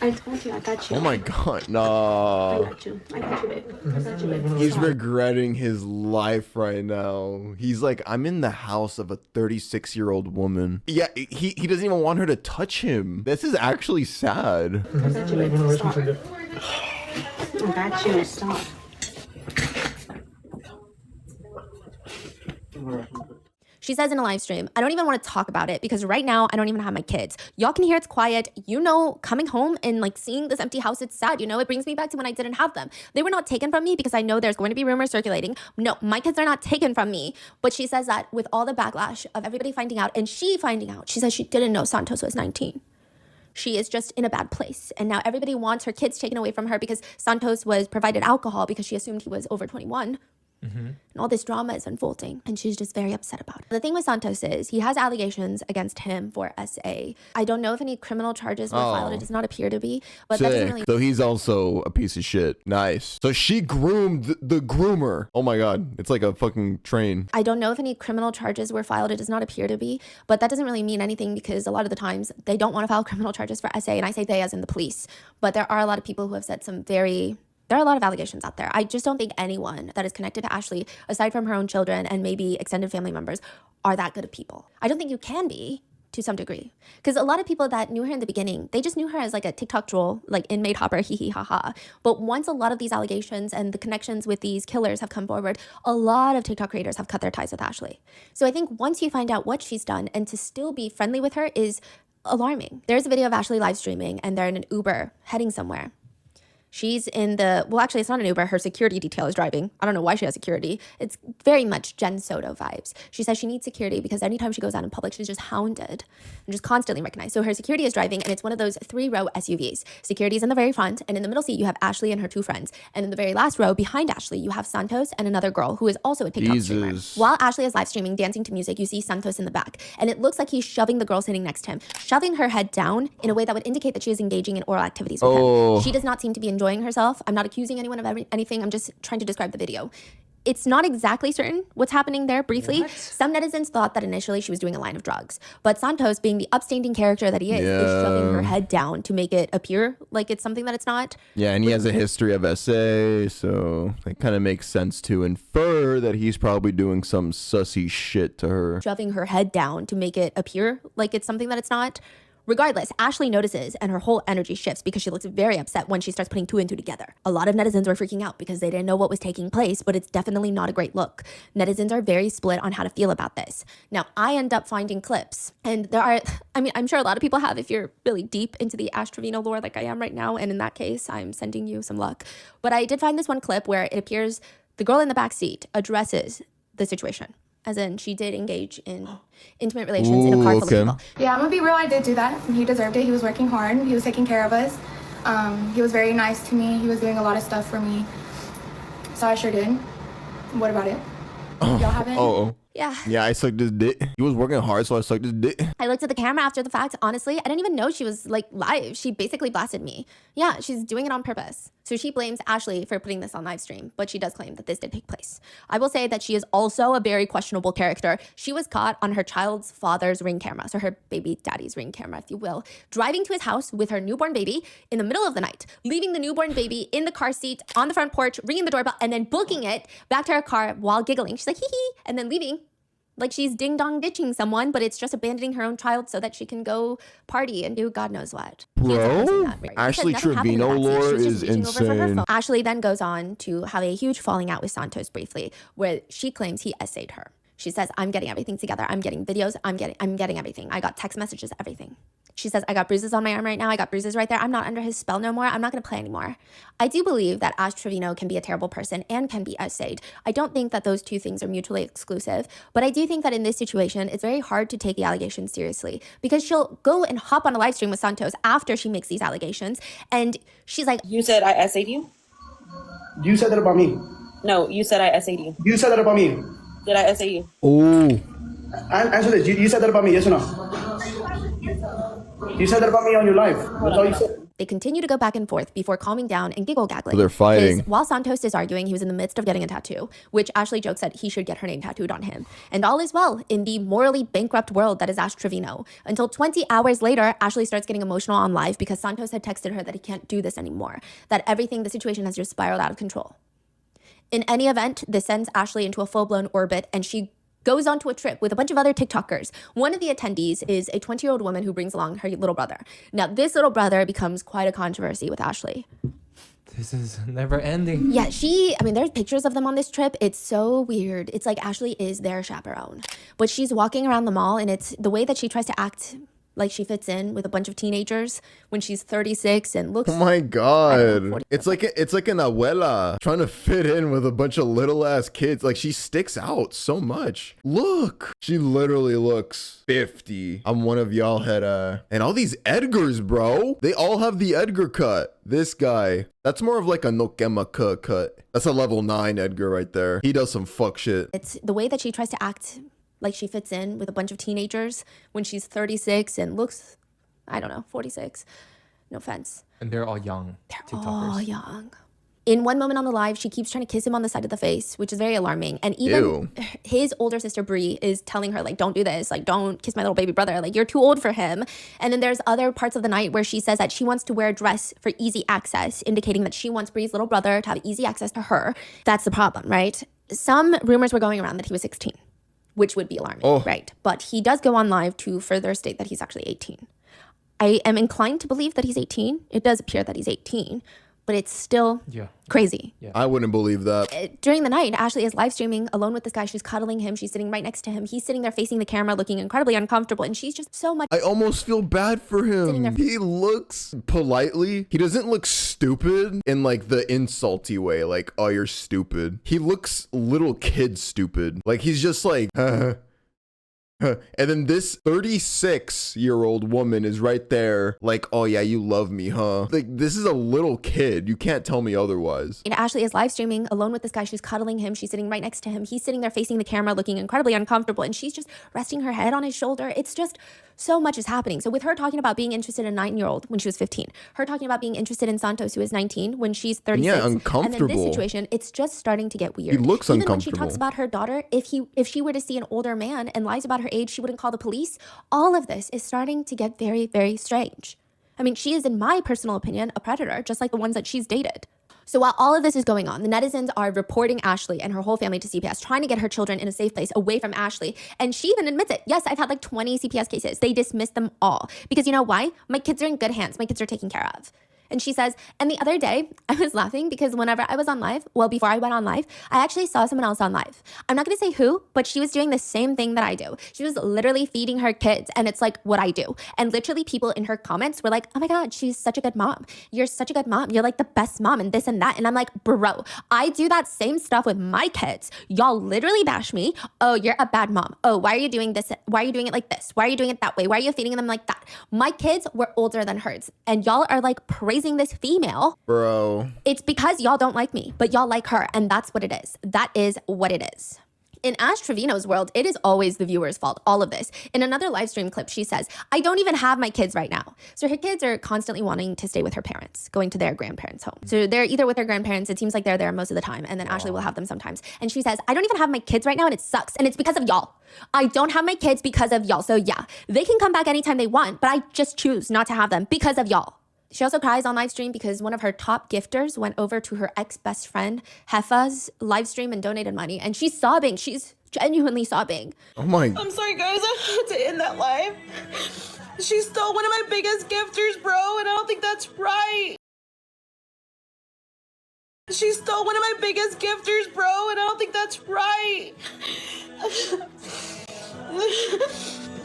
[SPEAKER 6] I told you I got you.
[SPEAKER 2] Oh my god,
[SPEAKER 6] I
[SPEAKER 2] no.
[SPEAKER 6] got you. I got you, babe. I got you, babe.
[SPEAKER 2] He's regretting his life right now. He's like, I'm in the house of a 36-year-old woman. Yeah, he doesn't even want her to touch him. This is actually sad.
[SPEAKER 6] I got you, babe. Stop. I got you. Stop.
[SPEAKER 3] She says in a live stream, I don't even want to talk about it because right now I don't even have my kids. Y'all can hear it's quiet. You know, coming home and like seeing this empty house, it's sad. You know, it brings me back to when I didn't have them. They were not taken from me because I know there's going to be rumors circulating. No, my kids are not taken from me. But she says that with all the backlash of everybody finding out and she finding out, she says she didn't know Santos was 19. She is just in a bad place. And now everybody wants her kids taken away from her because Santos was provided alcohol because she assumed he was over 21. And all this drama is unfolding, and she's just very upset about it. The thing with Santos is he has allegations against him for SA. I don't know if any criminal charges were filed. It does not appear to be, but that doesn't really...
[SPEAKER 2] So he's also a piece of shit. Nice. So she groomed the groomer. Oh my god, it's like a fucking train.
[SPEAKER 3] I don't know if any criminal charges were filed. It does not appear to be, but that doesn't really mean anything because a lot of the times they don't want to file criminal charges for SA, and I say they as in the police. But there are a lot of people who have said some very... There are a lot of allegations out there. I just don't think anyone that is connected to Ashley, aside from her own children and maybe extended family members, are that good of people. I don't think you can be, to some degree. Because a lot of people that knew her in the beginning, they just knew her as like a TikTok troll, like inmate hopper, hee hee ha ha. But once a lot of these allegations and the connections with these killers have come forward, a lot of TikTok creators have cut their ties with Ashley. So I think once you find out what she's done and to still be friendly with her is alarming. There's a video of Ashley live streaming and they're in an Uber heading somewhere. She's in the, well, actually, it's not an Uber. Her security detail is driving. I don't know why she has security. It's very much Jen Soto vibes. She says she needs security because anytime she goes out in public, she's just hounded and just constantly recognized. So her security is driving, and it's one of those 3-row SUVs. Security's in the very front, and in the middle seat, you have Ashley and her 2 friends. And in the very last row, behind Ashley, you have Santos and another girl who is also a TikTok streamer. While Ashley is live streaming, dancing to music, you see Santos in the back. And it looks like he's shoving the girl sitting next to him, shoving her head down in a way that would indicate that she is engaging in oral activities with him. She does not seem to be enjoying herself. I'm not accusing anyone of anything. I'm just trying to describe the video. It's not exactly certain what's happening there briefly. What? Some netizens thought that initially she was doing a line of drugs. But Santos, being the upstanding character that he is shoving her head down to make it appear like it's something that it's not.
[SPEAKER 2] Yeah, and he has a history of SA, so it kind of makes sense to infer that he's probably doing some sussy shit to her.
[SPEAKER 3] Shoving her head down to make it appear like it's something that it's not. Regardless, Ashley notices and her whole energy shifts because she looks very upset when she starts putting 2 and 2 together. A lot of netizens were freaking out because they didn't know what was taking place, but it's definitely not a great look. Netizens are very split on how to feel about this. Now, I end up finding clips, and there are, I mean, I'm sure a lot of people have if you're really deep into the Ash Trevino lore like I am right now, and in that case, I'm sending you some luck. But I did find this one clip where it appears the girl in the back seat addresses the situation. As in, she did engage in intimate relations in a car full of people.
[SPEAKER 13] Yeah, I'm gonna be real, I did do that. He deserved it. He was working hard. He was taking care of us. He was very nice to me. He was doing a lot of stuff for me. So I sure did. What about it? Y'all haven't?
[SPEAKER 3] Yeah,
[SPEAKER 2] I sucked his dick. He was working hard, so I sucked his dick.
[SPEAKER 3] I looked at the camera after the fact. Honestly, I didn't even know she was like live. She basically blasted me. Yeah, she's doing it on purpose. So she blames Ashley for putting this on live stream, but she does claim that this did take place. I will say that she is also a very questionable character. She was caught on her child's father's Ring camera, so her baby daddy's Ring camera, if you will, driving to his house with her newborn baby in the middle of the night, leaving the newborn baby in the car seat on the front porch, ringing the doorbell, and then booking it back to her car while giggling. She's like, hee hee, and then leaving. Like she's ding-dong ditching someone, but it's just abandoning her own child so that she can go party and do God knows what.
[SPEAKER 2] Bro, Ashley Trevino lore is insane.
[SPEAKER 3] Ashley then goes on to have a huge falling out with Santos briefly, where she claims he essayed her. She says, I'm getting everything together. I'm getting videos. I'm getting everything. I got text messages, everything. She says, I got bruises on my arm right now. I got bruises right there. I'm not under his spell no more. I'm not going to play anymore. I do believe that Ash Trevino can be a terrible person and can be essayed. I don't think that those two things are mutually exclusive, but I do think that in this situation, it's very hard to take the allegations seriously because she'll go and hop on a live stream with Santos after she makes these allegations. And she's like,
[SPEAKER 6] You said I essayed you?
[SPEAKER 12] You said that about me.
[SPEAKER 6] No, you said I essayed you.
[SPEAKER 12] You said that about me.
[SPEAKER 6] Did I essay you?
[SPEAKER 2] Oh.
[SPEAKER 12] Answer this. You said that about me, yes or no? You said that about me on your live. That's all you said.
[SPEAKER 3] They continue to go back and forth before calming down and giggling.
[SPEAKER 2] So they're fighting.
[SPEAKER 3] While Santos is arguing, he was in the midst of getting a tattoo, which Ashley jokes that he should get her name tattooed on him. And all is well in the morally bankrupt world that is Ash Trevino. Until 20 hours later, Ashley starts getting emotional on live because Santos had texted her that he can't do this anymore, that the situation has just spiraled out of control. In any event, this sends Ashley into a full-blown orbit, and she goes onto a trip with a bunch of other TikTokers. One of the attendees is a 20-year-old woman who brings along her little brother. Now, this little brother becomes quite a controversy with Ashley.
[SPEAKER 4] This is never ending.
[SPEAKER 3] Yeah, there's pictures of them on this trip. It's so weird. It's like Ashley is their chaperone. But she's walking around the mall, and it's the way that she tries to act like she fits in with a bunch of teenagers when she's 36 and looks.
[SPEAKER 2] Oh my god. It's like an abuela trying to fit in with a bunch of little ass kids. Like, she sticks out so much. Look, she literally looks 50. I'm one of y'all had and all these Edgars, bro. They all have the Edgar cut. This guy, that's more of like a Nokema cut. That's a level 9 Edgar right there. He does some fuck shit.
[SPEAKER 3] It's the way that she tries to act like she fits in with a bunch of teenagers when she's 36 and looks, 46. No offense.
[SPEAKER 4] And they're all young.
[SPEAKER 3] They're all young. In one moment on the live, she keeps trying to kiss him on the side of the face, which is very alarming. And even his older sister, Bree, is telling her, like, don't do this. Like, don't kiss my little baby brother. Like, you're too old for him. And then there's other parts of the night where she says that she wants to wear a dress for easy access, indicating that she wants Bree's little brother to have easy access to her. That's the problem, right? Some rumors were going around that he was 16. Which would be alarming, right? But he does go on live to further state that he's actually 18. I am inclined to believe that he's 18. It does appear that he's 18, but it's still crazy.
[SPEAKER 2] Yeah. I wouldn't believe that.
[SPEAKER 3] During the night, Ashley is live streaming alone with this guy. She's cuddling him. She's sitting right next to him. He's sitting there facing the camera looking incredibly uncomfortable. And she's just so much.
[SPEAKER 2] I almost feel bad for him. He looks politely. He doesn't look stupid in like the insulty way. Like, oh, you're stupid. He looks little kid stupid. Like, he's just like, and then this 36-year-old woman is right there like, oh yeah, you love me, huh? Like, this is a little kid. You can't tell me otherwise.
[SPEAKER 3] And Ashley is live streaming alone with this guy. She's cuddling him. She's sitting right next to him. He's sitting there facing the camera looking incredibly uncomfortable. And she's just resting her head on his shoulder. It's just so much is happening. So with her talking about being interested in a 9-year-old when she was 15, her talking about being interested in Santos, who is 19, when she's 36.
[SPEAKER 2] Yeah, uncomfortable.
[SPEAKER 3] And in this situation, it's just starting to get weird.
[SPEAKER 2] He looks
[SPEAKER 3] Even
[SPEAKER 2] uncomfortable.
[SPEAKER 3] when she talks about her daughter, if she were to see an older man and lies about her age, she wouldn't call the police. All of this is starting to get very, very strange. I mean, she is, in my personal opinion, a predator, just like the ones that she's dated. So while all of this is going on, the netizens are reporting Ashley and her whole family to CPS, trying to get her children in a safe place away from Ashley. And she even admits it. Yes, I've had like 20 CPS cases. They dismissed them all. Because you know why? My kids are in good hands. My kids are taken care of. And she says, and the other day, I was laughing because whenever I was on live, before I went on live, I actually saw someone else on live. I'm not going to say who, but she was doing the same thing that I do. She was literally feeding her kids, and it's like what I do. And literally people in her comments were like, oh my God, she's such a good mom. You're such a good mom. You're like the best mom and this and that. And I'm like, bro, I do that same stuff with my kids. Y'all literally bash me. Oh, you're a bad mom. Oh, why are you doing this? Why are you doing it like this? Why are you doing it that way? Why are you feeding them like that? My kids were older than hers, and y'all are like praising this female.
[SPEAKER 2] Bro.
[SPEAKER 3] It's because y'all don't like me, but y'all like her, and that's what it is. That is what it is. In Ash Trevino's world, it is always the viewer's fault, all of this. In another live stream clip, she says, I don't even have my kids right now. So her kids are constantly wanting to stay with her parents, going to their grandparents' home. So they're either with their grandparents, it seems like they're there most of the time, and then Ashley will have them sometimes. And she says, I don't even have my kids right now, and it sucks, and it's because of y'all. I don't have my kids because of y'all. So yeah, they can come back anytime they want, but I just choose not to have them because of y'all. She also cries on live stream because one of her top gifters went over to her ex-best friend Hefa's live stream and donated money. And she's sobbing. She's genuinely sobbing.
[SPEAKER 2] Oh my.
[SPEAKER 6] I'm sorry, guys. I had to end that live. She stole one of my biggest gifters, bro, and I don't think that's right. She stole one of my biggest gifters, bro, and I don't think that's right.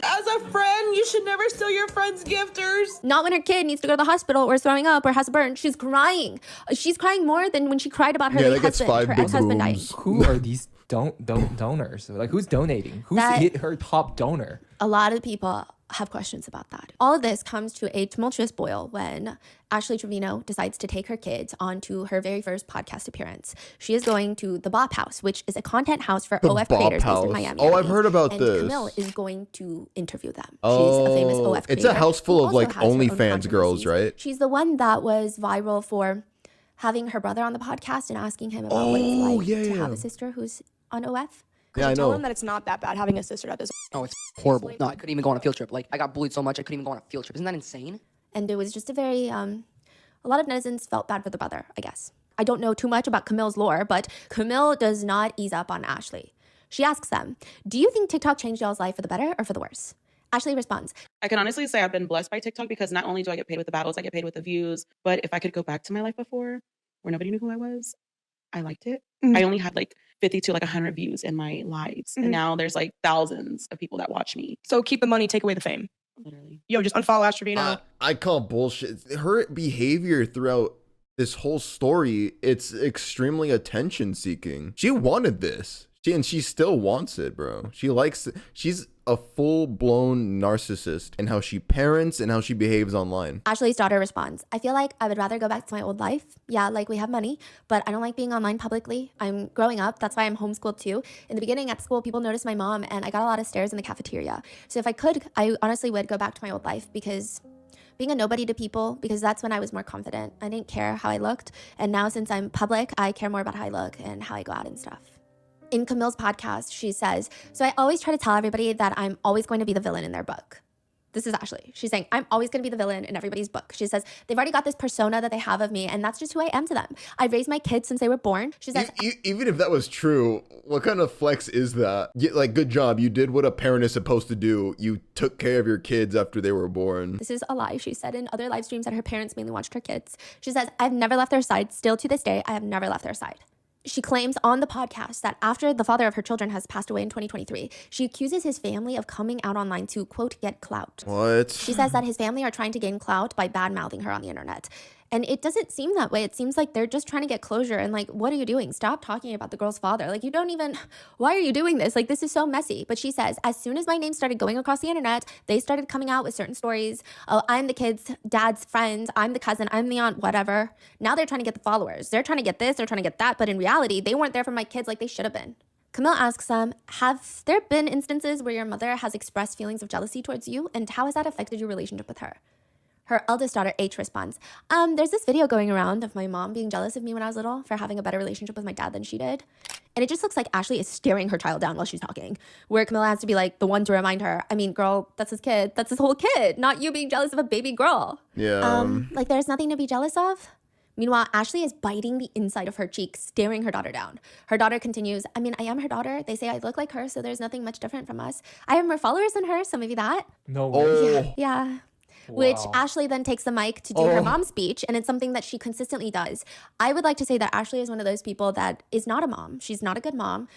[SPEAKER 6] As a friend, you should never steal your friend's gifters.
[SPEAKER 3] Not when her kid needs to go to the hospital or is throwing up or has a burn. She's crying. She's crying more than when she cried about her late husband, her ex-husband dying.
[SPEAKER 4] Who are these donors? Like, who's donating? Who's her top donor?
[SPEAKER 3] A lot of people have questions about that. All of this comes to a tumultuous boil when Ashley Trevino decides to take her kids onto her very first podcast appearance. She is going to the Bop House, which is a content house for OF creators based in Miami.
[SPEAKER 2] Oh, I've heard about this.
[SPEAKER 3] And Camille is going to interview them. She's a famous OF creator.
[SPEAKER 2] It's a house full of like OnlyFans girls, right?
[SPEAKER 3] She's the one that was viral for having her brother on the podcast and asking him about what it's like to have a sister who's on OF.
[SPEAKER 2] Yeah, I know.
[SPEAKER 14] Tell him that it's not that bad having a sister that does. Oh, it's horrible. No, I couldn't even go on a field trip. Like, I got bullied so much, I couldn't even go on a field trip. Isn't that insane?
[SPEAKER 3] And it was just a very, a lot of netizens felt bad for the brother, I guess. I don't know too much about Camille's lore, but Camille does not ease up on Ashley. She asks them, do you think TikTok changed y'all's life for the better or for the worse? Ashley responds,
[SPEAKER 6] I can honestly say I've been blessed by TikTok because not only do I get paid with the battles, I get paid with the views. But if I could go back to my life before, where nobody knew who I was, I liked it. I only had like 50 to like 100 views in my lives. And now there's like thousands of people that watch me.
[SPEAKER 14] So keep the money, take away the fame.
[SPEAKER 6] Literally.
[SPEAKER 14] Yo, just unfollow Ash Trevino.
[SPEAKER 2] I call bullshit. Her behavior throughout this whole story, it's extremely attention seeking. She wanted this. She still wants it, bro. She's a full-blown narcissist in how she parents and how she behaves online.
[SPEAKER 3] Ashley's daughter responds, I feel like I would rather go back to my old life. Yeah, like we have money, but I don't like being online publicly. I'm growing up. That's why I'm homeschooled too. In the beginning at school, people noticed my mom and I got a lot of stares in the cafeteria. So if I could, I honestly would go back to my old life because being a nobody to people, because that's when I was more confident. I didn't care how I looked. And now since I'm public, I care more about how I look and how I go out and stuff. In Camille's podcast, she says, so I always try to tell everybody that I'm always going to be the villain in their book. This is Ashley. She's saying, I'm always going to be the villain in everybody's book. She says, they've already got this persona that they have of me, and that's just who I am to them. I've raised my kids since they were born. She says,
[SPEAKER 2] even if that was true, what kind of flex is that? Like, good job. You did what a parent is supposed to do. You took care of your kids after they were born.
[SPEAKER 3] This is a lie. She said in other live streams that her parents mainly watched her kids. She says, I've never left their side. Still to this day, I have never left their side. She claims on the podcast that after the father of her children has passed away in 2023, she accuses his family of coming out online to, quote, get clout.
[SPEAKER 2] What?
[SPEAKER 3] She says that his family are trying to gain clout by bad-mouthing her on the internet. And it doesn't seem that way. It seems like they're just trying to get closure. And like, what are you doing? Stop talking about the girl's father. Like, you don't even, why are you doing this? Like, this is so messy. But she says, as soon as my name started going across the internet, they started coming out with certain stories. Oh, I'm the kid's dad's friend. I'm the cousin. I'm the aunt, whatever. Now they're trying to get the followers. They're trying to get this. They're trying to get that. But in reality, they weren't there for my kids like they should have been. Camille asks them, have there been instances where your mother has expressed feelings of jealousy towards you? And how has that affected your relationship with her? Her eldest daughter, H, responds, there's this video going around of my mom being jealous of me when I was little for having a better relationship with my dad than she did. And it just looks like Ashley is staring her child down while she's talking, where Camilla has to be like the one to remind her, I mean, girl, that's his kid. That's his whole kid, not you being jealous of a baby girl.
[SPEAKER 2] Yeah.
[SPEAKER 3] Like there's nothing to be jealous of. Meanwhile, Ashley is biting the inside of her cheek, staring her daughter down. Her daughter continues, I mean, I am her daughter. They say I look like her, so there's nothing much different from us. I have more followers than her, so maybe that.
[SPEAKER 4] No way.
[SPEAKER 3] Yeah.
[SPEAKER 4] Wow.
[SPEAKER 3] Which Ashley then takes the mic to do her mom's speech, and it's something that she consistently does. I would like to say that Ashley is one of those people that is not a mom. She's not a good mom.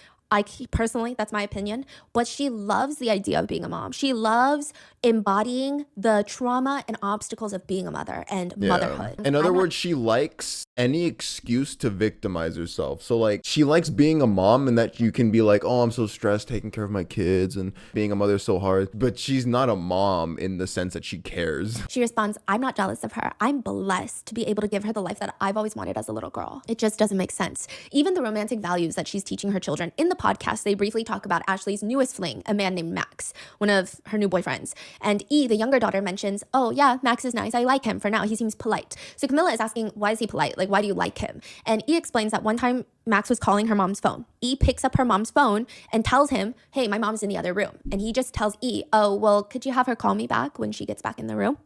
[SPEAKER 3] Personally, that's my opinion, but she loves the idea of being a mom. She loves embodying the trauma and obstacles of being a mother and motherhood.
[SPEAKER 2] In other words, she likes any excuse to victimize herself. So like, she likes being a mom and that you can be like, oh, I'm so stressed taking care of my kids and being a mother is so hard. But she's not a mom in the sense that she cares.
[SPEAKER 3] She responds, I'm not jealous of her. I'm blessed to be able to give her the life that I've always wanted as a little girl. It just doesn't make sense. Even the romantic values that she's teaching her children in the podcast, they briefly talk about Ashley's newest fling, a man named Max, one of her new boyfriends. And E, the younger daughter, mentions, oh yeah, Max is nice. I like him for now. He seems polite. So Camilla is asking, why is he polite? Like, why do you like him? And E explains that one time Max was calling her mom's phone. E picks up her mom's phone and tells him, hey, my mom's in the other room. And he just tells E, oh, well, could you have her call me back when she gets back in the room?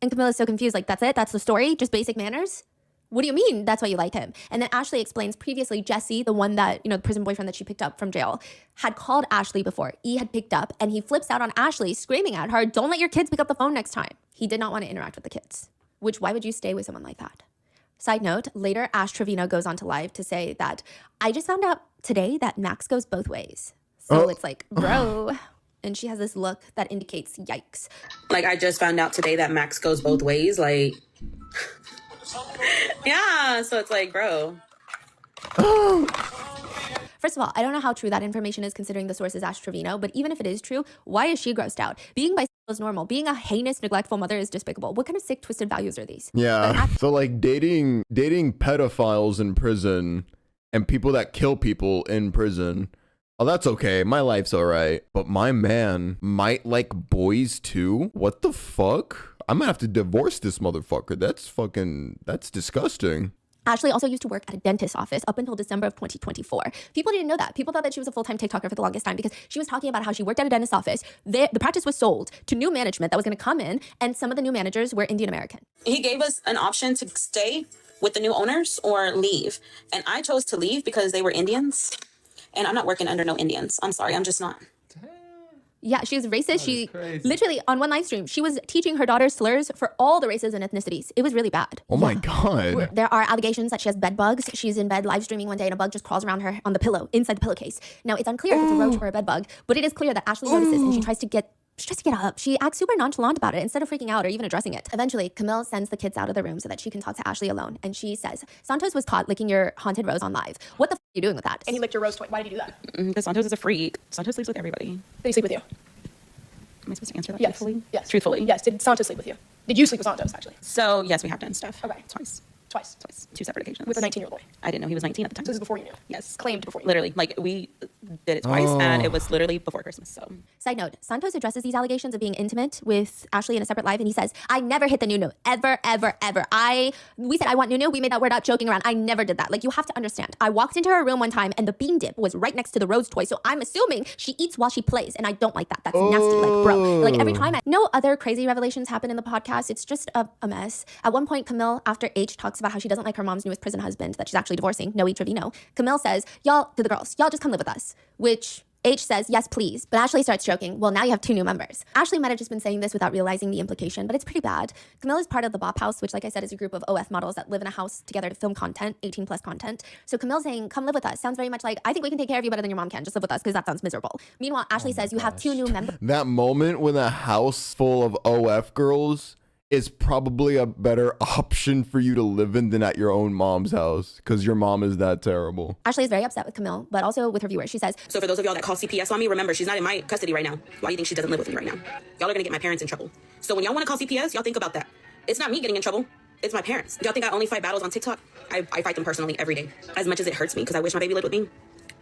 [SPEAKER 3] And Camilla's so confused, like, that's it? That's the story? Just basic manners? What do you mean that's why you like him? And then Ashley explains previously Jesse, the one that, the prison boyfriend that she picked up from jail, had called Ashley before. E had picked up and he flips out on Ashley, screaming at her, don't let your kids pick up the phone next time. He did not want to interact with the kids, which why would you stay with someone like that? Side note, later Ash Trevino goes on to live to say that I just found out today that Max goes both ways. So it's like, bro. And she has this look that indicates yikes.
[SPEAKER 6] Like, I just found out today that Max goes both ways. Like, yeah, so it's like, bro.
[SPEAKER 3] First of all, I don't know how true that information is considering the source is Ash Trevino, but even if it is true, why is she grossed out? Being bisexual is normal. Being a heinous, neglectful mother is despicable. What kind of sick, twisted values are these?
[SPEAKER 2] Yeah. So like dating pedophiles in prison and people that kill people in prison. Oh, that's okay. My life's all right. But my man might like boys too. What the fuck? I'm gonna have to divorce this motherfucker. That's disgusting.
[SPEAKER 3] Ashley also used to work at a dentist's office up until December of 2024. People didn't know that. People thought that she was a full-time TikToker for the longest time because she was talking about how she worked at a dentist's office. The practice was sold to new management that was going to come in, and some of the new managers were Indian American.
[SPEAKER 6] He gave us an option to stay with the new owners or leave. And I chose to leave because they were Indians. And I'm not working under no Indians. I'm sorry, I'm just not.
[SPEAKER 3] Yeah, she was racist. She literally, on one live stream, she was teaching her daughter slurs for all the races and ethnicities. It was really bad.
[SPEAKER 2] Oh my God.
[SPEAKER 3] There are allegations that she has bed bugs. She's in bed live streaming one day and a bug just crawls around her on the pillow, inside the pillowcase. Now, it's unclear if it's a roach or a bed bug, but it is clear that Ashley notices and she tries to get up. She acts super nonchalant about it instead of freaking out or even addressing it. Eventually, Camille sends the kids out of the room so that she can talk to Ashley alone. And she says, Santos was caught licking your haunted rose on live. What the f are you doing with that?
[SPEAKER 7] And he licked your rose toy. Why did he do that?
[SPEAKER 6] Because Santos is a freak. Santos sleeps with everybody.
[SPEAKER 7] Did he sleep with you?
[SPEAKER 6] Am I supposed to answer that
[SPEAKER 7] Yes.
[SPEAKER 6] truthfully?
[SPEAKER 7] Yes.
[SPEAKER 6] Truthfully?
[SPEAKER 7] Yes. Did Santos sleep with you? Did you sleep with Santos, actually?
[SPEAKER 6] So, yes, we have done stuff.
[SPEAKER 7] Okay.
[SPEAKER 6] Twice.
[SPEAKER 7] Twice.
[SPEAKER 6] 2 separate occasions.
[SPEAKER 7] With a 19-year-old boy.
[SPEAKER 6] I didn't know he was 19 at the time.
[SPEAKER 7] So this is before you knew?
[SPEAKER 6] Yes.
[SPEAKER 7] Claimed before you knew.
[SPEAKER 6] Literally. Like, we did it twice, and it was literally before Christmas, so.
[SPEAKER 3] Side note, Santos addresses these allegations of being intimate with Ashley in a separate live, and he says, I never hit the Nunu. Ever, ever, ever. We said, I want Nunu. We made that word up joking around. I never did that. Like, you have to understand. I walked into her room one time, and the bean dip was right next to the rose toy, so I'm assuming she eats while she plays, and I don't like that. That's nasty. Like, bro. Like, every time no other crazy revelations happen in the podcast. It's just a mess. At one point, Camille, after H talks about how she doesn't like her mom's newest prison husband that she's actually divorcing, Ash Trevino, Camille says, y'all, to the girls, y'all just come live with us, which H says, yes, please. But Ashley starts joking, well, now you have 2 new members. Ashley might have just been saying this without realizing the implication, but it's pretty bad. Camille is part of the Bop House, which, like I said, is a group of OF models that live in a house together to film content, 18+ content. So Camille saying, come live with us, sounds very much like, I think we can take care of you better than your mom can. Just live with us, because that sounds miserable. Meanwhile, Ashley says, you have 2 new members.
[SPEAKER 2] That moment when a house full of OF girls is probably a better option for you to live in than at your own mom's house, because your mom is that terrible.
[SPEAKER 3] Ashley is very upset with Camille, but also with her viewers. She says,
[SPEAKER 6] So for those of y'all that call CPS on me, remember, she's not in my custody right now. Why do you think she doesn't live with me right now? Y'all are gonna get my parents in trouble. So when y'all wanna call CPS, y'all think about that. It's not me getting in trouble. It's my parents. Y'all think I only fight battles on TikTok? I fight them personally every day. As much as it hurts me, because I wish my baby lived with me,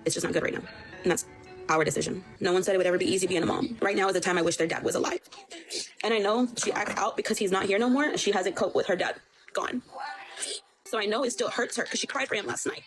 [SPEAKER 6] it's just not good right now. And that's our decision. No one said it would ever be easy being a mom. Right now is the time I wish their dad was alive. And I know she acts out because he's not here no more, and she hasn't coped with her dad gone. So I know it still hurts her because she cried for him last night.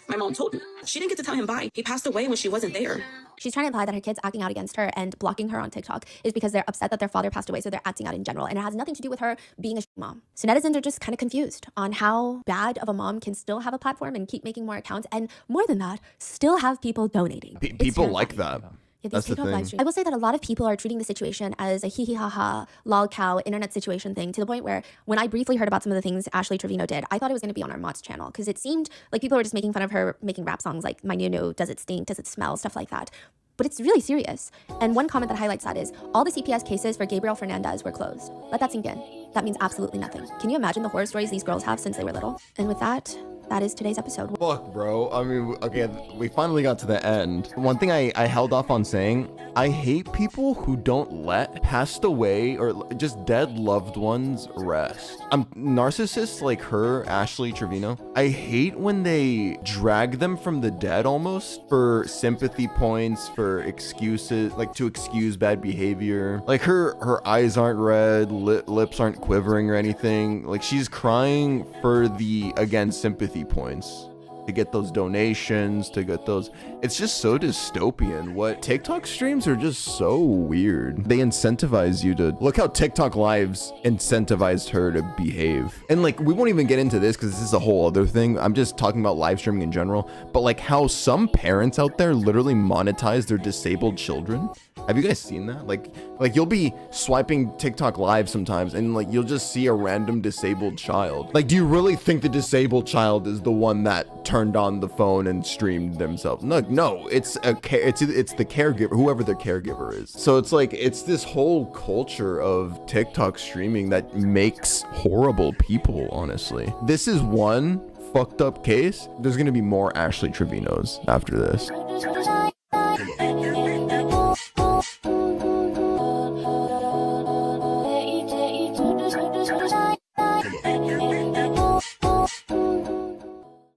[SPEAKER 6] My mom told me. She didn't get to tell him bye. He passed away when she wasn't there.
[SPEAKER 3] She's trying to imply that her kids acting out against her and blocking her on TikTok is because they're upset that their father passed away, so they're acting out in general. And it has nothing to do with her being a mom. So netizens are just kind of confused on how bad of a mom can still have a platform and keep making more accounts. And more than that, still have people donating.
[SPEAKER 2] People like that.
[SPEAKER 3] Yeah,
[SPEAKER 2] That's the thing.
[SPEAKER 3] I will say that a lot of people are treating the situation as a hee hee ha ha, lol cow, internet situation thing, to the point where when I briefly heard about some of the things Ashley Trevino did, I thought it was going to be on our Mott's channel, because it seemed like people were just making fun of her making rap songs like My Nunu, Does It Stink, Does It Smell, stuff like that. But it's really serious. And one comment that highlights that is, all the CPS cases for Gabriel Fernandez were closed. Let that sink in. That means absolutely nothing. Can you imagine the horror stories these girls have since they were little? And with that, that is today's episode.
[SPEAKER 2] Fuck, bro. I mean, okay, we finally got to the end. One thing I held off on saying, I hate people who don't let passed away or just dead loved ones rest. Narcissists like her, Ashley Trevino, I hate when they drag them from the dead almost for sympathy points, for excuses, like to excuse bad behavior. Like her eyes aren't red, lips aren't quivering or anything. Like she's crying for the, again, sympathy points, to get those donations, to get those. It's just so dystopian. What TikTok streams are just so weird. They incentivize you to look how TikTok lives incentivized her to behave. And like, we won't even get into this because this is a whole other thing. I'm just talking about live streaming in general, but like how some parents out there literally monetize their disabled children. Have you guys seen that? Like you'll be swiping TikTok live sometimes and like you'll just see a random disabled child. Like, do you really think the disabled child is the one that turned on the phone and streamed themselves? No, it's the caregiver, whoever their caregiver is. So it's like, it's this whole culture of TikTok streaming that makes horrible people, honestly. This is one fucked up case. There's gonna be more Ashley Trevinos after this.